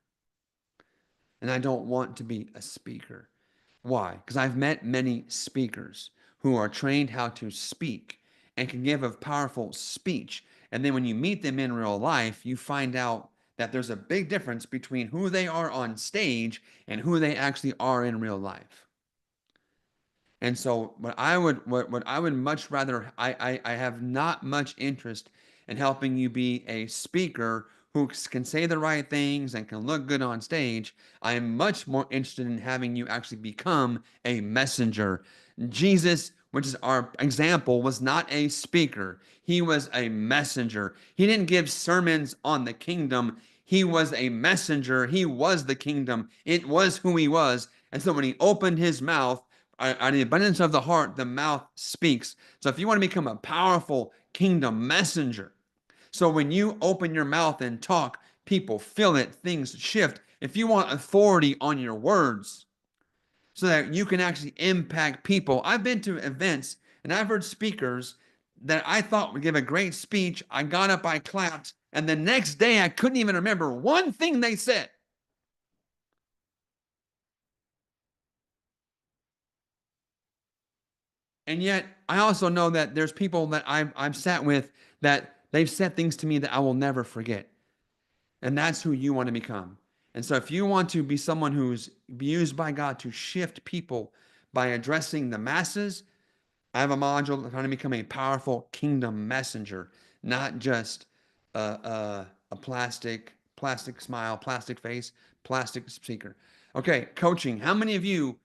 Speaker 1: And I don't want to be a speaker. Why? Because I've met many speakers who are trained how to speak and can give a powerful speech. And then when you meet them in real life, you find out that there's a big difference between who they are on stage and who they actually are in real life. And so what I would much rather, I have not much interest in helping you be a speaker who can say the right things and can look good on stage. I am much more interested in having you actually become a messenger. Jesus, which is our example, was not a speaker. He was a messenger. He didn't give sermons on the kingdom. He was a messenger. He was the kingdom. It was who he was. And so when he opened his mouth, out of the abundance of the heart, the mouth speaks. So if you want to become a powerful kingdom messenger, So when you open your mouth and talk, people feel it, things shift. If you want authority on your words so that you can actually impact people, I've been to events and I've heard speakers that I thought would give a great speech. I got up, I clapped, and the next day I couldn't even remember one thing they said. And yet, I also know that there's people that I've sat with that they've said things to me that I will never forget. And that's who you want to become. And so, if you want to be someone who's used by God to shift people by addressing the masses, I have a module on how to become a powerful kingdom messenger, not just a plastic smile, plastic face, plastic speaker. Okay, coaching. How many of you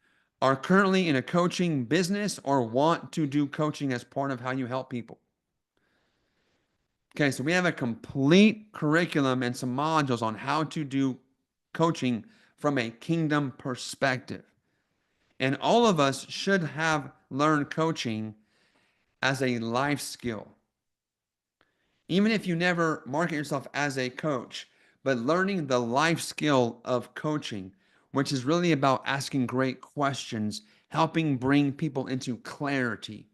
Speaker 1: are currently in a coaching business or want to do coaching as part of how you help people? Okay, so we have a complete curriculum and some modules on how to do coaching from a kingdom perspective. And all of us should have learned coaching as a life skill. Even if you never market yourself as a coach, but learning the life skill of coaching, which is really about asking great questions, helping bring people into clarity,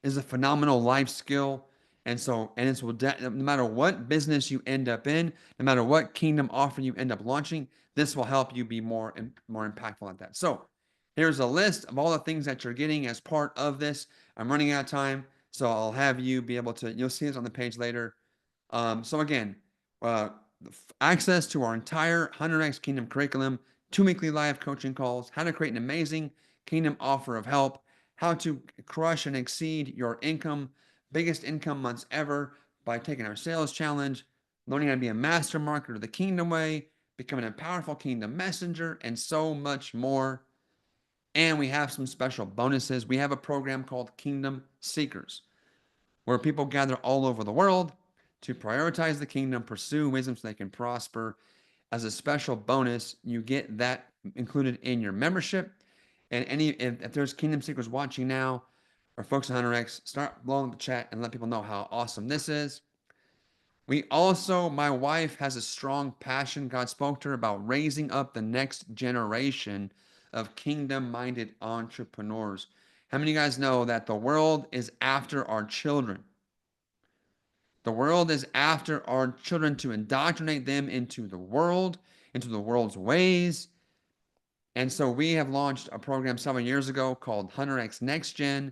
Speaker 1: is a phenomenal life skill. And so, and it's no matter what business you end up in, no matter what kingdom offer you end up launching, this will help you be more impactful at that. So, here's a list of all the things that you're getting as part of this. I'm running out of time, so I'll have you be able to. You'll see this on the page later. So again, uh, access to our entire 100x Kingdom curriculum, 2 weekly live coaching calls, how to create an amazing Kingdom offer of help, how to crush and exceed your income, biggest income months ever by taking our sales challenge, learning how to be a master marketer the Kingdom way, becoming a powerful Kingdom messenger, and so much more. And we have some special bonuses. We have a program called Kingdom Seekers, where people gather all over the world to prioritize the kingdom, pursue wisdom so they can prosper. As a special bonus, you get that included in your membership. And if there's Kingdom Seekers watching now, or folks on 100x, start blowing the chat and let people know how awesome this is. We also, my wife has a strong passion. God spoke to her about raising up the next generation of kingdom-minded entrepreneurs. How many of you guys know that the world is after our children? The world is after our children to indoctrinate them into the world's ways. And so we have launched a program several years ago called 100x Next Gen,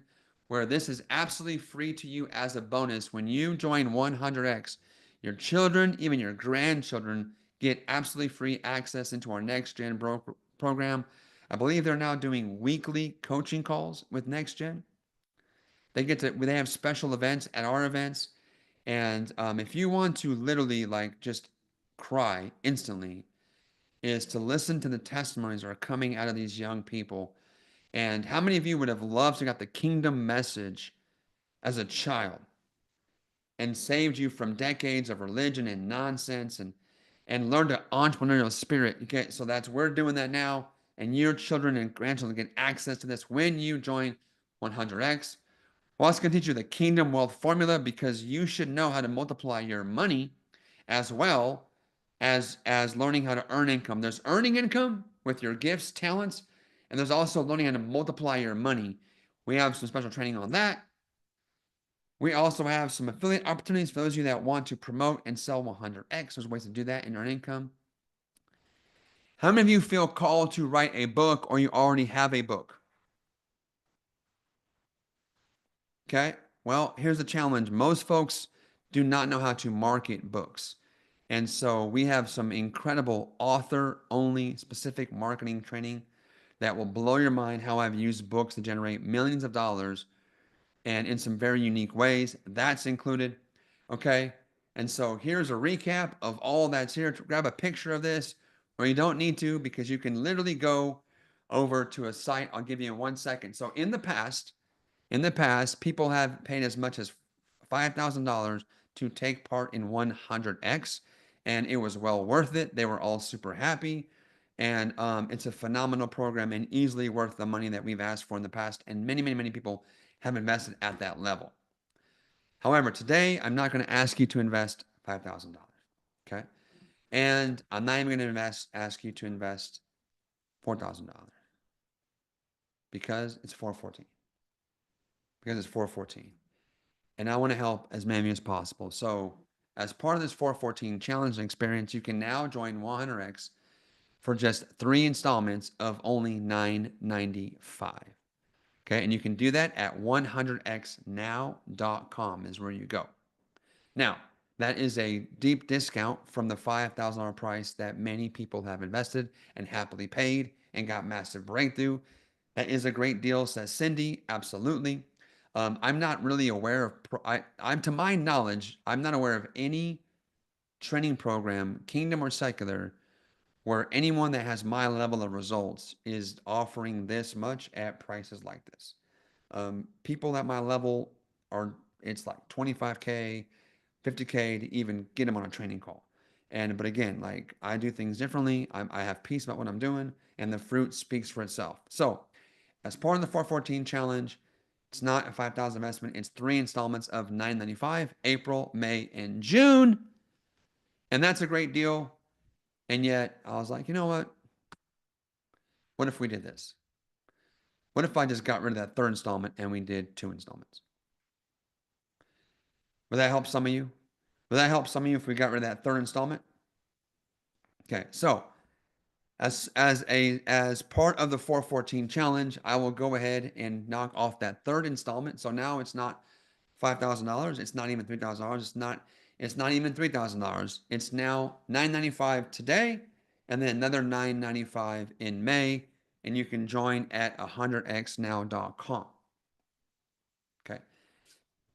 Speaker 1: where this is absolutely free to you as a bonus. When you join 100x, your children, even your grandchildren, get absolutely free access into our Next Gen program. I believe they're now doing weekly coaching calls with Next Gen. They have special events at our events. And if you want to literally like just cry instantly, is to listen to the testimonies that are coming out of these young people. And how many of you would have loved to got the kingdom message as a child and saved you from decades of religion and nonsense and learned an entrepreneurial spirit? Okay, so we're doing that now. And your children and grandchildren get access to this when you join 100x. We're also going to teach you the kingdom wealth formula, because you should know how to multiply your money as well as learning how to earn income. There's earning income with your gifts, talents, and there's also learning how to multiply your money. We have some special training on that. We also have some affiliate opportunities for those of you that want to promote and sell 100x. There's ways to do that and earn income. How many of you feel called to write a book, or you already have a book? Okay, well, here's the challenge. Most folks do not know how to market books. And so we have some incredible author-only specific marketing training that will blow your mind, how I've used books to generate millions of dollars and in some very unique ways. That's included, okay? And so here's a recap of all that's here. Grab a picture of this, or you don't need to, because you can literally go over to a site. I'll give you in 1 second. So in the past, people have paid as much as $5,000 to take part in 100x, and it was well worth it. They were all super happy, and it's a phenomenal program and easily worth the money that we've asked for in the past, and many, many, many people have invested at that level. However, today I'm not going to ask you to invest $5,000. Okay. And I'm not even going to ask you to invest $4,000 because it's 414. Because it's 414. And I want to help as many as possible. So, as part of this 414 challenge and experience, you can now join 100x for just 3 installments of only $9.95. Okay, and you can do that at 100xnow.com is where you go. Now, that is a deep discount from the $5,000 price that many people have invested and happily paid and got massive breakthrough. That is a great deal, says Cindy. Absolutely. I'm not really aware of, I'm to my knowledge, I'm not aware of any training program, kingdom or secular, where anyone that has my level of results is offering this much at prices like this. People at my level are, it's like 25K, 50K to even get them on a training call. But again, like I do things differently. I have peace about what I'm doing, and the fruit speaks for itself. So, as part of the 414 challenge, it's not a 5,000 investment. It's 3 installments of $9.95, April, May, and June. And that's a great deal. And yet I was like, you know what? What if we did this? What if I just got rid of that 3rd installment and we did 2 installments? Would that help some of you? Would that help some of you if we got rid of that 3rd installment? Okay, so as part of the 414 challenge, I will go ahead and knock off that 3rd installment. So now it's not $5,000. It's not even $3,000. It's not even $3,000. It's now $9.95 today, and then another $9.95 in May. And you can join at 100xnow.com. Okay.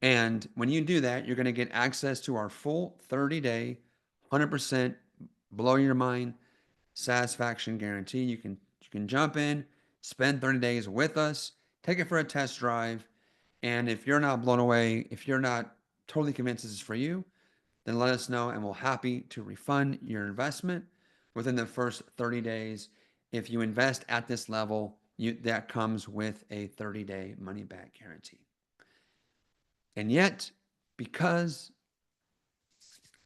Speaker 1: And when you do that, you're going to get access to our full 30-day, 100% blow your mind satisfaction guarantee. You can jump in, spend 30 days with us, take it for a test drive, and if you're not blown away, if you're not totally convinced this is for you, then let us know and we'll happy to refund your investment within the first 30 days. If you invest at this level, that comes with a 30-day money back guarantee. And yet, because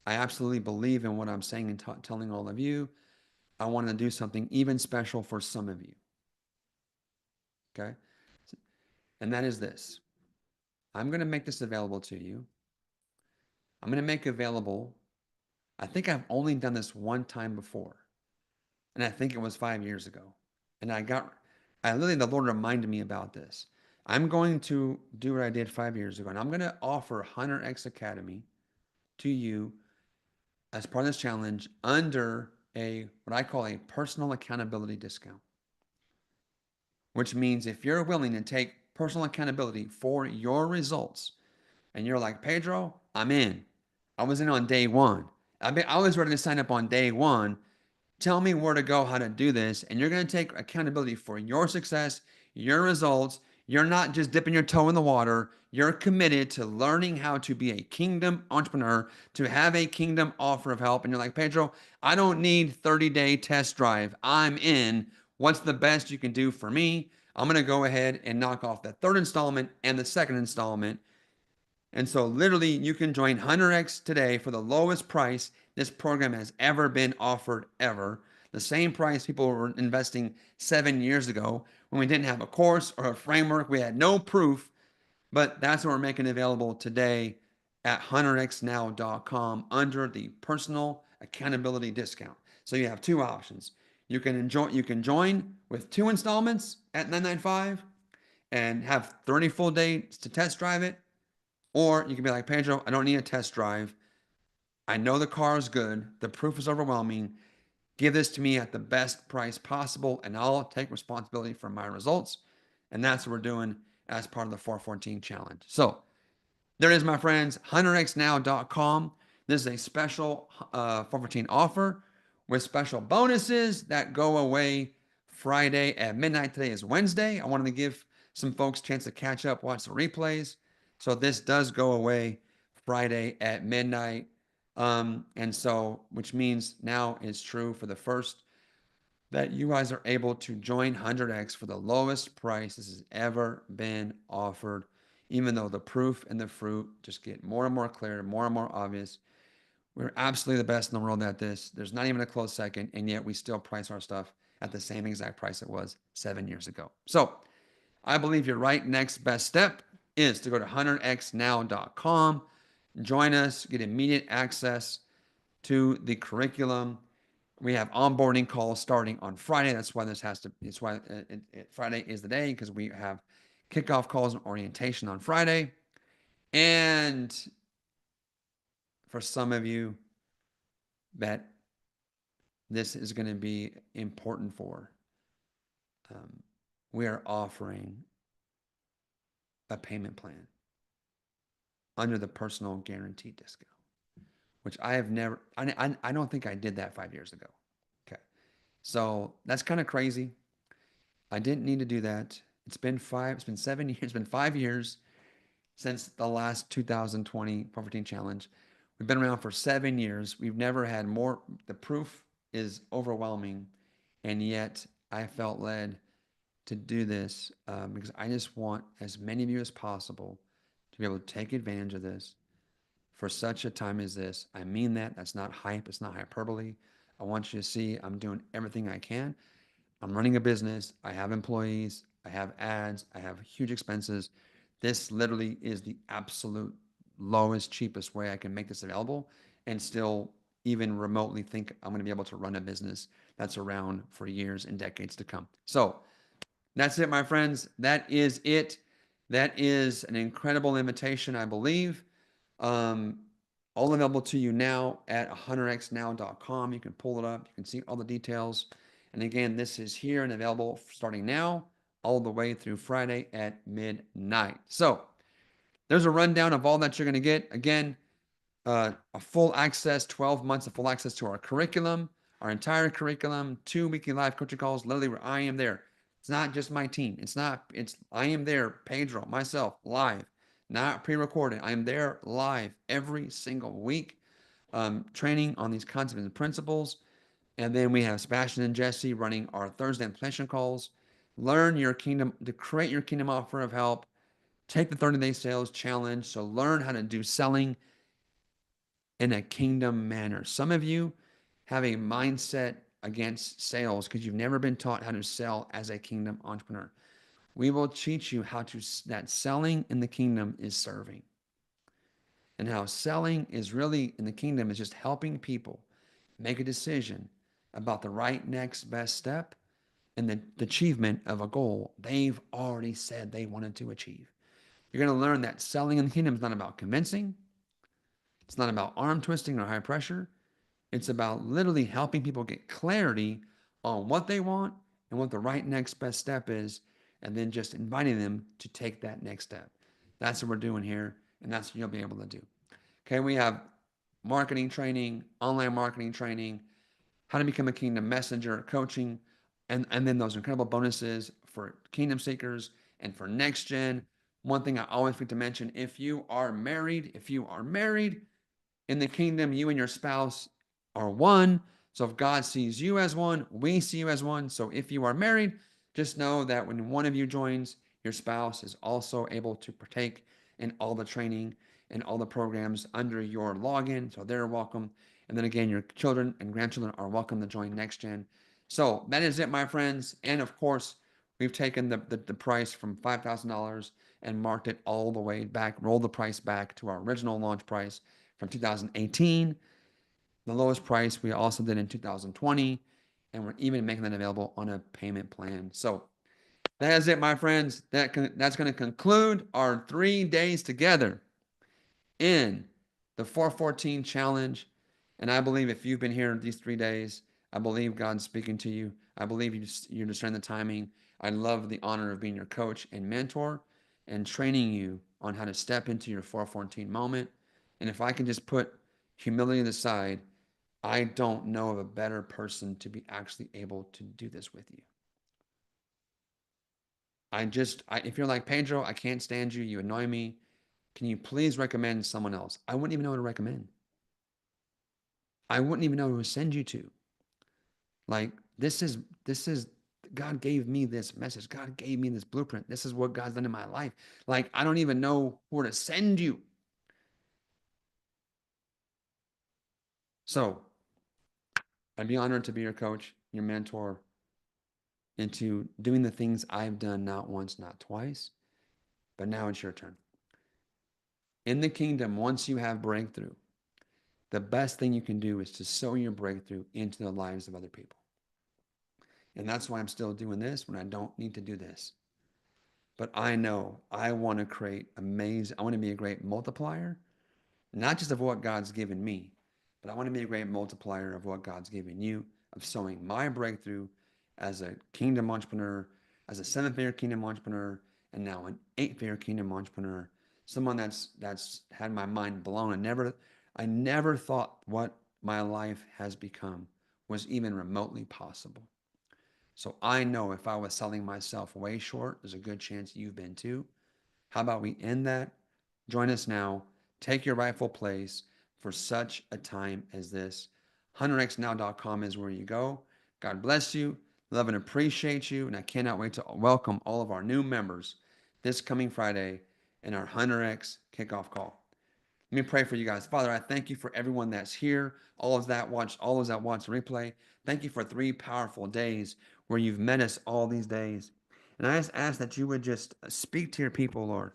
Speaker 1: I absolutely believe in what I'm saying and telling all of you, I want to do something even special for some of you. Okay? And that is this. I'm going to make this available to you. I'm going to make available, I think I've only done this one time before. And I think it was 5 years ago. And literally, the Lord reminded me about this. I'm going to do what I did 5 years ago. And I'm going to offer 100X Academy to you as part of this challenge under what I call a personal accountability discount. Which means if you're willing to take personal accountability for your results, and you're like, Pedro, I'm in. I was in on day 1. I was ready to sign up on day 1. Tell me where to go, how to do this, and you're going to take accountability for your success, your results. You're not just dipping your toe in the water. You're committed to learning how to be a kingdom entrepreneur, to have a kingdom offer of help. And you're like, Pedro, I don't need 30-day test drive. I'm in. What's the best you can do for me? I'm going to go ahead and knock off the 3rd installment and the 2nd installment. And so literally you can join 100X today for the lowest price this program has ever been offered ever. The same price people were investing 7 years ago when we didn't have a course or a framework. We had no proof, but that's what we're making available today at 100xnow.com under the personal accountability discount. So you have 2 options. You can join with 2 installments at $9.95 and have 30 full days to test drive it. Or you can be like, Pedro, I don't need a test drive. I know the car is good. The proof is overwhelming. Give this to me at the best price possible, and I'll take responsibility for my results. And that's what we're doing as part of the 414 challenge. So there it is, my friends, 100xnow.com. This is a special 414 offer with special bonuses that go away Friday at midnight. Today is Wednesday. I wanted to give some folks a chance to catch up, watch the replays. So this does go away Friday at midnight. And so, which means now is true for the first that you guys are able to join 100X for the lowest price this has ever been offered even though the proof and the fruit just get more and more clear, more and more obvious. We're absolutely the best in the world at this. There's not even a close second, and yet we still price our stuff at the same exact price it was 7 years ago. So I believe your right next best step is to go to hunterxnow.com, join us, get immediate access to the curriculum. We have onboarding calls starting on Friday. That's why this has to, it's why Friday is the day, because we have kickoff calls and orientation on Friday. And for some of you that this is going to be important for, we are offering a payment plan under the personal guarantee discount, which I have never, I don't think I did that 5 years ago. Okay. So that's kind of crazy. I didn't need to do that. It's been 7 years, it's been 5 years since the last 2020 414 challenge. We've been around for 7 years. We've never had more. The proof is overwhelming. And yet I felt led to do this because I just want as many of you as possible to be able to take advantage of this for such a time as this. I mean that. That's not hype. It's not hyperbole. I want you to see I'm doing everything I can. I'm running a business. I have employees. I have ads. I have huge expenses. This literally is the absolute lowest, cheapest way I can make this available and still even remotely think I'm going to be able to run a business that's around for years and decades to come. So that's it, my friends. That is it. That is an incredible invitation, I believe. All available to you now at hunterxnow.com. You can pull it up. You can see all the details. And again, this is here and available starting now all the way through Friday at midnight. So there's a rundown of all that you're going to get. Again, a full access, 12 months of full access to our curriculum, our entire curriculum, 2 weekly live coaching calls, literally where I am there. It's not just my team. I am there, Pedro, myself, live, not pre-recorded. I am there live every single week, training on these concepts and principles. And then we have Sebastian and Jesse running our Thursday implementation calls. Learn your kingdom, to create your kingdom offer of help. Take the 30-day sales challenge. So learn how to do selling in a kingdom manner. Some of you have a mindset against sales because you've never been taught how to sell as a kingdom entrepreneur. We will teach you that selling in the kingdom is serving. And how selling is really in the kingdom is just helping people make a decision about the right next best step and the achievement of a goal they've already said they wanted to achieve. You're going to learn that selling in the kingdom is not about convincing. It's not about arm twisting or high pressure. It's about literally helping people get clarity on what they want and what the right next best step is, and then just inviting them to take that next step. That's what we're doing here, and that's what you'll be able to do. Okay, we have marketing training, online marketing training, how to become a kingdom messenger, coaching, and then those incredible bonuses for kingdom seekers and for next gen. One thing I always forget to mention, if you are married in the kingdom, you and your spouse are one. So if God sees you as one, we see you as one. So if you are married, just know that when one of you joins, your spouse is also able to partake in all the training and all the programs under your login. So they're welcome. And then again, your children and grandchildren are welcome to join Next Gen. So that is it, my friends. And of course, we've taken the price from $5,000 and marked it all the way back, rolled the price back to our original launch price from 2018. The lowest price we also did in 2020. And we're even making that available on a payment plan. So that is it, my friends. That's going to conclude our 3 days together in the 414 challenge. And I believe if you've been here these 3 days, I believe God's speaking to you. I believe you're discerning the timing. I love the honor of being your coach and mentor and training you on how to step into your 414 moment. And if I can just put humility aside, I don't know of a better person to be actually able to do this with you. If you're like, Pedro, I can't stand you. You annoy me. Can you please recommend someone else? I wouldn't even know who to recommend. I wouldn't even know who to send you to. Like, this is God gave me this message. God gave me this blueprint. This is what God's done in my life. Like, I don't even know where to send you. So I'd be honored to be your coach, your mentor, into doing the things I've done not once, not twice, but now it's your turn. In the kingdom, once you have breakthrough, the best thing you can do is to sow your breakthrough into the lives of other people. And that's why I'm still doing this when I don't need to do this. But I know I want to create I want to be a great multiplier, not just of what God's given me, but I want to be a great multiplier of what God's given you, of sowing my breakthrough as a kingdom entrepreneur, as a 7-figure kingdom entrepreneur, and now an 8-figure kingdom entrepreneur. Someone that's had my mind blown. I never thought what my life has become was even remotely possible. So I know if I was selling myself way short, there's a good chance you've been too. How about we end that? Join us now. Take your rightful place for such a time as this. 100xnow.com is where you go. God bless you. Love and appreciate you. And I cannot wait to welcome all of our new members this coming Friday in our 100x kickoff call. Let me pray for you guys. Father, I thank you for everyone that's here, all those that watch the replay. Thank you for 3 powerful days where you've met us all these days. And I just ask that you would just speak to your people, Lord,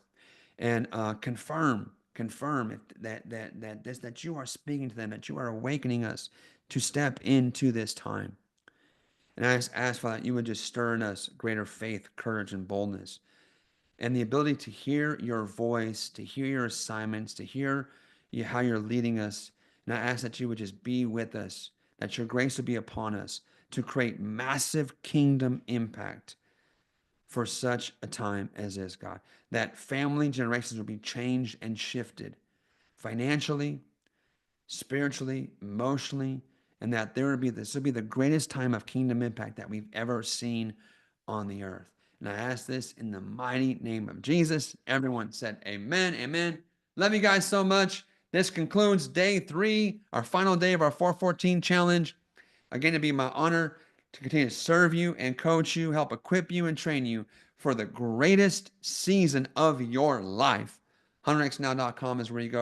Speaker 1: and confirm that you are speaking to them, that you are awakening us to step into this time. And I just ask, Father, that you would just stir in us greater faith, courage, and boldness, and the ability to hear your voice, to hear your assignments, to hear how you're leading us. And I ask that you would just be with us, that your grace would be upon us to create massive kingdom impact for such a time as this, God. That family generations will be changed and shifted financially, spiritually, emotionally, and that this will be the greatest time of kingdom impact that we've ever seen on the earth. And I ask this in the mighty name of Jesus. Everyone said amen, amen. Love you guys so much. This concludes day 3, our final day of our 414 challenge. Again, it'd be my honor to continue to serve you and coach you, help equip you and train you for the greatest season of your life. 100xnow.com is where you go.